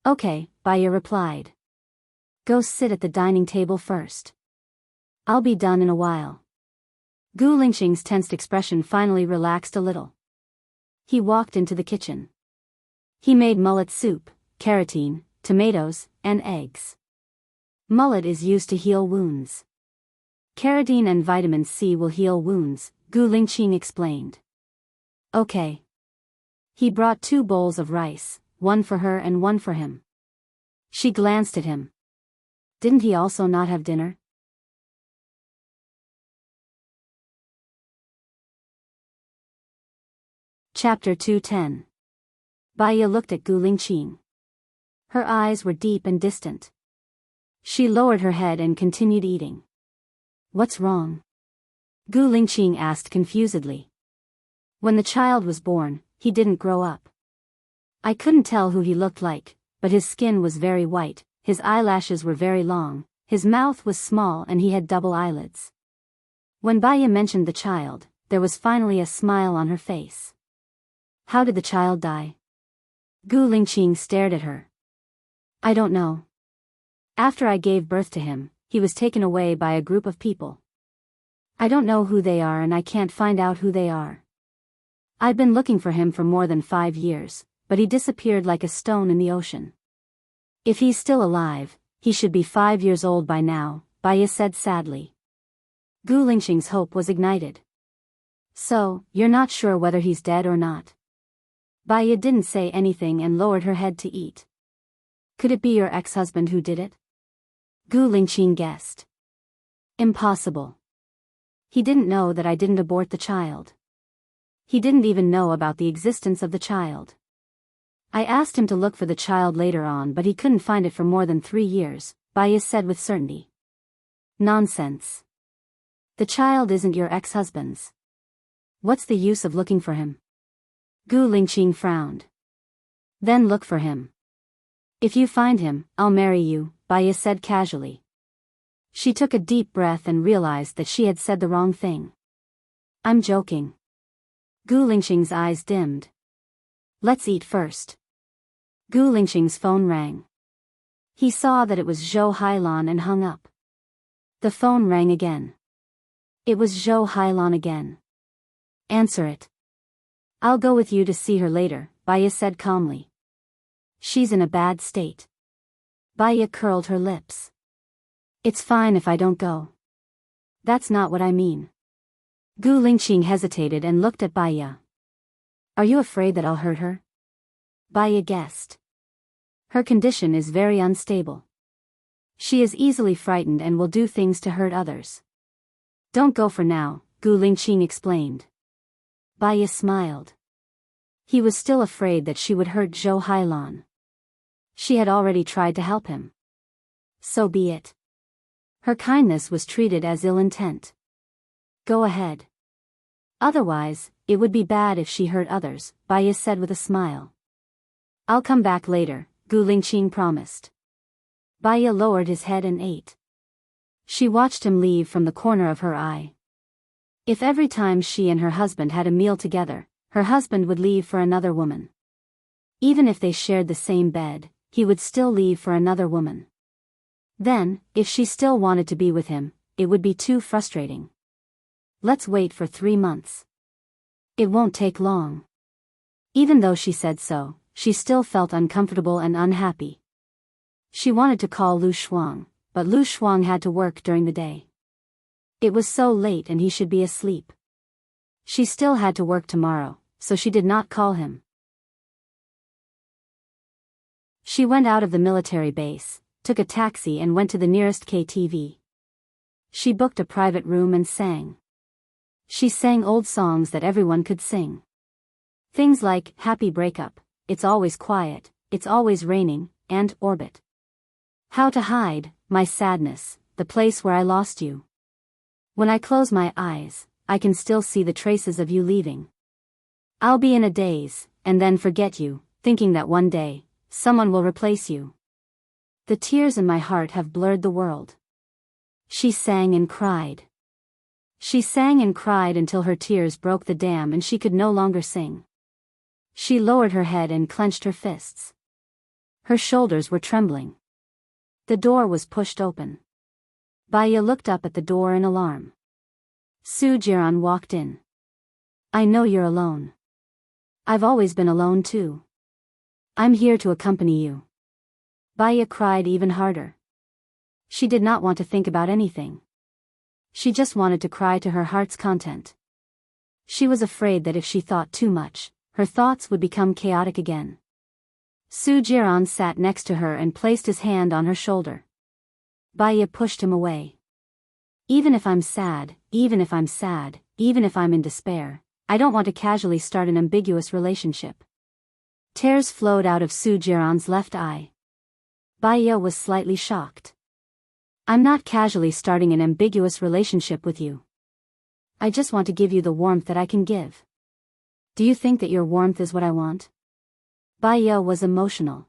"Okay," Baya replied. "Go sit at the dining table first. I'll be done in a while." Gu Lingqing's tensed expression finally relaxed a little. He walked into the kitchen. He made mullet soup, carotene, tomatoes, and eggs. Mullet is used to heal wounds. Carotene and vitamin C will heal wounds, Gu Lingqing explained. "Okay." He brought 2 bowls of rice, one for her and one for him. She glanced at him. Didn't he also not have dinner? Chapter 210. Baya looked at Gu Lingqing. Her eyes were deep and distant. She lowered her head and continued eating. "What's wrong?" Gu Lingqing asked confusedly. "When the child was born, he didn't grow up. I couldn't tell who he looked like, but his skin was very white, his eyelashes were very long, his mouth was small and he had double eyelids." When Baya mentioned the child, there was finally a smile on her face. "How did the child die?" Gu Lingqing stared at her. "I don't know. After I gave birth to him, he was taken away by a group of people. I don't know who they are and I can't find out who they are. I've been looking for him for more than 5 years, but he disappeared like a stone in the ocean. If he's still alive, he should be 5 years old by now," Baya said sadly. Gu Lingqing's hope was ignited. "So, you're not sure whether he's dead or not?" Baya didn't say anything and lowered her head to eat. "Could it be your ex-husband who did it?" Gu Lingqing guessed. "Impossible. He didn't know that I didn't abort the child. He didn't even know about the existence of the child. I asked him to look for the child later on but he couldn't find it for more than 3 years, Baya said with certainty. "Nonsense. The child isn't your ex-husband's. What's the use of looking for him?" Gu Lingqing frowned. "Then look for him. If you find him, I'll marry you," Baya said casually. She took a deep breath and realized that she had said the wrong thing. "I'm joking." Gu Lingqing's eyes dimmed. "Let's eat first." Gu Lingqing's phone rang. He saw that it was Zhou Hailan and hung up. The phone rang again. It was Zhou Hailan again. "Answer it." "I'll go with you to see her later," Baya said calmly. "She's in a bad state." Baya curled her lips. It's fine if I don't go. That's not what I mean. Gu Lingqing hesitated and looked at Baiya. Are you afraid that I'll hurt her? Baiya guessed. Her condition is very unstable. She is easily frightened and will do things to hurt others. Don't go for now, Gu Lingqing explained. Baiya smiled. He was still afraid that she would hurt Zhou Hailan. She had already tried to help him. So be it. Her kindness was treated as ill intent. Go ahead. Otherwise, it would be bad if she hurt others, Baiya said with a smile. I'll come back later, Gu Lingqing promised. Baiya lowered his head and ate. She watched him leave from the corner of her eye. If every time she and her husband had a meal together, her husband would leave for another woman. Even if they shared the same bed, he would still leave for another woman. Then, if she still wanted to be with him, it would be too frustrating. Let's wait for 3 months. It won't take long. Even though she said so, she still felt uncomfortable and unhappy. She wanted to call Lu Shuang, but Lu Shuang had to work during the day. It was so late and he should be asleep. She still had to work tomorrow, so she did not call him. She went out of the military base, took a taxi and went to the nearest KTV. She booked a private room and sang. She sang old songs that everyone could sing. Things like Happy Breakup, It's Always Quiet, It's Always Raining, and Orbit. How to Hide, My Sadness, The Place Where I Lost You. When I close my eyes, I can still see the traces of you leaving. I'll be in a daze, and then forget you, thinking that one day, someone will replace you. The tears in my heart have blurred the world. She sang and cried. She sang and cried until her tears broke the dam and she could no longer sing. She lowered her head and clenched her fists. Her shoulders were trembling. The door was pushed open. Baiya looked up at the door in alarm. Su Jiran walked in. I know you're alone. I've always been alone too. I'm here to accompany you. Baiya cried even harder. She did not want to think about anything. She just wanted to cry to her heart's content. She was afraid that if she thought too much, her thoughts would become chaotic again. Su Jiran sat next to her and placed his hand on her shoulder. Baiya pushed him away. Even if I'm sad, even if I'm sad, even if I'm in despair, I don't want to casually start an ambiguous relationship. Tears flowed out of Su Jiran's left eye. Baiya was slightly shocked. I'm not casually starting an ambiguous relationship with you. I just want to give you the warmth that I can give. Do you think that your warmth is what I want? Baiya was emotional.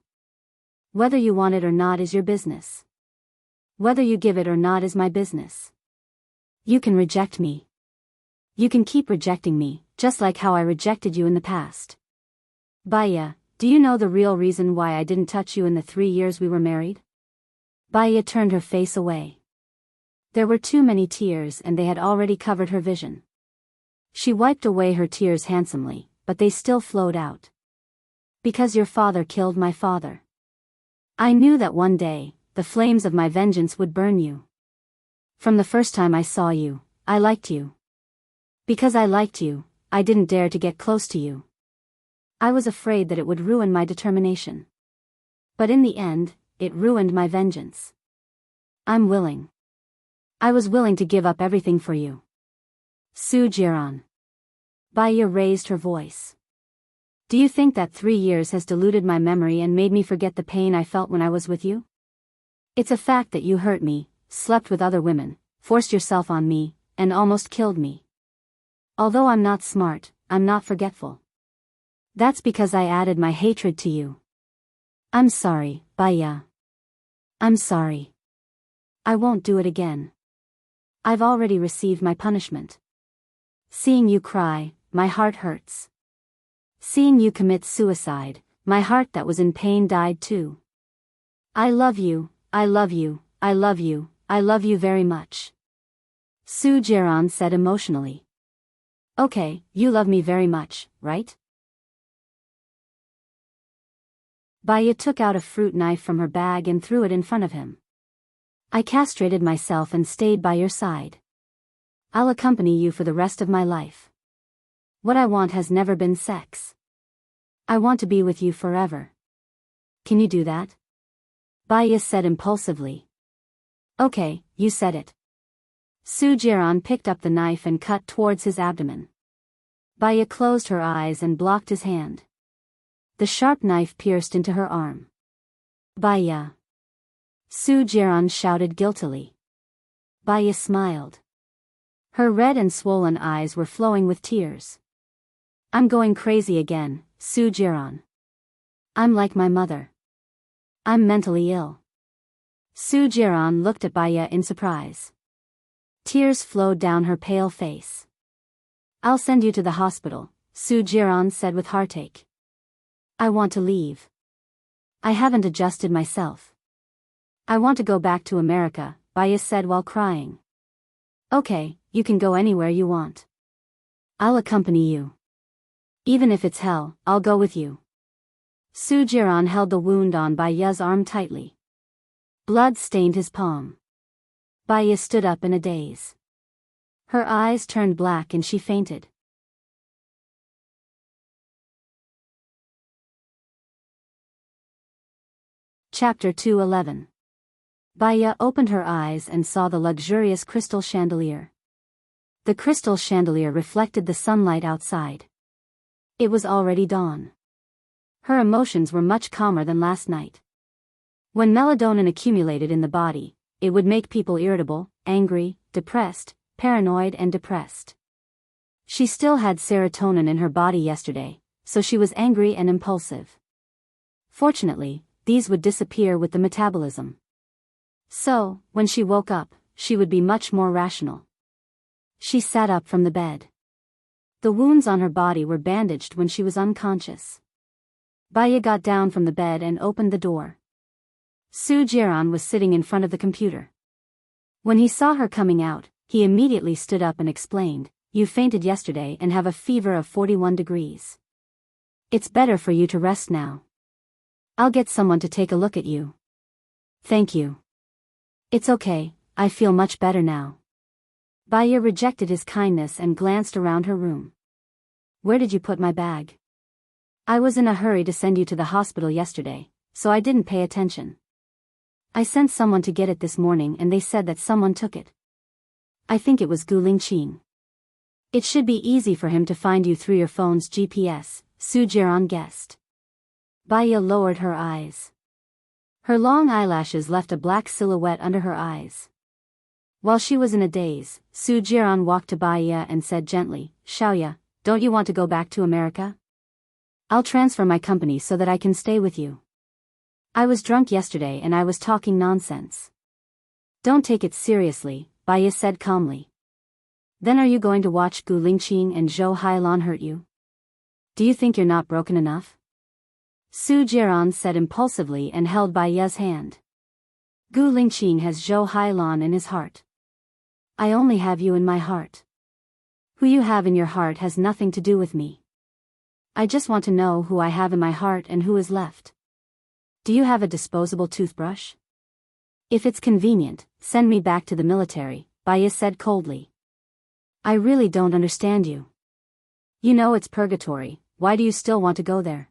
Whether you want it or not is your business. Whether you give it or not is my business. You can reject me. You can keep rejecting me, just like how I rejected you in the past. Baiya, do you know the real reason why I didn't touch you in the 3 years we were married? Baiya turned her face away. There were too many tears and they had already covered her vision. She wiped away her tears handsomely, but they still flowed out. Because your father killed my father. I knew that one day, the flames of my vengeance would burn you. From the first time I saw you, I liked you. Because I liked you, I didn't dare to get close to you. I was afraid that it would ruin my determination. But in the end, it ruined my vengeance. I'm willing. I was willing to give up everything for you. Su Jiran. Baiya raised her voice. Do you think that 3 years has diluted my memory and made me forget the pain I felt when I was with you? It's a fact that you hurt me, slept with other women, forced yourself on me, and almost killed me. Although I'm not smart, I'm not forgetful. That's because I added my hatred to you. I'm sorry, Baiya. I'm sorry. I won't do it again. I've already received my punishment. Seeing you cry, my heart hurts. Seeing you commit suicide, my heart that was in pain died too. I love you, I love you, I love you, I love you very much. Su Jiran said emotionally. Okay, you love me very much, right? Baiya took out a fruit knife from her bag and threw it in front of him. I castrated myself and stayed by your side. I'll accompany you for the rest of my life. What I want has never been sex. I want to be with you forever. Can you do that? Baya said impulsively. Okay, you said it. Su Jiran picked up the knife and cut towards his abdomen. Baya closed her eyes and blocked his hand. The sharp knife pierced into her arm. Baya. Su Jiran shouted guiltily. Baya smiled. Her red and swollen eyes were flowing with tears. I'm going crazy again, Su Jiran. I'm like my mother. I'm mentally ill. Su Jiran looked at Baya in surprise. Tears flowed down her pale face. I'll send you to the hospital, Su Jiran said with heartache. I want to leave. I haven't adjusted myself. I want to go back to America, Baya said while crying. Okay, you can go anywhere you want. I'll accompany you. Even if it's hell, I'll go with you. Su Jiran held the wound on Baya's arm tightly. Blood stained his palm. Baya stood up in a daze. Her eyes turned black and she fainted. Chapter 2:11. Baya opened her eyes and saw the luxurious crystal chandelier. The crystal chandelier reflected the sunlight outside. It was already dawn. Her emotions were much calmer than last night. When melatonin accumulated in the body, it would make people irritable, angry, depressed, paranoid and depressed. She still had serotonin in her body yesterday, so she was angry and impulsive. Fortunately, these would disappear with the metabolism. So, when she woke up, she would be much more rational. She sat up from the bed. The wounds on her body were bandaged when she was unconscious. Baya got down from the bed and opened the door. Su Jiran was sitting in front of the computer. When he saw her coming out, he immediately stood up and explained, You fainted yesterday and have a fever of 41 degrees. It's better for you to rest now. I'll get someone to take a look at you. Thank you. It's okay, I feel much better now. Baya rejected his kindness and glanced around her room. Where did you put my bag? I was in a hurry to send you to the hospital yesterday, so I didn't pay attention. I sent someone to get it this morning and they said that someone took it. I think it was Gu Lingqing. It should be easy for him to find you through your phone's GPS, Su Jiran guessed. Baya lowered her eyes. Her long eyelashes left a black silhouette under her eyes. While she was in a daze, Su Jiran walked to Baya and said gently, Xiaoya, don't you want to go back to America? I'll transfer my company so that I can stay with you. I was drunk yesterday and I was talking nonsense. Don't take it seriously, Baya said calmly. Then are you going to watch Gu Lingqing and Zhou Hailan hurt you? Do you think you're not broken enough? Su Jiran said impulsively and held Baya's hand. Gu Lingqing has Zhou Hailan in his heart. I only have you in my heart. Who you have in your heart has nothing to do with me. I just want to know who I have in my heart and who is left. Do you have a disposable toothbrush? If it's convenient, send me back to the military, Baya said coldly. I really don't understand you. You know it's purgatory, why do you still want to go there?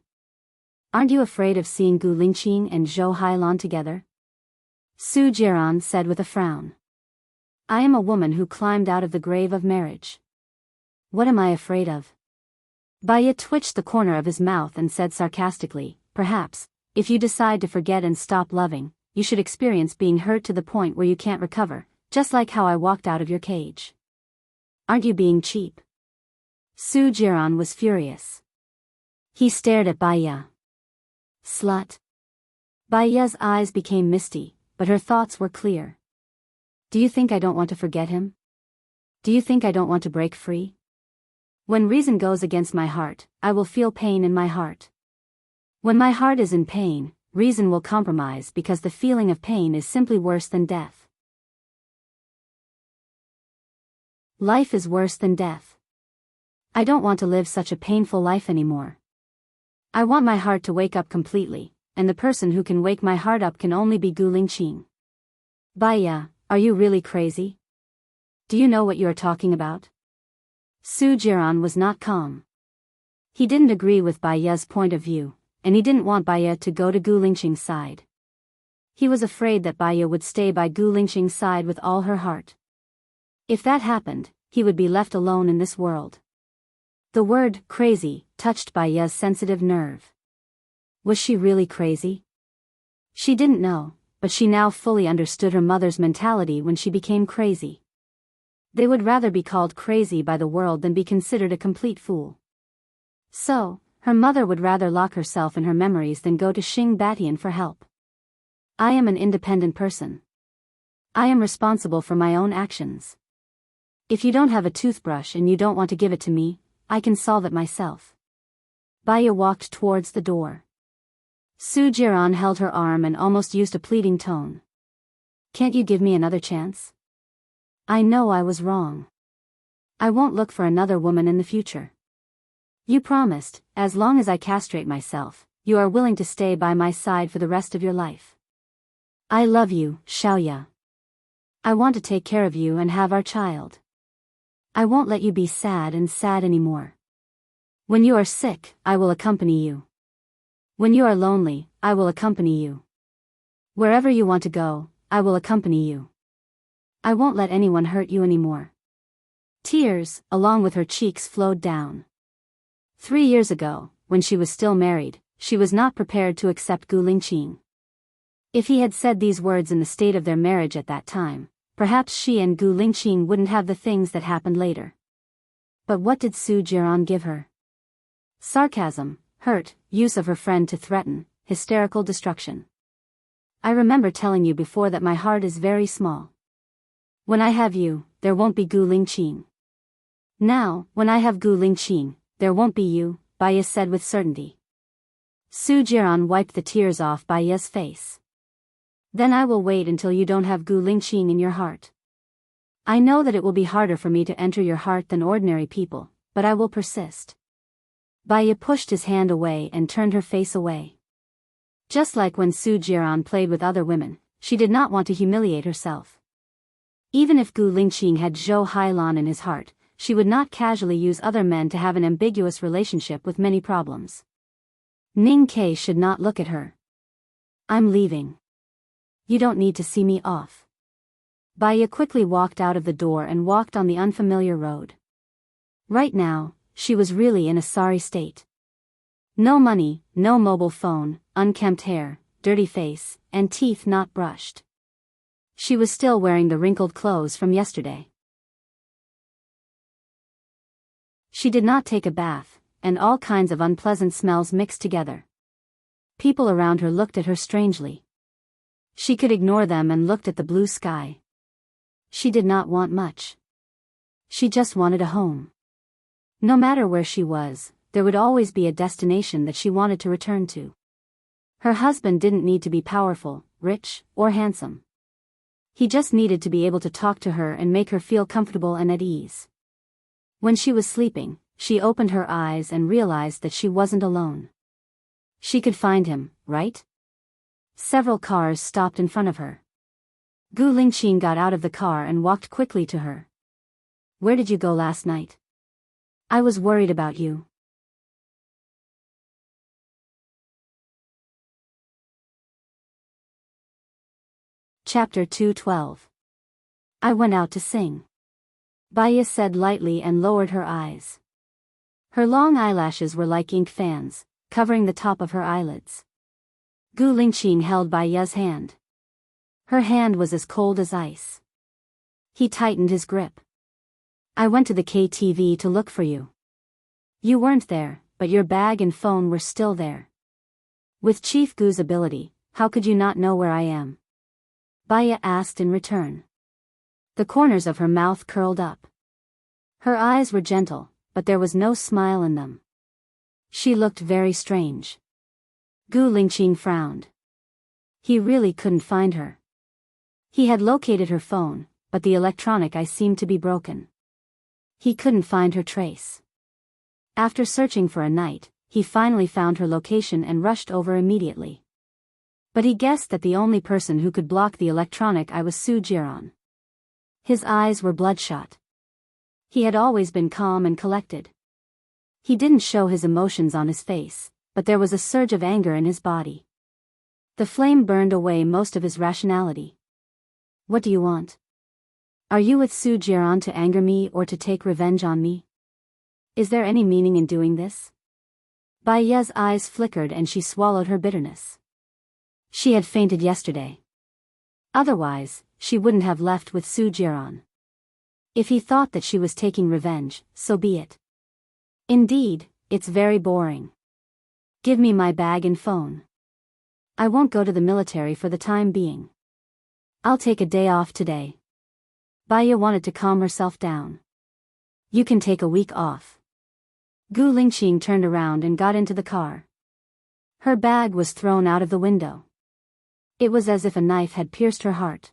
Aren't you afraid of seeing Gu Lingqing and Zhou Hailan together? Su Jiran said with a frown. I am a woman who climbed out of the grave of marriage. What am I afraid of? Baya twitched the corner of his mouth and said sarcastically, Perhaps, if you decide to forget and stop loving, you should experience being hurt to the point where you can't recover, just like how I walked out of your cage. Aren't you being cheap? Su Jiran was furious. He stared at Baya. Slut. Baya's eyes became misty, but her thoughts were clear. Do you think I don't want to forget him? Do you think I don't want to break free? When reason goes against my heart, I will feel pain in my heart. When my heart is in pain, reason will compromise because the feeling of pain is simply worse than death. Life is worse than death. I don't want to live such a painful life anymore. I want my heart to wake up completely, and the person who can wake my heart up can only be Gu Lingqing. Baya, are you really crazy? Do you know what you are talking about? Su Jiran was not calm. He didn't agree with Baya's point of view, and he didn't want Baya to go to Gu Lingqing's side. He was afraid that Baya would stay by Gu Lingqing's side with all her heart. If that happened, he would be left alone in this world. The word crazy touched Baya's sensitive nerve. Was she really crazy? She didn't know, but she now fully understood her mother's mentality when she became crazy. They would rather be called crazy by the world than be considered a complete fool. So, her mother would rather lock herself in her memories than go to Xing Batian for help. I am an independent person. I am responsible for my own actions. If you don't have a toothbrush and you don't want to give it to me, I can solve it myself. Baya walked towards the door. Su Jiran held her arm and almost used a pleading tone. Can't you give me another chance? I know I was wrong. I won't look for another woman in the future. You promised, as long as I castrate myself, you are willing to stay by my side for the rest of your life. I love you, Xiaoya. I want to take care of you and have our child. I won't let you be sad anymore. When you are sick, I will accompany you. When you are lonely, I will accompany you. Wherever you want to go, I will accompany you. I won't let anyone hurt you anymore. Tears, along with her cheeks, flowed down. 3 years ago, when she was still married, she was not prepared to accept Gu Lingqing. If he had said these words in the state of their marriage at that time, perhaps she and Gu Lingqing wouldn't have the things that happened later. But what did Su Jiran give her? Sarcasm, hurt, use of her friend to threaten, hysterical destruction. I remember telling you before that my heart is very small. When I have you, there won't be Gu Lingqing. Now, when I have Gu Lingqing, there won't be you, Baya said with certainty. Su Jiran wiped the tears off Baya's face. Then I will wait until you don't have Gu Lingqing in your heart. I know that it will be harder for me to enter your heart than ordinary people, but I will persist. Baya pushed his hand away and turned her face away. Just like when Su Jiran played with other women, she did not want to humiliate herself. Even if Gu Lingqing had Zhou Hailan in his heart, she would not casually use other men to have an ambiguous relationship with many problems. Ning Ke should not look at her. I'm leaving. You don't need to see me off. Baya quickly walked out of the door and walked on the unfamiliar road. Right now, she was really in a sorry state. No money, no mobile phone, unkempt hair, dirty face, and teeth not brushed. She was still wearing the wrinkled clothes from yesterday. She did not take a bath, and all kinds of unpleasant smells mixed together. People around her looked at her strangely. She could ignore them and looked at the blue sky. She did not want much. She just wanted a home. No matter where she was, there would always be a destination that she wanted to return to. Her husband didn't need to be powerful, rich, or handsome. He just needed to be able to talk to her and make her feel comfortable and at ease. When she was sleeping, she opened her eyes and realized that she wasn't alone. She could find him, right? Several cars stopped in front of her. Gu Lingqing got out of the car and walked quickly to her. Where did you go last night? I was worried about you. Chapter 212. I went out to sing. Baya said lightly and lowered her eyes. Her long eyelashes were like ink fans, covering the top of her eyelids. Gu Lingqing held Baya's hand. Her hand was as cold as ice. He tightened his grip. I went to the KTV to look for you. You weren't there, but your bag and phone were still there. With Chief Gu's ability, how could you not know where I am? Baya asked in return. The corners of her mouth curled up. Her eyes were gentle, but there was no smile in them. She looked very strange. Gu Lingqing frowned. He really couldn't find her. He had located her phone, but the electronic eye seemed to be broken. He couldn't find her trace. After searching for a night, he finally found her location and rushed over immediately. But he guessed that the only person who could block the electronic eye was Su Jiran. His eyes were bloodshot. He had always been calm and collected. He didn't show his emotions on his face, but there was a surge of anger in his body. The flame burned away most of his rationality. What do you want? Are you with Su Jiran to anger me or to take revenge on me? Is there any meaning in doing this? Bai Ye's eyes flickered and she swallowed her bitterness. She had fainted yesterday. Otherwise, she wouldn't have left with Su Jiran. If he thought that she was taking revenge, so be it. Indeed, it's very boring. Give me my bag and phone. I won't go to the military for the time being. I'll take a day off today. Baya wanted to calm herself down. You can take a week off. Gu Lingqing turned around and got into the car. Her bag was thrown out of the window. It was as if a knife had pierced her heart.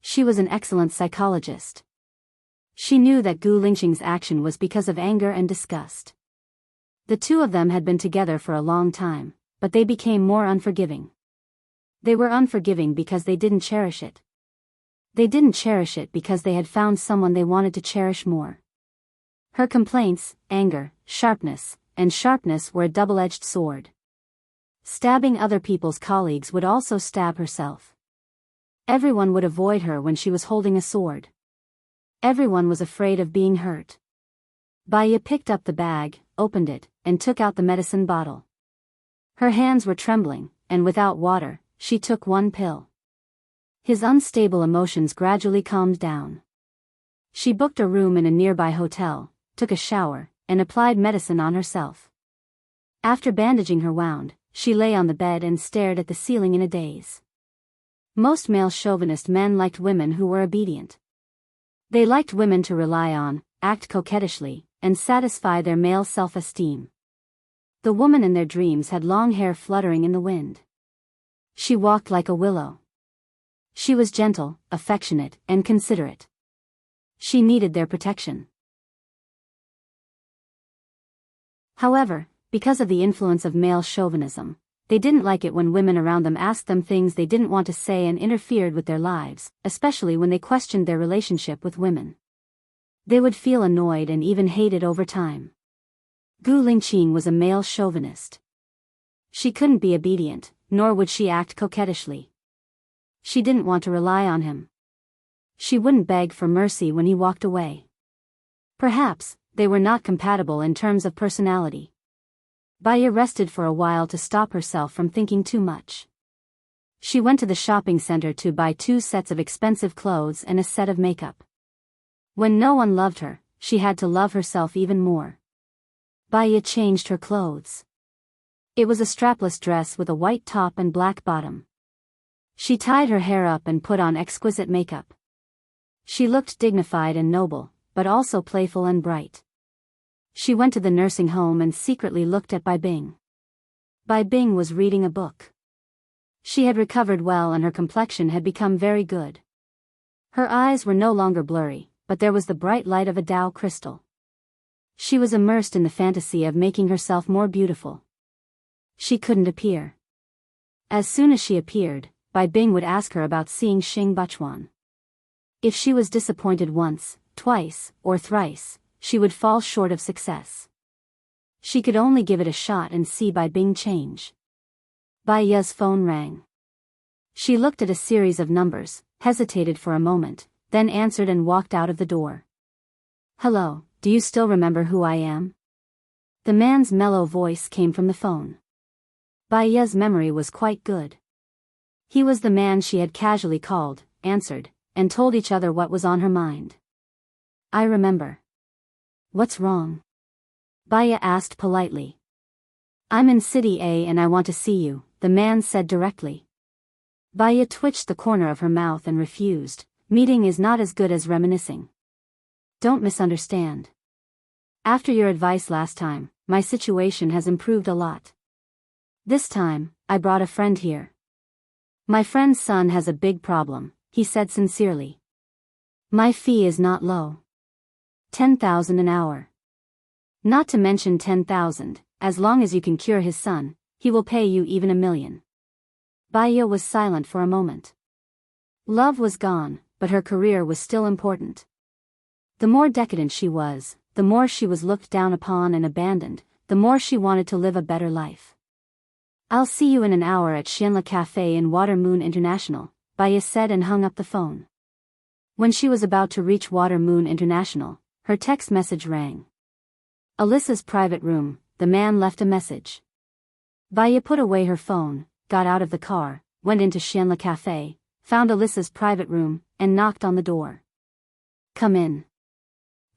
She was an excellent psychologist. She knew that Gu Lingqing's action was because of anger and disgust. The two of them had been together for a long time, but they became more unforgiving. They were unforgiving because they didn't cherish it. They didn't cherish it because they had found someone they wanted to cherish more. Her complaints, anger, sharpness, and sharpness were a double-edged sword. Stabbing other people's colleagues would also stab herself. Everyone would avoid her when she was holding a sword. Everyone was afraid of being hurt. Baya picked up the bag, opened it, and took out the medicine bottle. Her hands were trembling, and without water, she took one pill. His unstable emotions gradually calmed down. She booked a room in a nearby hotel, took a shower, and applied medicine on herself. After bandaging her wound, she lay on the bed and stared at the ceiling in a daze. Most male chauvinist men liked women who were obedient. They liked women to rely on, act coquettishly, and satisfy their male self-esteem. The woman in their dreams had long hair fluttering in the wind. She walked like a willow. She was gentle, affectionate, and considerate. She needed their protection. However, because of the influence of male chauvinism, they didn't like it when women around them asked them things they didn't want to say and interfered with their lives, especially when they questioned their relationship with women. They would feel annoyed and even hate it over time. Gu Lingqing was a male chauvinist. She couldn't be obedient, nor would she act coquettishly. She didn't want to rely on him. She wouldn't beg for mercy when he walked away. Perhaps, they were not compatible in terms of personality. Baya rested for a while to stop herself from thinking too much. She went to the shopping center to buy 2 sets of expensive clothes and a set of makeup. When no one loved her, she had to love herself even more. Baya changed her clothes. It was a strapless dress with a white top and black bottom. She tied her hair up and put on exquisite makeup. She looked dignified and noble, but also playful and bright. She went to the nursing home and secretly looked at Bai Bing. Bai Bing was reading a book. She had recovered well and her complexion had become very good. Her eyes were no longer blurry, but there was the bright light of a Tao crystal. She was immersed in the fantasy of making herself more beautiful. She couldn't appear. As soon as she appeared, Bai Bing would ask her about seeing Xing Bachuan. If she was disappointed once, twice, or thrice, she would fall short of success. She could only give it a shot and see Bai Bing change. Bai Ye's phone rang. She looked at a series of numbers, hesitated for a moment, then answered and walked out of the door. Hello, do you still remember who I am? The man's mellow voice came from the phone. Bai Ye's memory was quite good. He was the man she had casually called, answered, and told each other what was on her mind. I remember. What's wrong? Baya asked politely. I'm in City A and I want to see you, the man said directly. Baya twitched the corner of her mouth and refused. Meeting is not as good as reminiscing. Don't misunderstand. After your advice last time, my situation has improved a lot. This time, I brought a friend here. My friend's son has a big problem, he said sincerely. My fee is not low. 10,000 an hour. Not to mention 10,000, as long as you can cure his son, he will pay you even 1 million. Baiya was silent for a moment. Love was gone, but her career was still important. The more decadent she was, the more she was looked down upon and abandoned, the more she wanted to live a better life. "I'll see you in an hour at Xianla Cafe in Water Moon International," Baiya said and hung up the phone. When she was about to reach Water Moon International, her text message rang. "Alyssa's private room," the man left a message. Baiya put away her phone, got out of the car, went into Xianla Cafe, found Alyssa's private room, and knocked on the door. "Come in."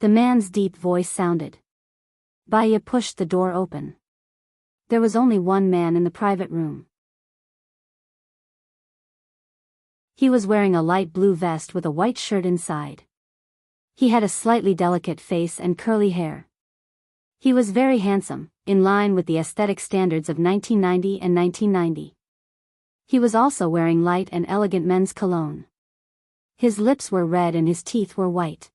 The man's deep voice sounded. Baiya pushed the door open. There was only one man in the private room. He was wearing a light blue vest with a white shirt inside. He had a slightly delicate face and curly hair. He was very handsome, in line with the aesthetic standards of 1990 and 1990. He was also wearing light and elegant men's cologne. His lips were red and his teeth were white.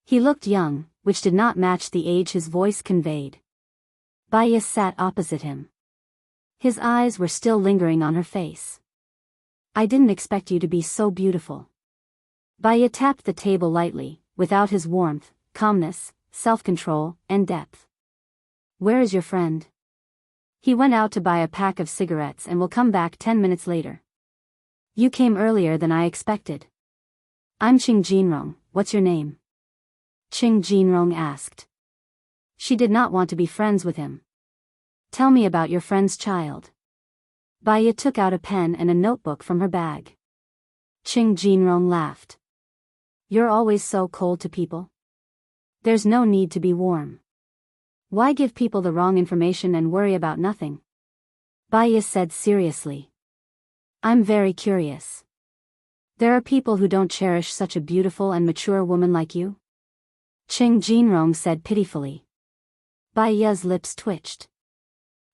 He looked young, which did not match the age his voice conveyed. Baiya sat opposite him. His eyes were still lingering on her face. "I didn't expect you to be so beautiful." Baiya tapped the table lightly, without his warmth, calmness, self-control, and depth. "Where is your friend?" "He went out to buy a pack of cigarettes and will come back 10 minutes later." "You came earlier than I expected." "I'm Qing Jinrong, what's your name?" Qing Jinrong asked. She did not want to be friends with him. "Tell me about your friend's child." Baiya took out a pen and a notebook from her bag. Qing Jinrong laughed. "You're always so cold to people. There's no need to be warm. Why give people the wrong information and worry about nothing?" Baiya said seriously. "I'm very curious. There are people who don't cherish such a beautiful and mature woman like you?" Qing Jinrong said pitifully. Baiya's lips twitched.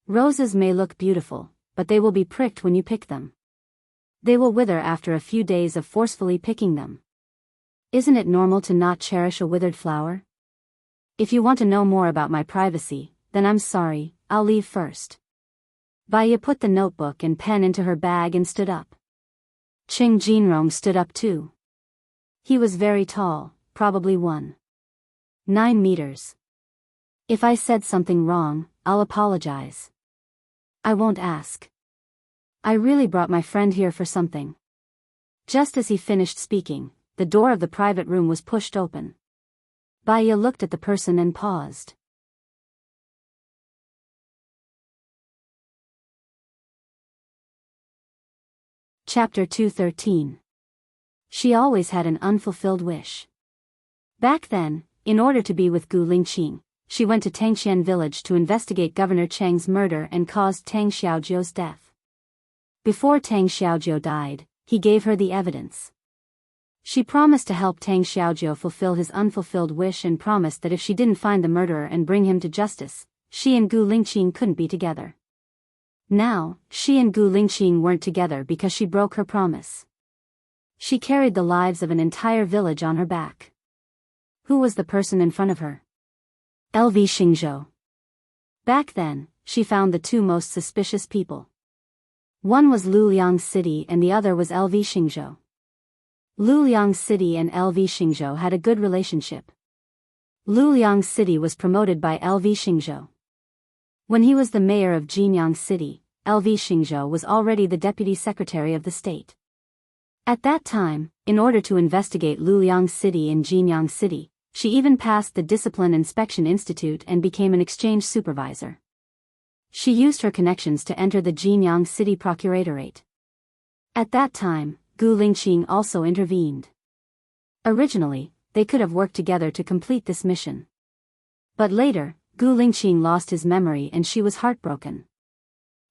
"Roses may look beautiful, but they will be pricked when you pick them. They will wither after a few days of forcefully picking them. Isn't it normal to not cherish a withered flower? If you want to know more about my privacy, then I'm sorry, I'll leave first." Baiya put the notebook and pen into her bag and stood up. Qing Jinrong stood up too. He was very tall, probably 1.9 meters. "If I said something wrong, I'll apologize. I won't ask. I really brought my friend here for something." Just as he finished speaking, the door of the private room was pushed open. Baiya looked at the person and paused. Chapter 213. She always had an unfulfilled wish. Back then, in order to be with Gu Lingqing, she went to Tangxian village to investigate Governor Cheng's murder and caused Tang Xiaojiu's death. Before Tang Xiaojiu died, he gave her the evidence. She promised to help Tang Xiaojiu fulfill his unfulfilled wish and promised that if she didn't find the murderer and bring him to justice, she and Gu Lingqing couldn't be together. Now, she and Gu Lingqing weren't together because she broke her promise. She carried the lives of an entire village on her back. Who was the person in front of her? LV Xingzhou. Back then, she found the two most suspicious people. One was Luliang City and the other was LV Xingzhou. Luliang City and LV Xingzhou had a good relationship. Luliang City was promoted by LV Xingzhou. When he was the mayor of Jinyang City, LV Xingzhou was already the deputy secretary of the state. At that time, in order to investigate Luliang City and Jinyang City, she even passed the Discipline Inspection Institute and became an exchange supervisor. She used her connections to enter the Jinyang City Procuratorate. At that time, Gu Lingqing also intervened. Originally, they could have worked together to complete this mission. But later, Gu Lingqing lost his memory and she was heartbroken.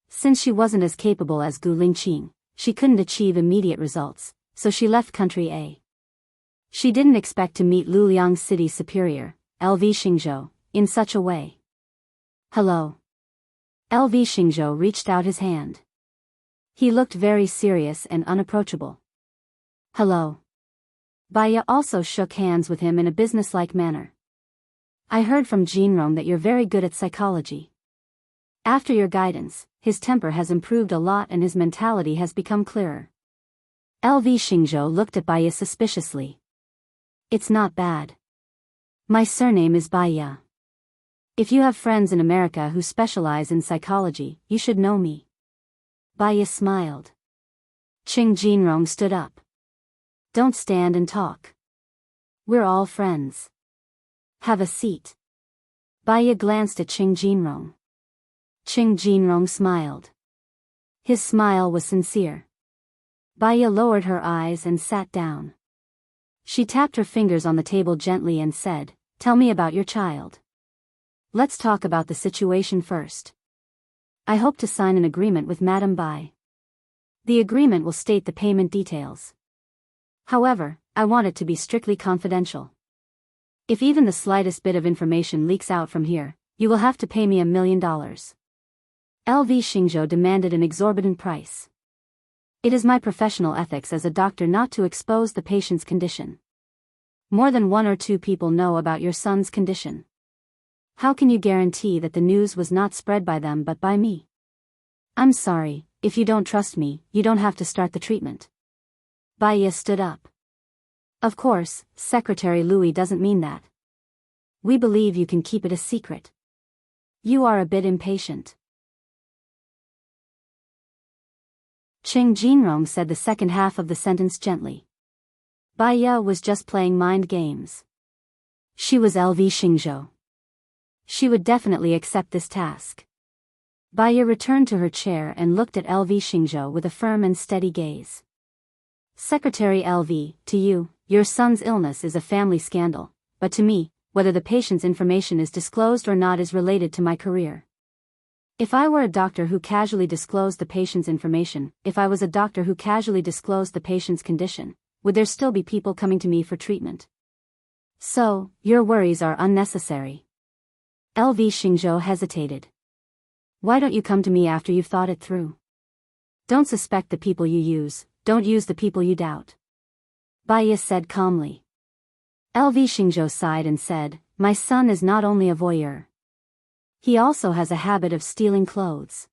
Since she wasn't as capable as Gu Lingqing, she couldn't achieve immediate results, so she left country A. She didn't expect to meet Luliang City Superior, LV Xingzhou, in such a way. "Hello." LV Xingzhou reached out his hand. He looked very serious and unapproachable. "Hello." Baiya also shook hands with him in a businesslike manner. "I heard from Jinrong that you're very good at psychology. After your guidance, his temper has improved a lot and his mentality has become clearer. LV Xingzhou looked at Baiya suspiciously. It's not bad. My surname is Baiya. If you have friends in America who specialize in psychology, you should know me. Baiya smiled. Qing Jinrong stood up. Don't stand and talk. We're all friends. Have a seat. Baiya glanced at Qing Jinrong. Qing Jinrong smiled. His smile was sincere. Baiya lowered her eyes and sat down. She tapped her fingers on the table gently and said, "Tell me about your child. Let's talk about the situation first. I hope to sign an agreement with Madame Bai. The agreement will state the payment details. However, I want it to be strictly confidential. If even the slightest bit of information leaks out from here, you will have to pay me $1 million. LV Xingzhou demanded an exorbitant price. It is my professional ethics as a doctor not to expose the patient's condition. More than 1 or 2 people know about your son's condition. How can you guarantee that the news was not spread by them but by me? I'm sorry, if you don't trust me, you don't have to start the treatment. Baiya stood up. Of course, Secretary Louis doesn't mean that. We believe you can keep it a secret. You are a bit impatient. Qing Jinrong said the second half of the sentence gently. Baiya was just playing mind games. She was LV Xingzhou. She would definitely accept this task. Baiya returned to her chair and looked at LV Xingzhou with a firm and steady gaze. Secretary LV, to you, your son's illness is a family scandal, but to me, whether the patient's information is disclosed or not is related to my career. If I were a doctor who casually disclosed the patient's information, if I was a doctor who casually disclosed the patient's condition, would there still be people coming to me for treatment? So, your worries are unnecessary. LV Xingzhou hesitated. Why don't you come to me after you've thought it through? Don't suspect the people you use, don't use the people you doubt. Baiya said calmly. LV Xingzhou sighed and said, my son is not only a voyeur. He also has a habit of stealing clothes.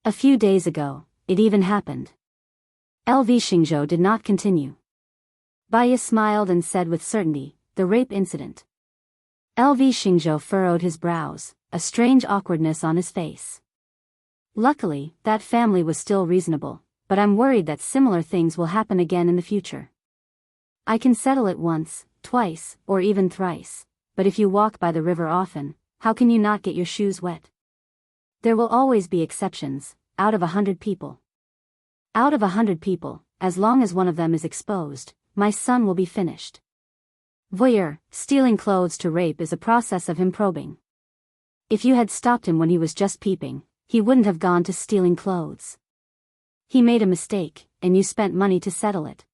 A few days ago, it even happened. LV Xingzhou did not continue. Baiya smiled and said with certainty, the rape incident. LV Xingzhou furrowed his brows, a strange awkwardness on his face. Luckily, that family was still reasonable, but I'm worried that similar things will happen again in the future. I can settle it once, twice, or even thrice, but if you walk by the river often, how can you not get your shoes wet? There will always be exceptions, out of 100 people. Out of 100 people, as long as one of them is exposed, my son will be finished. Voyeur, stealing clothes to rape is a process of him probing. If you had stopped him when he was just peeping, he wouldn't have gone to stealing clothes. He made a mistake, and you spent money to settle it.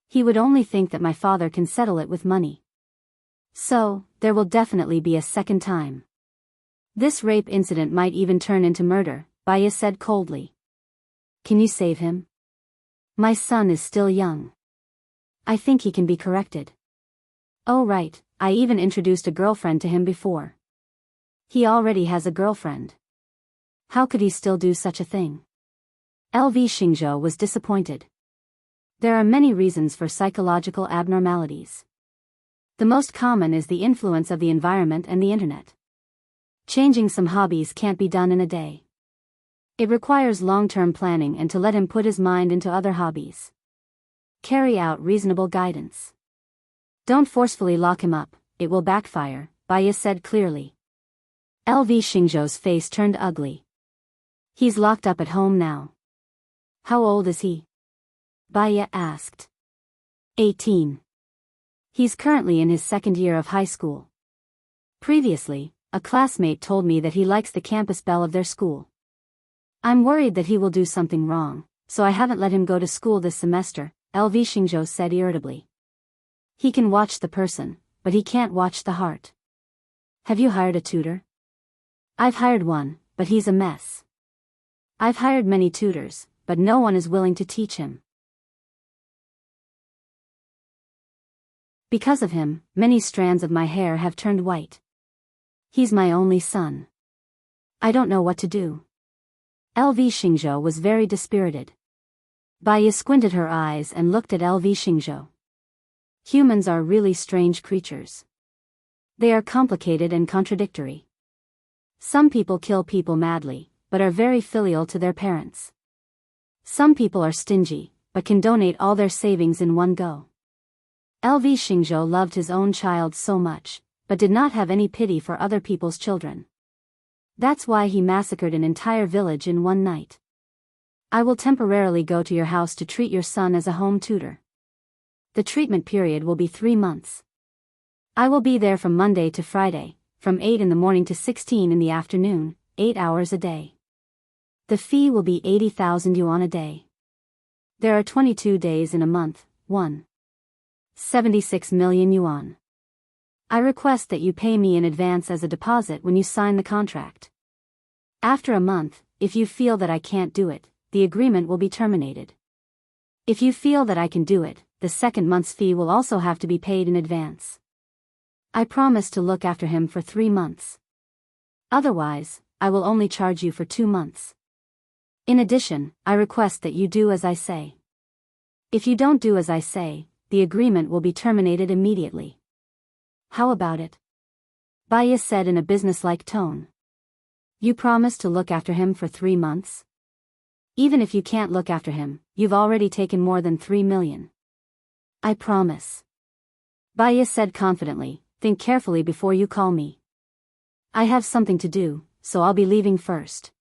He would only think that my father can settle it with money. So, there will definitely be a second time. This rape incident might even turn into murder, Baiya said coldly. Can you save him? My son is still young. I think he can be corrected. Oh right, I even introduced a girlfriend to him before. He already has a girlfriend. How could he still do such a thing? LV Xingzhou was disappointed. There are many reasons for psychological abnormalities. The most common is the influence of the environment and the internet. Changing some hobbies can't be done in a day. It requires long-term planning and to let him put his mind into other hobbies. Carry out reasonable guidance. Don't forcefully lock him up, it will backfire, Baiya said clearly. LV Xingzhou's face turned ugly. He's locked up at home now. How old is he? Baiya asked. 18. He's currently in his second year of high school. Previously, a classmate told me that he likes the campus bell of their school. I'm worried that he will do something wrong, so I haven't let him go to school this semester, LV Xingzhou said irritably. He can watch the person, but he can't watch the heart. Have you hired a tutor? I've hired one, but he's a mess. I've hired many tutors, but no one is willing to teach him. Because of him, many strands of my hair have turned white. He's my only son. I don't know what to do. LV Xingzhou was very dispirited. Baiya squinted her eyes and looked at LV Xingzhou. Humans are really strange creatures. They are complicated and contradictory. Some people kill people madly, but are very filial to their parents. Some people are stingy, but can donate all their savings in one go. LV Xingzhou loved his own child so much, but did not have any pity for other people's children. That's why he massacred an entire village in one night. I will temporarily go to your house to treat your son as a home tutor. The treatment period will be 3 months. I will be there from Monday to Friday, from 8 in the morning to 16 in the afternoon, 8 hours a day. The fee will be 80,000 yuan a day. There are 22 days in a month, 76 million yuan. I request that you pay me in advance as a deposit when you sign the contract. After a month, if you feel that I can't do it, the agreement will be terminated. If you feel that I can do it, the second month's fee will also have to be paid in advance. I promise to look after him for 3 months. Otherwise, I will only charge you for 2 months. In addition, I request that you do as I say. If you don't do as I say, the agreement will be terminated immediately. How about it? Baiya said in a businesslike tone. You promise to look after him for 3 months? Even if you can't look after him, you've already taken more than 3 million. I promise. Baiya said confidently, think carefully before you call me. I have something to do, so I'll be leaving first.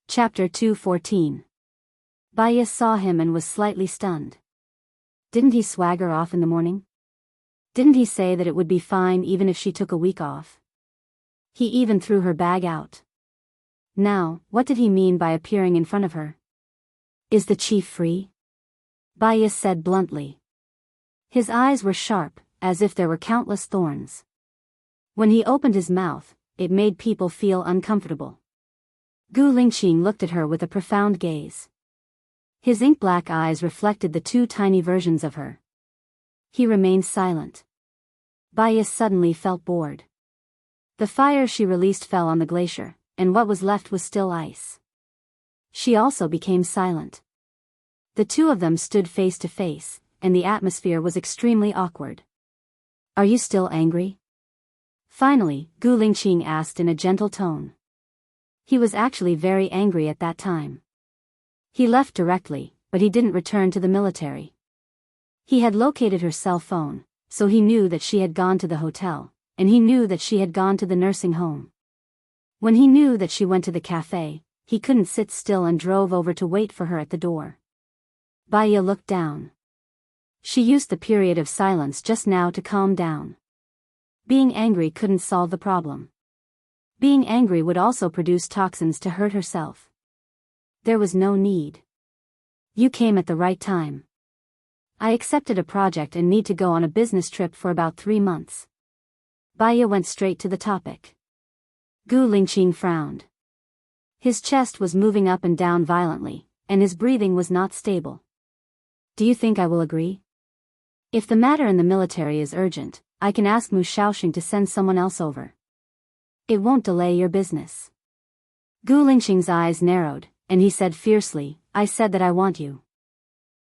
Chapter 214. Baiya saw him and was slightly stunned. Didn't he swagger off in the morning? Didn't he say that it would be fine even if she took a week off? He even threw her bag out. Now, what did he mean by appearing in front of her? Is the chief free? Baiya said bluntly. His eyes were sharp, as if there were countless thorns. When he opened his mouth, it made people feel uncomfortable. Gu Lingqing looked at her with a profound gaze. His ink-black eyes reflected the 2 tiny versions of her. He remained silent. Baiya suddenly felt bored. The fire she released fell on the glacier, and what was left was still ice. She also became silent. The 2 of them stood face to face, and the atmosphere was extremely awkward. Are you still angry? Finally, Gu Lingqing asked in a gentle tone. He was actually very angry at that time. He left directly, but he didn't return to the military. He had located her cell phone, so he knew that she had gone to the hotel, and he knew that she had gone to the nursing home. When he knew that she went to the cafe, he couldn't sit still and drove over to wait for her at the door. Baiya looked down. She used the period of silence just now to calm down. Being angry couldn't solve the problem. Being angry would also produce toxins to hurt herself. There was no need. You came at the right time. I accepted a project and need to go on a business trip for about 3 months. Baiya went straight to the topic. Gu Lingqing frowned. His chest was moving up and down violently, and his breathing was not stable. Do you think I will agree? If the matter in the military is urgent, I can ask Mu Shaoxing to send someone else over. It won't delay your business. Gu Lingqing's eyes narrowed, and he said fiercely, I said that I want you.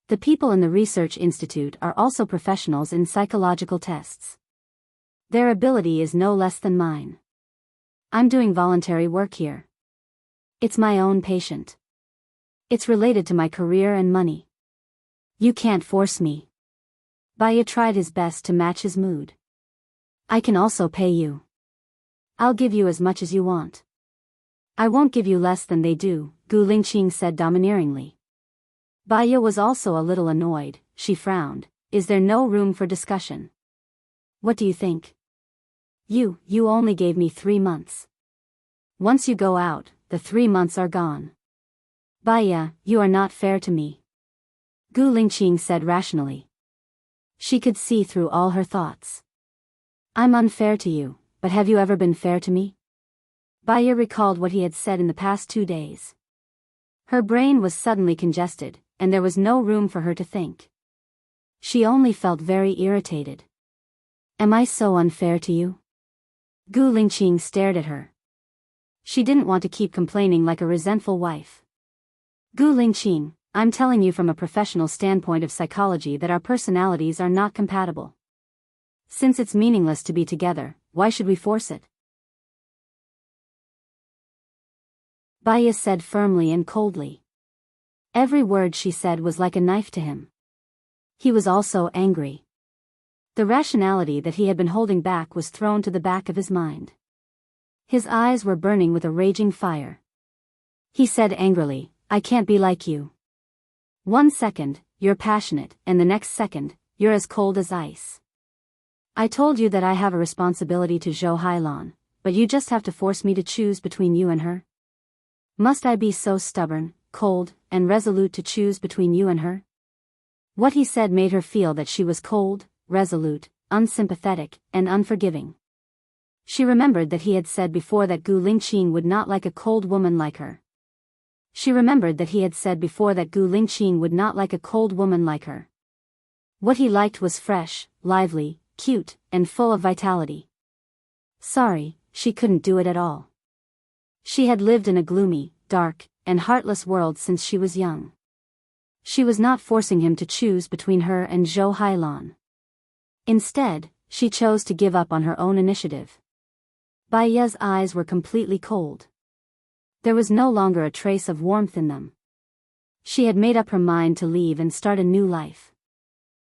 The people in the research institute are also professionals in psychological tests. Their ability is no less than mine. I'm doing voluntary work here. It's my own patient. It's related to my career and money. You can't force me. Baiya tried his best to match his mood. I can also pay you. I'll give you as much as you want. I won't give you less than they do, Gu Lingqing said domineeringly. Baiya was also a little annoyed. She frowned. Is there no room for discussion? What do you think? You only gave me 3 months. Once you go out, the 3 months are gone. Baiya, you are not fair to me. Gu Lingqing said rationally. She could see through all her thoughts. I'm unfair to you, but have you ever been fair to me? Baiya recalled what he had said in the past 2 days. Her brain was suddenly congested, and there was no room for her to think. She only felt very irritated. Am I so unfair to you? Gu Lingqing stared at her. She didn't want to keep complaining like a resentful wife. Gu Lingqing, I'm telling you from a professional standpoint of psychology that our personalities are not compatible. Since it's meaningless to be together, why should we force it? Baya said firmly and coldly. Every word she said was like a knife to him. He was also angry. The rationality that he had been holding back was thrown to the back of his mind. His eyes were burning with a raging fire. He said angrily, I can't be like you. 1 second, you're passionate, and the next second, you're as cold as ice. I told you that I have a responsibility to Zhou Hailan, but you just have to force me to choose between you and her? Must I be so stubborn, cold, and resolute to choose between you and her? What he said made her feel that she was cold, resolute, unsympathetic, and unforgiving. She remembered that he had said before that Gu Lingqing would not like a cold woman like her. She remembered that he had said before that Gu Lingqing would not like a cold woman like her. What he liked was fresh, lively, cute, and full of vitality. Sorry, she couldn't do it at all. She had lived in a gloomy, dark, and heartless world since she was young. She was not forcing him to choose between her and Zhou Hailan. Instead, she chose to give up on her own initiative. Baya's eyes were completely cold. There was no longer a trace of warmth in them. She had made up her mind to leave and start a new life.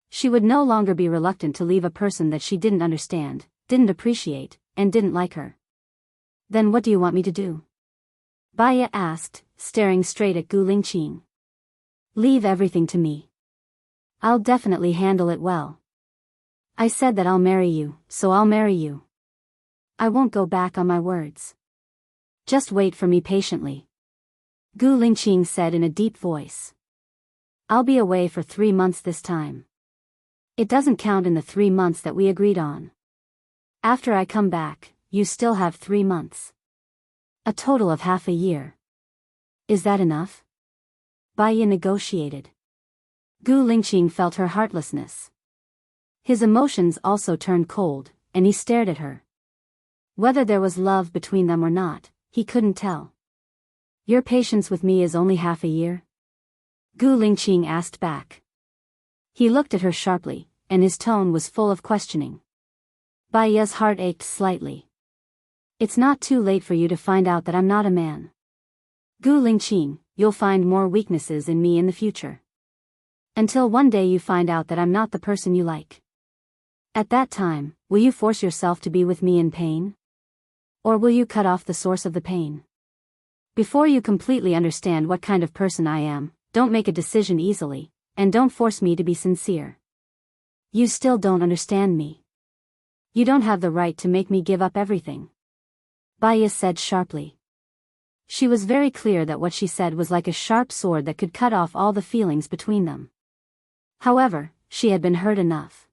She would no longer be reluctant to leave a person that she didn't understand, didn't appreciate, and didn't like her. Then what do you want me to do? Baya asked, staring straight at Gu Lingqing. Leave everything to me. I'll definitely handle it well. I said that I'll marry you, so I'll marry you. I won't go back on my words. Just wait for me patiently. Gu Lingqing said in a deep voice. I'll be away for 3 months this time. It doesn't count in the 3 months that we agreed on. After I come back, you still have 3 months. A total of half a year. Is that enough? Baya negotiated. Gu Lingqing felt her heartlessness. His emotions also turned cold, and he stared at her. Whether there was love between them or not, he couldn't tell. Your patience with me is only half a year? Gu Lingqing asked back. He looked at her sharply, and his tone was full of questioning. Baya's heart ached slightly. It's not too late for you to find out that I'm not a man. Gu Lingqing, you'll find more weaknesses in me in the future. Until one day you find out that I'm not the person you like. At that time, will you force yourself to be with me in pain? Or will you cut off the source of the pain? Before you completely understand what kind of person I am, don't make a decision easily, and don't force me to be sincere. You still don't understand me. You don't have the right to make me give up everything. Baya said sharply. She was very clear that what she said was like a sharp sword that could cut off all the feelings between them. However, she had been hurt enough.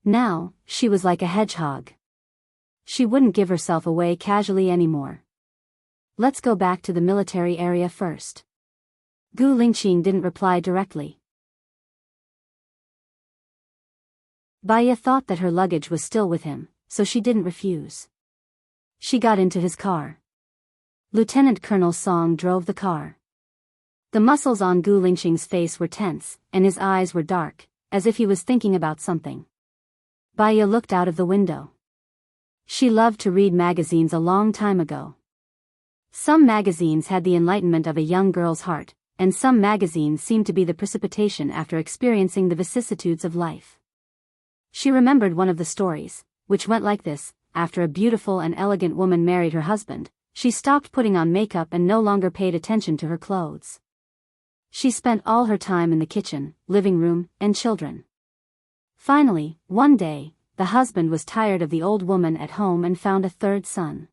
Now, she was like a hedgehog. She wouldn't give herself away casually anymore. Let's go back to the military area first. Gu Lingqing didn't reply directly. Baya thought that her luggage was still with him, so she didn't refuse. She got into his car. Lieutenant Colonel Song drove the car. The muscles on Gu Lingqing's face were tense, and his eyes were dark, as if he was thinking about something. Baya looked out of the window. She loved to read magazines a long time ago. Some magazines had the enlightenment of a young girl's heart, and some magazines seemed to be the precipitation after experiencing the vicissitudes of life. She remembered one of the stories, which went like this: after a beautiful and elegant woman married her husband, she stopped putting on makeup and no longer paid attention to her clothes. She spent all her time in the kitchen, living room, and children. Finally, one day, the husband was tired of the old woman at home and found a third son.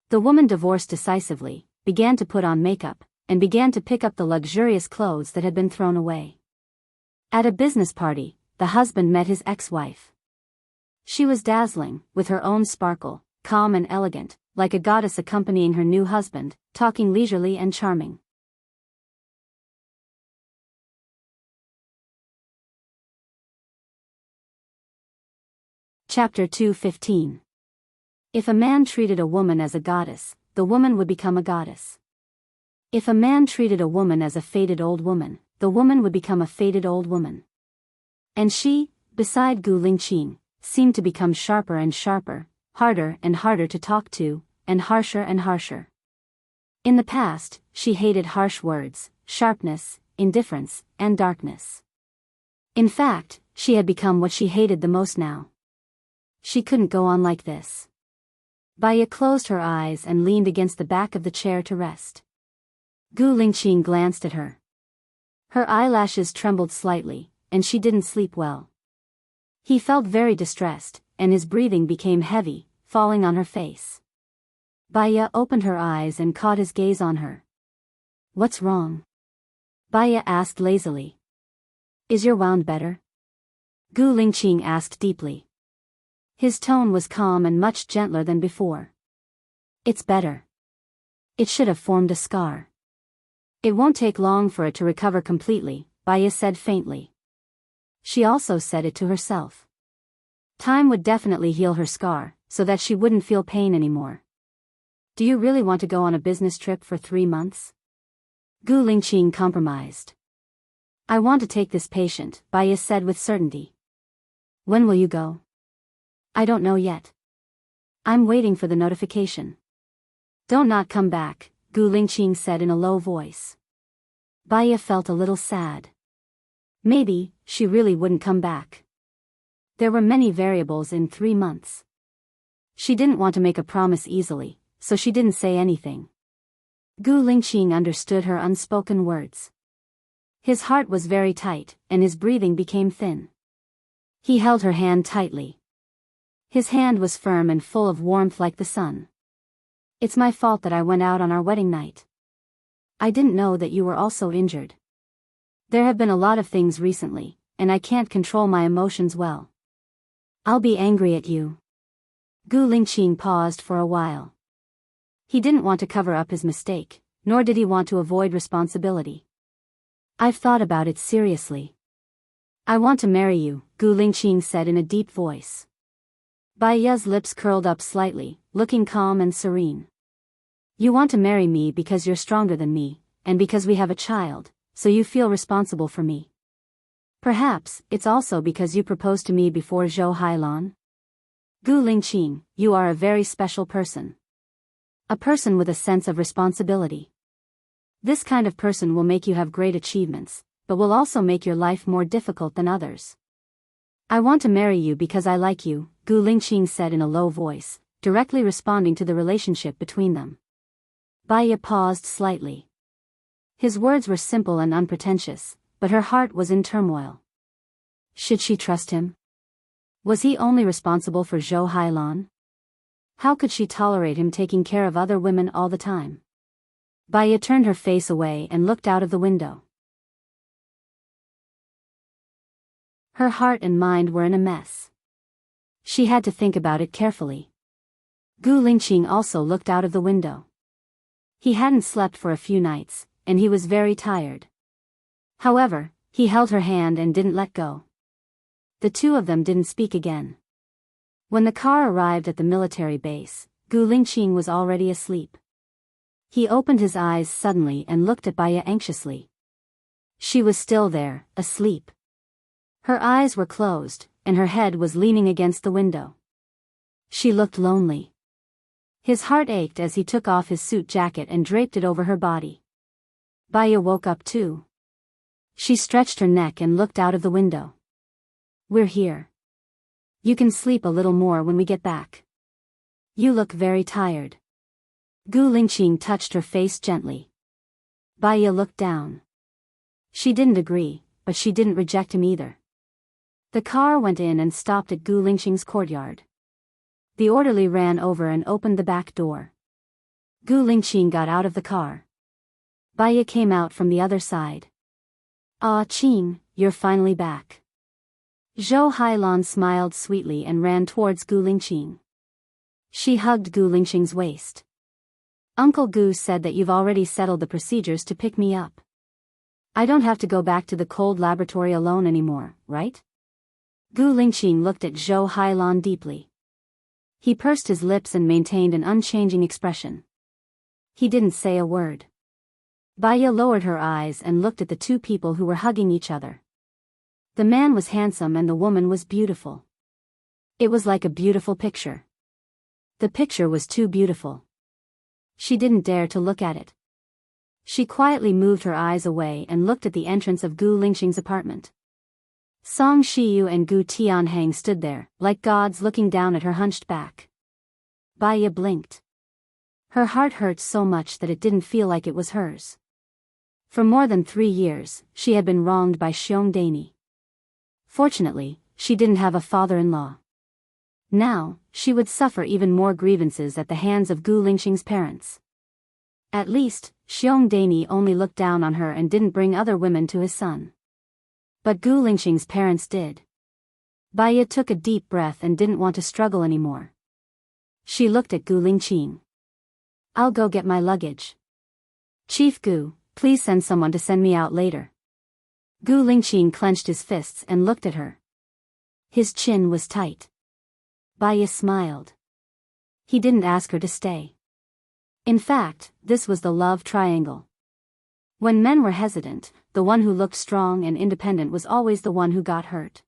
The woman divorced decisively, began to put on makeup, and began to pick up the luxurious clothes that had been thrown away. At a business party, the husband met his ex-wife. She was dazzling, with her own sparkle, calm and elegant, like a goddess accompanying her new husband, talking leisurely and charming. Chapter 2:15. If a man treated a woman as a goddess, the woman would become a goddess. If a man treated a woman as a faded old woman, the woman would become a faded old woman. And she, beside Gu Lingqing, seemed to become sharper and sharper, harder and harder to talk to, and harsher and harsher. In the past, she hated harsh words, sharpness, indifference, and darkness. In fact, she had become what she hated the most now. She couldn't go on like this. Baya closed her eyes and leaned against the back of the chair to rest. Gu Lingqing glanced at her. Her eyelashes trembled slightly, and she didn't sleep well. He felt very distressed, and his breathing became heavy, falling on her face. Baya opened her eyes and caught his gaze on her. "What's wrong?" Baya asked lazily. "Is your wound better?" Gu Lingqing asked deeply. His tone was calm and much gentler than before. "It's better. It should have formed a scar. It won't take long for it to recover completely," Baya said faintly. She also said it to herself. Time would definitely heal her scar, so that she wouldn't feel pain anymore. "Do you really want to go on a business trip for 3 months?" Gu Lingqing compromised. "I want to take this patient," Baya said with certainty. "When will you go?" "I don't know yet. I'm waiting for the notification." "Don't not come back," Gu Lingqing said in a low voice. Baya felt a little sad. Maybe she really wouldn't come back. There were many variables in 3 months. She didn't want to make a promise easily, so she didn't say anything. Gu Lingqing understood her unspoken words. His heart was very tight, and his breathing became thin. He held her hand tightly. His hand was firm and full of warmth like the sun. "It's my fault that I went out on our wedding night. I didn't know that you were also injured. There have been a lot of things recently, and I can't control my emotions well. I'll be angry at you." Gu Lingqing paused for a while. He didn't want to cover up his mistake, nor did he want to avoid responsibility. "I've thought about it seriously. I want to marry you," Gu Lingqing said in a deep voice. Baya's lips curled up slightly, looking calm and serene. "You want to marry me because you're stronger than me, and because we have a child, so you feel responsible for me. Perhaps it's also because you proposed to me before Zhou Hailan. Gu Lingqing, you are a very special person. A person with a sense of responsibility. This kind of person will make you have great achievements, but will also make your life more difficult than others. I want to marry you because I like you," Gu Lingqing said in a low voice, directly responding to the relationship between them. Baya paused slightly. His words were simple and unpretentious, but her heart was in turmoil. Should she trust him? Was he only responsible for Zhou Hailan? How could she tolerate him taking care of other women all the time? Baya turned her face away and looked out of the window. Her heart and mind were in a mess. She had to think about it carefully. Gu Lingqing also looked out of the window. He hadn't slept for a few nights, and he was very tired. However, he held her hand and didn't let go. The two of them didn't speak again. When the car arrived at the military base, Gu Lingqing was already asleep. He opened his eyes suddenly and looked at Baya anxiously. She was still there, asleep. Her eyes were closed, and her head was leaning against the window. She looked lonely. His heart ached as he took off his suit jacket and draped it over her body. Baya woke up too. She stretched her neck and looked out of the window. "We're here. You can sleep a little more when we get back. You look very tired." Gu Lingqing touched her face gently. Baya looked down. She didn't agree, but she didn't reject him either. The car went in and stopped at Gu Lingqing's courtyard. The orderly ran over and opened the back door. Gu Lingqing got out of the car. Baya came out from the other side. "Ah, Qing, you're finally back." Zhou Hailan smiled sweetly and ran towards Gu Lingqing. She hugged Gu Lingqing's waist. "Uncle Gu said that you've already settled the procedures to pick me up. I don't have to go back to the cold laboratory alone anymore, right?" Gu Lingqing looked at Zhou Hailan deeply. He pursed his lips and maintained an unchanging expression. He didn't say a word. Baya lowered her eyes and looked at the two people who were hugging each other. The man was handsome and the woman was beautiful. It was like a beautiful picture. The picture was too beautiful. She didn't dare to look at it. She quietly moved her eyes away and looked at the entrance of Gu Lingqing's apartment. Song Shiyu and Gu Tianhang stood there, like gods looking down at her hunched back. Baya blinked. Her heart hurt so much that it didn't feel like it was hers. For more than 3 years, she had been wronged by Xiong Dani. Fortunately, she didn't have a father-in-law. Now, she would suffer even more grievances at the hands of Gu Lingqing's parents. At least, Xiong Dani only looked down on her and didn't bring other women to his son. But Gu Lingqing's parents did. Baya took a deep breath and didn't want to struggle anymore. She looked at Gu Lingqing. I'll go get my luggage. Chief Gu, please send someone to send me out later. Gu Lingqing clenched his fists and looked at her. His chin was tight. Baya smiled. He didn't ask her to stay. In fact, this was the love triangle. When men were hesitant, the one who looked strong and independent was always the one who got hurt.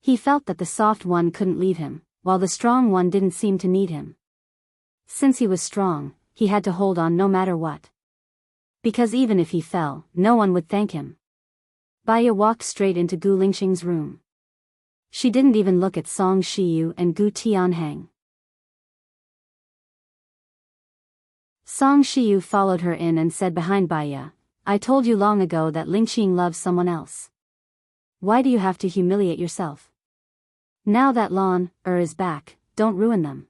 He felt that the soft one couldn't leave him, while the strong one didn't seem to need him. Since he was strong, he had to hold on no matter what. Because even if he fell, no one would thank him. Baya walked straight into Gu Lingqing's room. She didn't even look at Song Shiyu and Gu Tianhang. Song Shiyu followed her in and said behind Baya, I told you long ago that Lingqing loves someone else. Why do you have to humiliate yourself? Now that Lan is back, don't ruin them.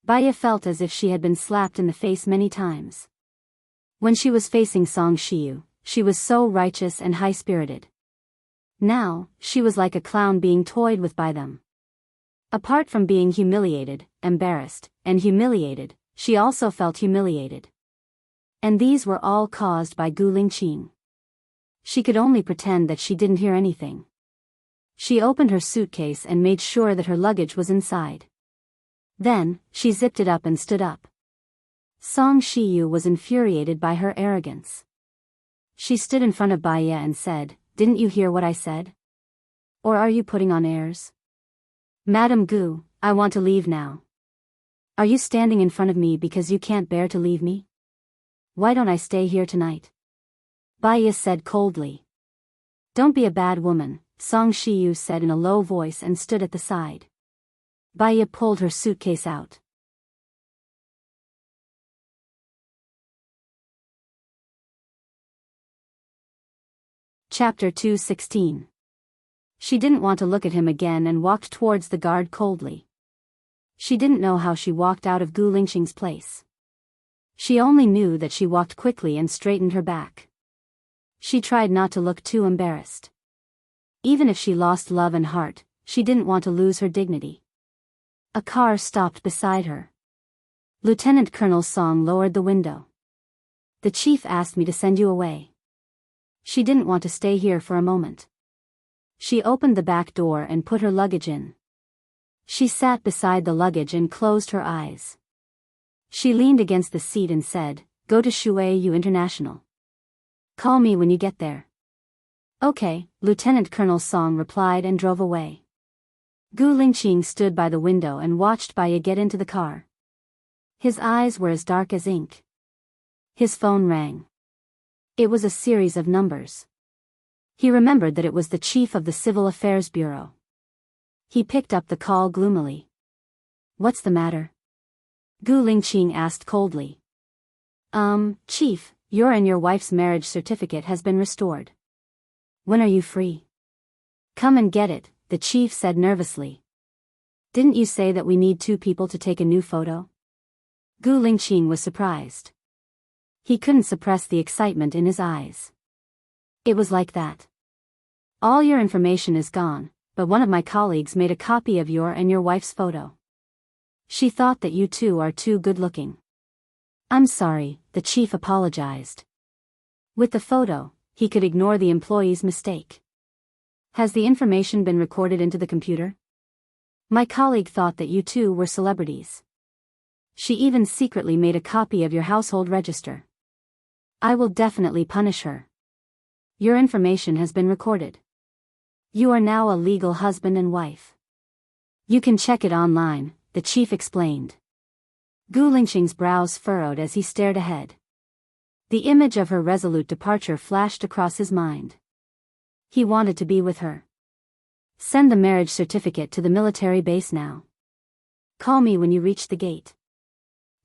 Baya felt as if she had been slapped in the face many times. When she was facing Song Shiyu, she was so righteous and high-spirited. Now, she was like a clown being toyed with by them. Apart from being humiliated, embarrassed, and humiliated, she also felt humiliated. And these were all caused by Gu Lingqing. She could only pretend that she didn't hear anything. She opened her suitcase and made sure that her luggage was inside. Then, she zipped it up and stood up. Song Shiyu was infuriated by her arrogance. She stood in front of Baya and said, Didn't you hear what I said? Or are you putting on airs? Madam Gu, I want to leave now. Are you standing in front of me because you can't bear to leave me? Why don't I stay here tonight? Baya said coldly. Don't be a bad woman, Song Shiyu said in a low voice and stood at the side. Baya pulled her suitcase out. Chapter 216. She didn't want to look at him again and walked towards the guard coldly. She didn't know how she walked out of Gu Lingqing's place. She only knew that she walked quickly and straightened her back. She tried not to look too embarrassed. Even if she lost love and heart, she didn't want to lose her dignity. A car stopped beside her. Lieutenant Colonel Song lowered the window. The chief asked me to send you away. She didn't want to stay here for a moment. She opened the back door and put her luggage in. She sat beside the luggage and closed her eyes. She leaned against the seat and said, Go to Shuiyu International. Call me when you get there. Okay, Lieutenant Colonel Song replied and drove away. Gu Lingqing stood by the window and watched Baya get into the car. His eyes were as dark as ink. His phone rang. It was a series of numbers. He remembered that it was the chief of the Civil Affairs Bureau. He picked up the call gloomily. What's the matter? Gu Lingqing asked coldly. Chief, your and your wife's marriage certificate has been restored. When are you free? Come and get it, the chief said nervously. Didn't you say that we need 2 people to take a new photo? Gu Lingqing was surprised. He couldn't suppress the excitement in his eyes. It was like that. All your information is gone, but one of my colleagues made a copy of your and your wife's photo. She thought that you two are too good-looking. I'm sorry, the chief apologized. With the photo, he could ignore the employee's mistake. Has the information been recorded into the computer? My colleague thought that you two were celebrities. She even secretly made a copy of your household register. I will definitely punish her. Your information has been recorded. You are now a legal husband and wife. You can check it online, the chief explained. Gu Lingqing's brows furrowed as he stared ahead. The image of her resolute departure flashed across his mind. He wanted to be with her. Send the marriage certificate to the military base now. Call me when you reach the gate.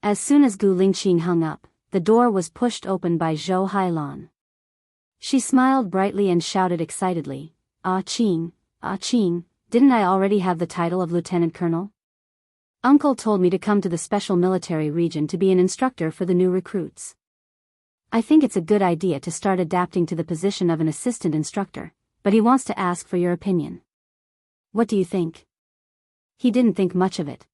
As soon as Gu Lingqing hung up, the door was pushed open by Zhou Hailan. She smiled brightly and shouted excitedly, Ah Qing, didn't I already have the title of Lieutenant Colonel? Uncle told me to come to the special military region to be an instructor for the new recruits. I think it's a good idea to start adapting to the position of an assistant instructor, but he wants to ask for your opinion. What do you think? He didn't think much of it.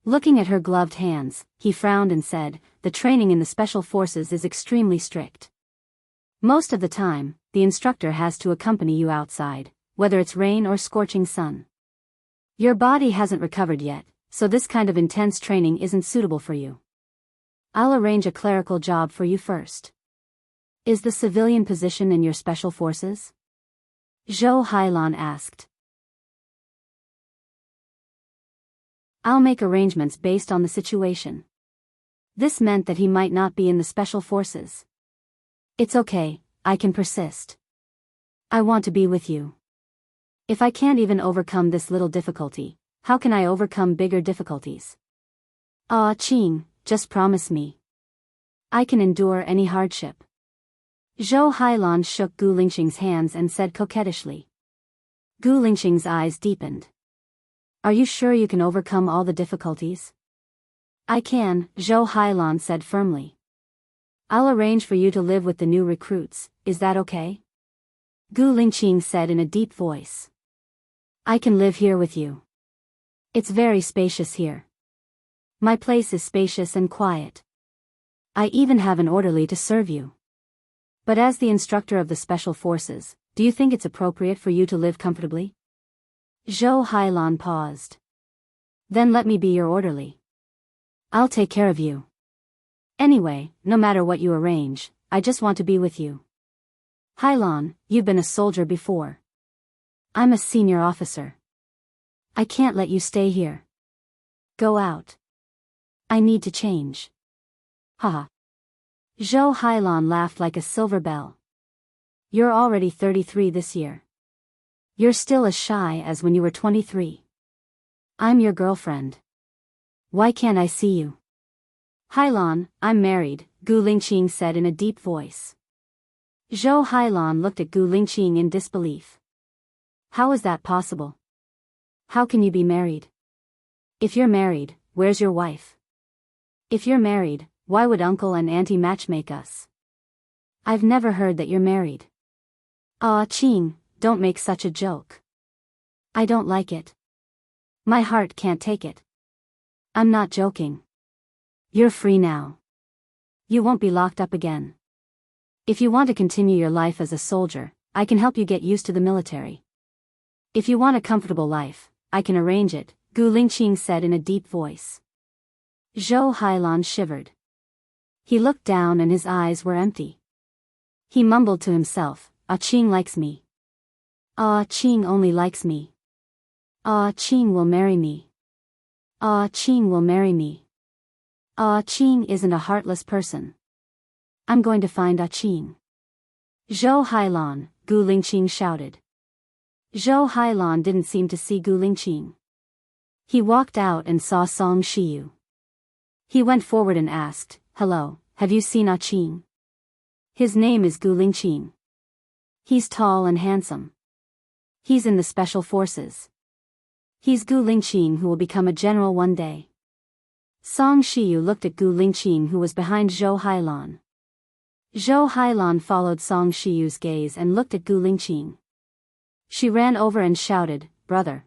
Looking at her gloved hands, he frowned and said, the training in the special forces is extremely strict. Most of the time, the instructor has to accompany you outside, whether it's rain or scorching sun. Your body hasn't recovered yet, so this kind of intense training isn't suitable for you. I'll arrange a clerical job for you first. Is the civilian position in your special forces? Zhou Hailan asked. I'll make arrangements based on the situation. This meant that he might not be in the special forces. It's okay, I can persist. I want to be with you. If I can't even overcome this little difficulty, how can I overcome bigger difficulties? Ah Qing, just promise me. I can endure any hardship. Zhou Hailan shook Gu Lingqing's hands and said coquettishly. Gu Lingqing's eyes deepened. Are you sure you can overcome all the difficulties? I can, Zhou Hailan said firmly. I'll arrange for you to live with the new recruits, is that okay? Gu Lingqing said in a deep voice. I can live here with you. It's very spacious here. My place is spacious and quiet. I even have an orderly to serve you. But as the instructor of the special forces, do you think it's appropriate for you to live comfortably? Zhou Hailan paused. Then let me be your orderly. I'll take care of you. Anyway, no matter what you arrange, I just want to be with you. Hailan, you've been a soldier before. I'm a senior officer. I can't let you stay here. Go out. I need to change. Haha. Zhou Hailan laughed like a silver bell. You're already 33 this year. You're still as shy as when you were 23. I'm your girlfriend. Why can't I see you? Hailan, I'm married, Gu Lingqing said in a deep voice. Zhou Hailan looked at Gu Lingqing in disbelief. How is that possible? How can you be married? If you're married, where's your wife? If you're married, why would uncle and auntie matchmake us? I've never heard that you're married. Ah Qing, don't make such a joke. I don't like it. My heart can't take it. I'm not joking. You're free now. You won't be locked up again. If you want to continue your life as a soldier, I can help you get used to the military. If you want a comfortable life, I can arrange it, Gu Lingqing said in a deep voice. Zhou Hailan shivered. He looked down and his eyes were empty. He mumbled to himself, Ah Qing likes me. Ah Qing only likes me. Ah Qing will marry me. Ah Qing will marry me. Ah Qing isn't a heartless person. I'm going to find Ah Qing. Zhou Hailan, Gu Lingqing shouted. Zhou Hailan didn't seem to see Gu Lingqing. He walked out and saw Song Shiyu. He went forward and asked, Hello, have you seen Ah Qing? His name is Gu Lingqing. He's tall and handsome. He's in the special forces. He's Gu Lingqing who will become a general one day. Song Shiyu looked at Gu Lingqing who was behind Zhou Hailan. Zhou Hailan followed Song Shiyu's gaze and looked at Gu Lingqing. She ran over and shouted, Brother,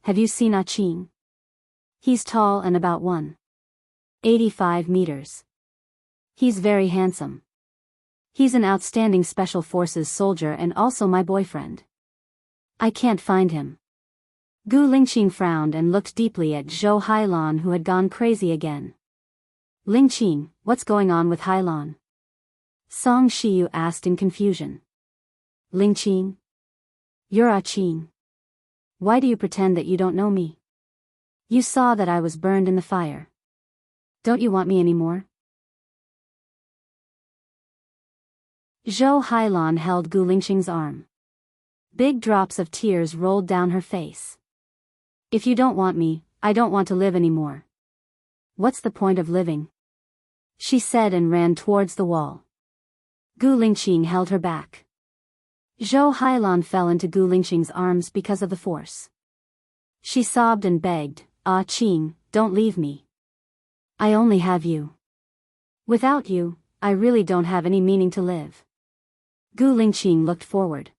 have you seen Ah Qing? He's tall and about 185 meters. He's very handsome. He's an outstanding special forces soldier and also my boyfriend. I can't find him. Gu Lingqing frowned and looked deeply at Zhou Hailan, who had gone crazy again. Lingqing, what's going on with Hailan? Song Shiyu asked in confusion. Lingqing? You're a Qing. Why do you pretend that you don't know me? You saw that I was burned in the fire. Don't you want me anymore? Zhou Hailan held Gu Lingqing's arm. Big drops of tears rolled down her face. If you don't want me, I don't want to live anymore. What's the point of living? She said and ran towards the wall. Gu Lingqing held her back. Zhou Hailan fell into Gu Lingqing's arms because of the force. She sobbed and begged, "Ah, Qing, don't leave me. I only have you. Without you, I really don't have any meaning to live." Gu Lingqing looked forward.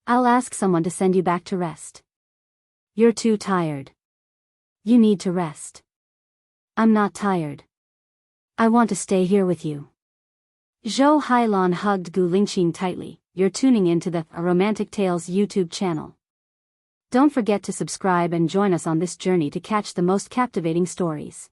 "I'll ask someone to send you back to rest. You're too tired. You need to rest." "I'm not tired. I want to stay here with you." Zhou Hailan hugged Gu Lingqing tightly. You're tuning into the Romantic Tales YouTube channel. Don't forget to subscribe and join us on this journey to catch the most captivating stories.